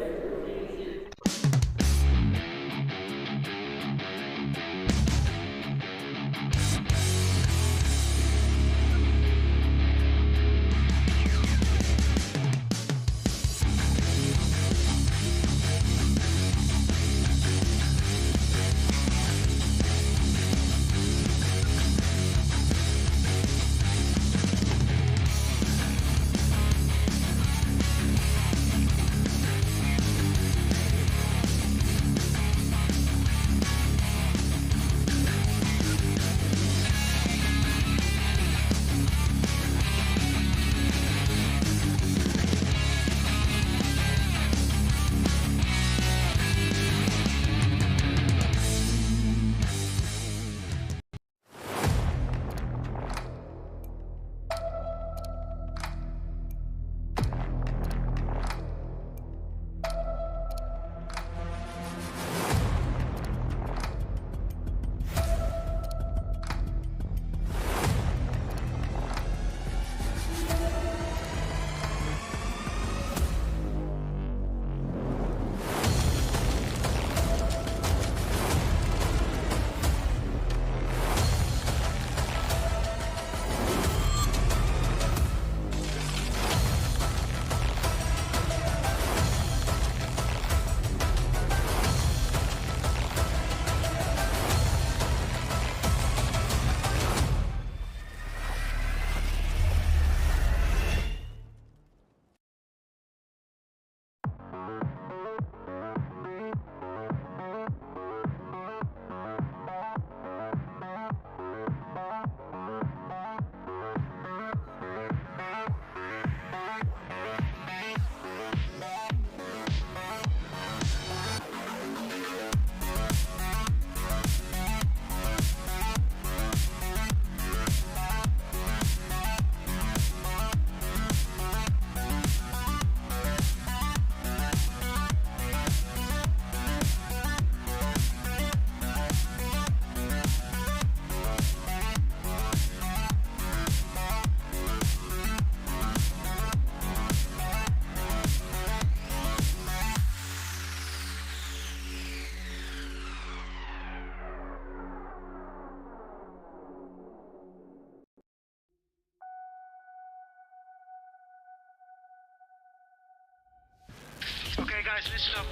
Okay guys, listen up.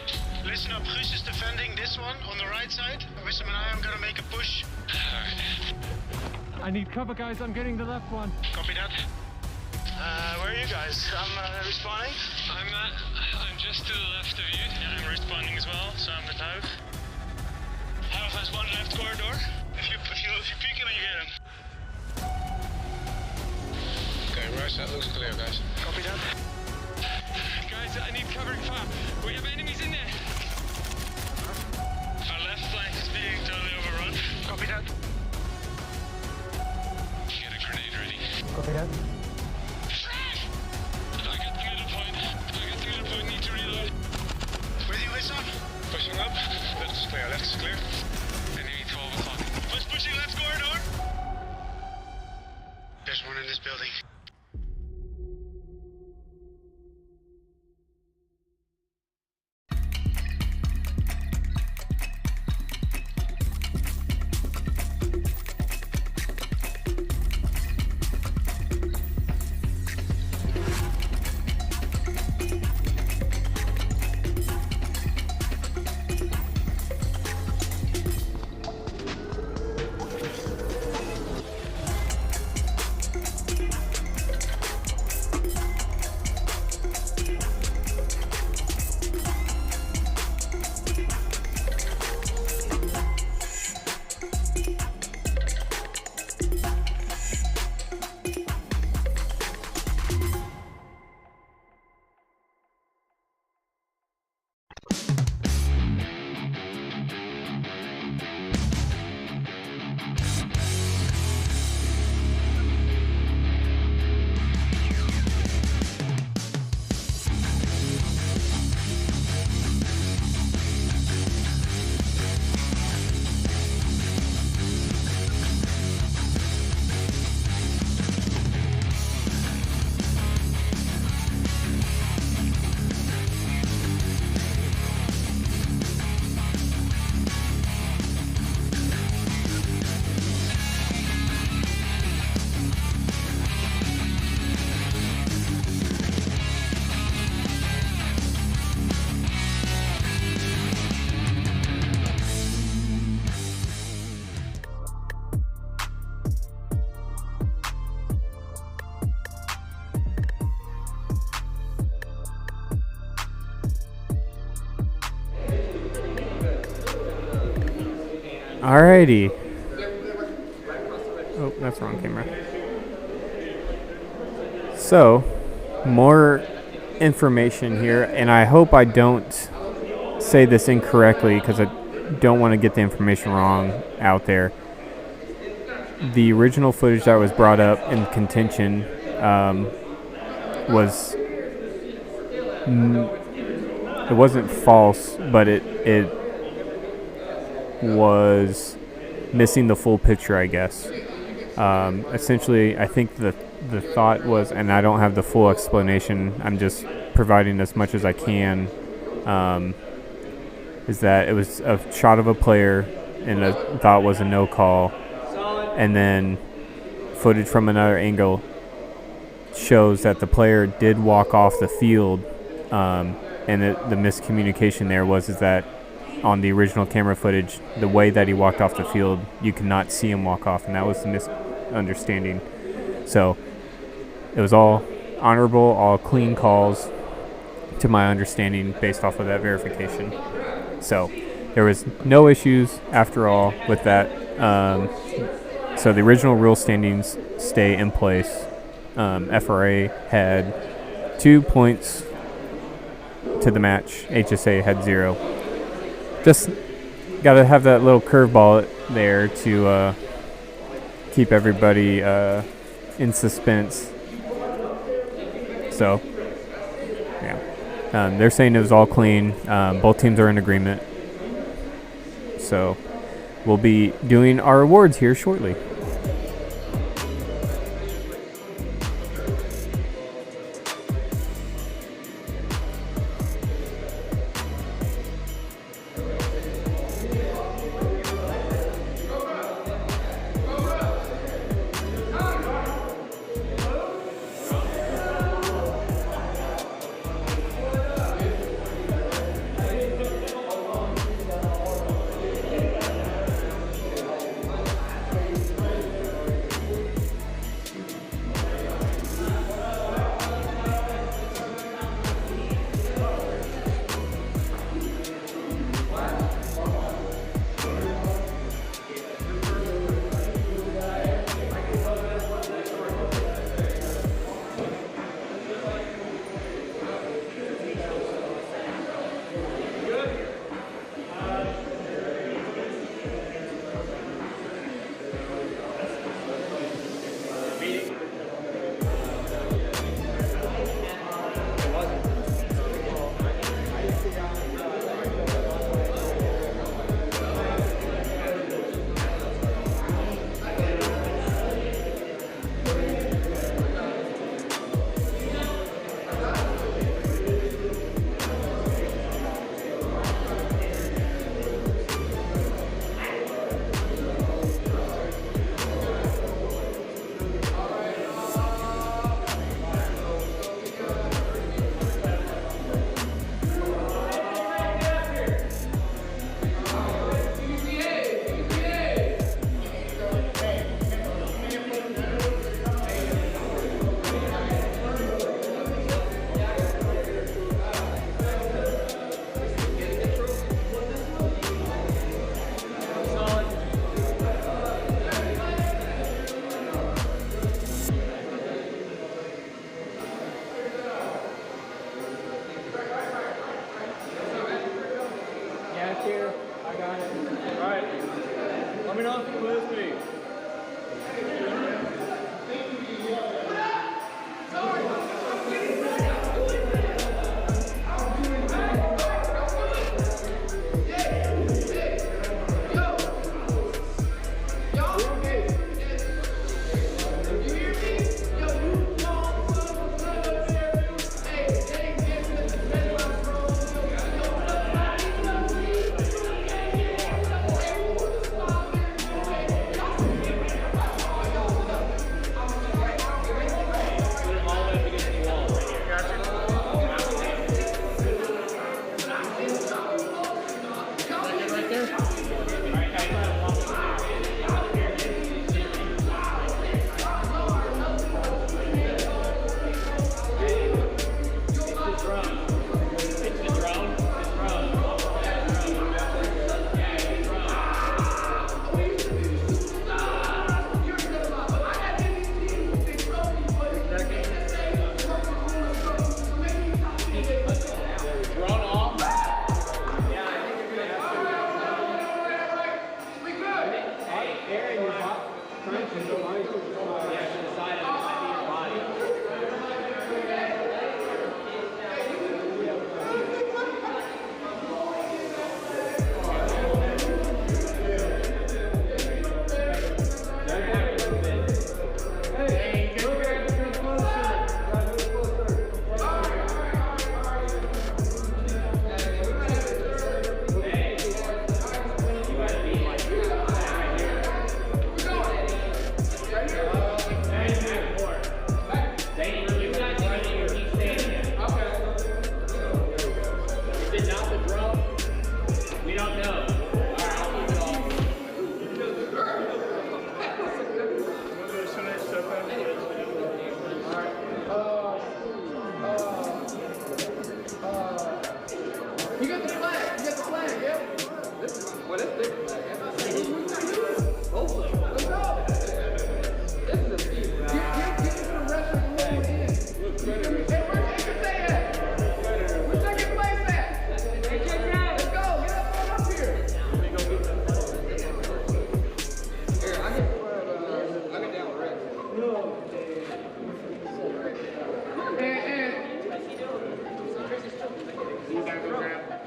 Listen up, Guus is defending this one on the right side. Wissam and I am gonna make a push. I need cover, guys. I'm getting the left one. Copy that. Where are you guys? I'm responding. I'm just to the left of you. Yeah, I'm responding as well, so I'm the type. Half has one left corridor. If you peek him, you get him. Okay, right side looks clear, guys. Copy that. Guys, I need covering fire. We have enemies in there. Our left flank is being totally overrun. Copy that. Get a grenade ready. Copy that. I got the middle point. Need to reload. With you, Wissam? Pushing up. Left is clear, left is clear. Enemy 12 o'clock. Pushing left corridor. There's one in this building. Alrighty. Oh, that's the wrong camera. So, more information here, and I hope I don't say this incorrectly because I don't want to get the information wrong out there. The original footage that was brought up in contention it wasn't false, but it was missing the full picture, I guess. Essentially, I think the thought was, and I don't have the full explanation, I'm just providing as much as I can, is that it was a shot of a player and the thought was a no call, and then footage from another angle shows that the player did walk off the field, and the miscommunication there was that on the original camera footage, the way that he walked off the field, you could not see him walk off, and that was the misunderstanding. So it was all honorable, all clean calls to my understanding based off of that verification. So there was no issues after all with that. So the original rule standings stay in place. FRA had 2 points to the match. HSA had 0. Just got to have that little curveball there to keep everybody in suspense. So, yeah. They're saying it was all clean. Both teams are in agreement. So, we'll be doing our awards here shortly.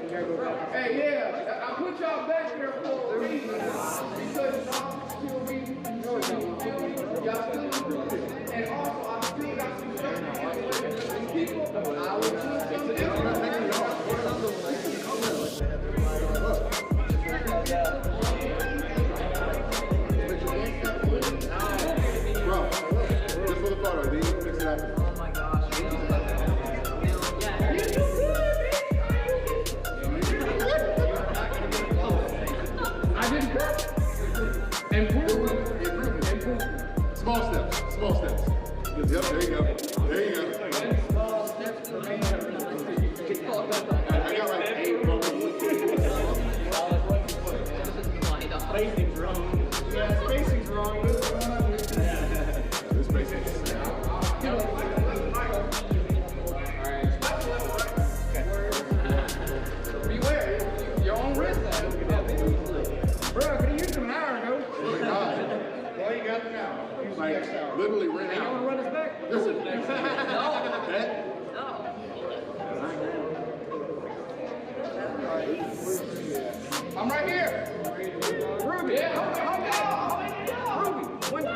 Hey, yeah, I put y'all back there for a reason. Because y'all still be, y'all still improving. And also, I still got some stuff to people. I will put some different. Bro, just for the photo, these fix it up. Oh my gosh. I did good. Improve. Small steps. Yep, there you go. Small steps for me. I got like 8 broken. Spacing's wrong. Yeah, spacing's wrong. This spacing's Beware, your own wrist. Bro, could you use some hour ago? Oh my God. Well, you got it now. Like, literally ran out. You want to run us back? I'm right here. Ruby. Yeah, hold on. Ruby.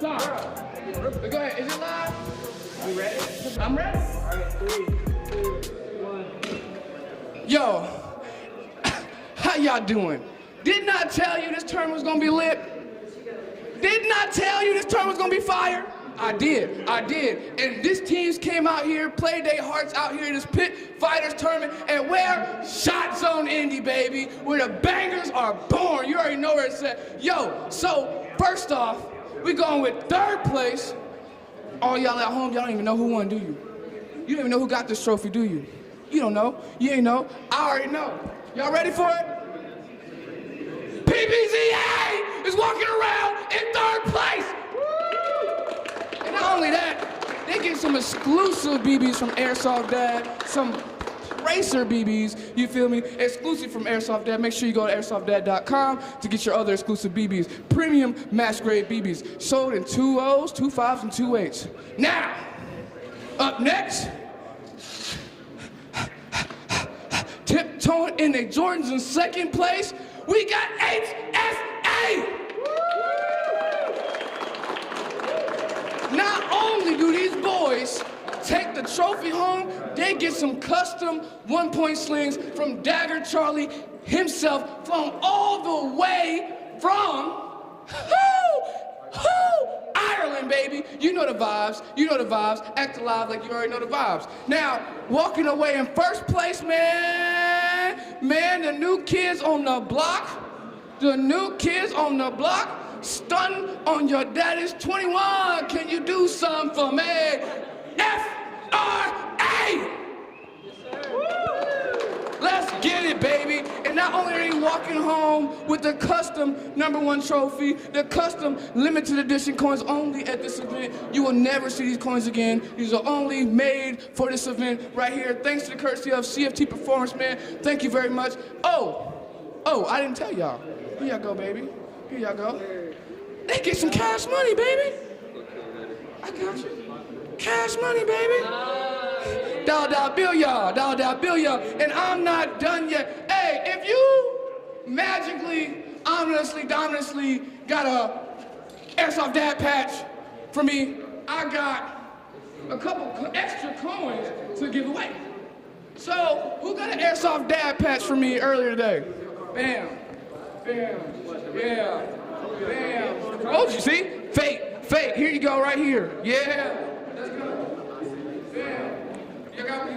Sorry. Go ahead. Is it live? You ready? I'm ready. All right, 3, 2, 1. Yo, how y'all doing? Didn't I tell you this turn was gonna be lit? Didn't I tell you this turn was gonna be fire? I did. And this teams came out here, played their hearts out here in this pit fighters tournament, and where? ShotZone Indy, baby, where the bangers are born. You already know where it's at. Yo, so first off, we going with 3rd place. All y'all at home, y'all don't even know who won, do you? You don't even know who got this trophy, do you? You don't know. You ain't know. I already know. Y'all ready for it? PvZ A is walking around in 3rd place. Woo! And not only that, they get some exclusive BBs from Airsoft Dad, some racer BBs, you feel me? Exclusive from Airsoft Dad. Make sure you go to airsoftdad.com to get your other exclusive BBs. Premium match grade BBs. Sold in 2 O's, 2 5s, and 2 8s. Now, up next, tiptoeing in the Jordans in 2nd place, we got HSA. Not only do these boys take the trophy home, they get some custom 1-point slings from Dagger Charlie himself, flown all the way from Ireland, baby. You know the vibes. Act alive like you already know the vibes. Now, walking away in 1st place, man, the new kids on the block, stunting on your daddy's 21. Can you do something for me? FRA! Let's get it, baby. And not only are you walking home with the custom #1 trophy, the custom limited edition coins only at this event. You will never see these coins again. These are only made for this event right here. Thanks to the courtesy of CFT Performance, man. Thank you very much. Oh, I didn't tell y'all. Here y'all go, baby. Here y'all go. They get some cash money, baby. I got you. Cash money, baby. Dollar bill, y'all. And I'm not done yet. Hey, if you magically, ominously got a Airsoft Dad patch for me, I got a couple extra coins to give away. So, who got an Airsoft Dad patch for me earlier today? Bam. Yeah. Bam. Oh, you see? Fate. Here you go, right here. Yeah. Let's go. Bam. You got me.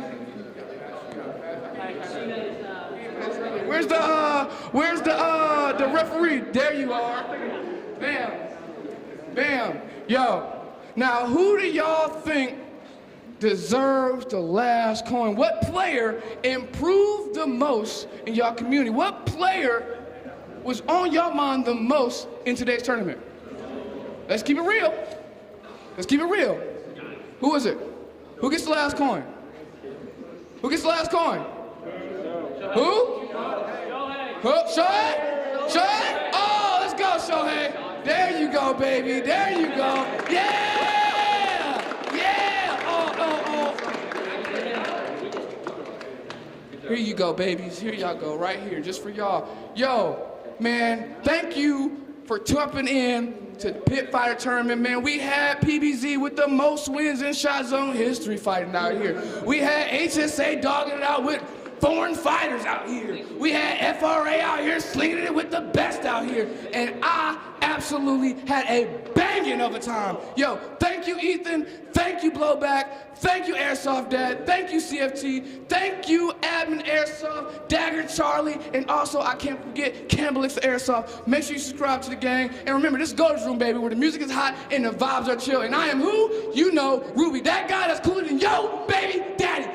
Where's the referee? There you are. Bam. Yo. Now, who do y'all think deserves the last coin? What player improved the most in y'all community? What player was on your mind the most in today's tournament? Let's keep it real. Who is it? Who gets the last coin? Who? Shohei? Oh, let's go, Shohei. There you go, baby. There you go. Yeah! Oh. Here you go, babies. Here y'all go, right here, just for y'all. Yo, man, thank you for jumping in to the Pit Fighter tournament, man. We had PvZ with the most wins in ShotZone history fighting out here. We had HSA dogging it out with foreign fighters out here. We had FRA out here slinging it with the best out here. And I absolutely had a banging of a time. Yo, thank you, Ethan. Thank you, Blowback. Thank you, Airsoft Dad. Thank you, CFT. Thank you, Admin Airsoft, Dagger Charlie, and also I can't forget Campbell for Airsoft. Make sure you subscribe to the gang. And remember, this is Gold's Room, baby, where the music is hot and the vibes are chill. And I am who? You know, Ruby, that guy that's cooler than yo, baby, daddy.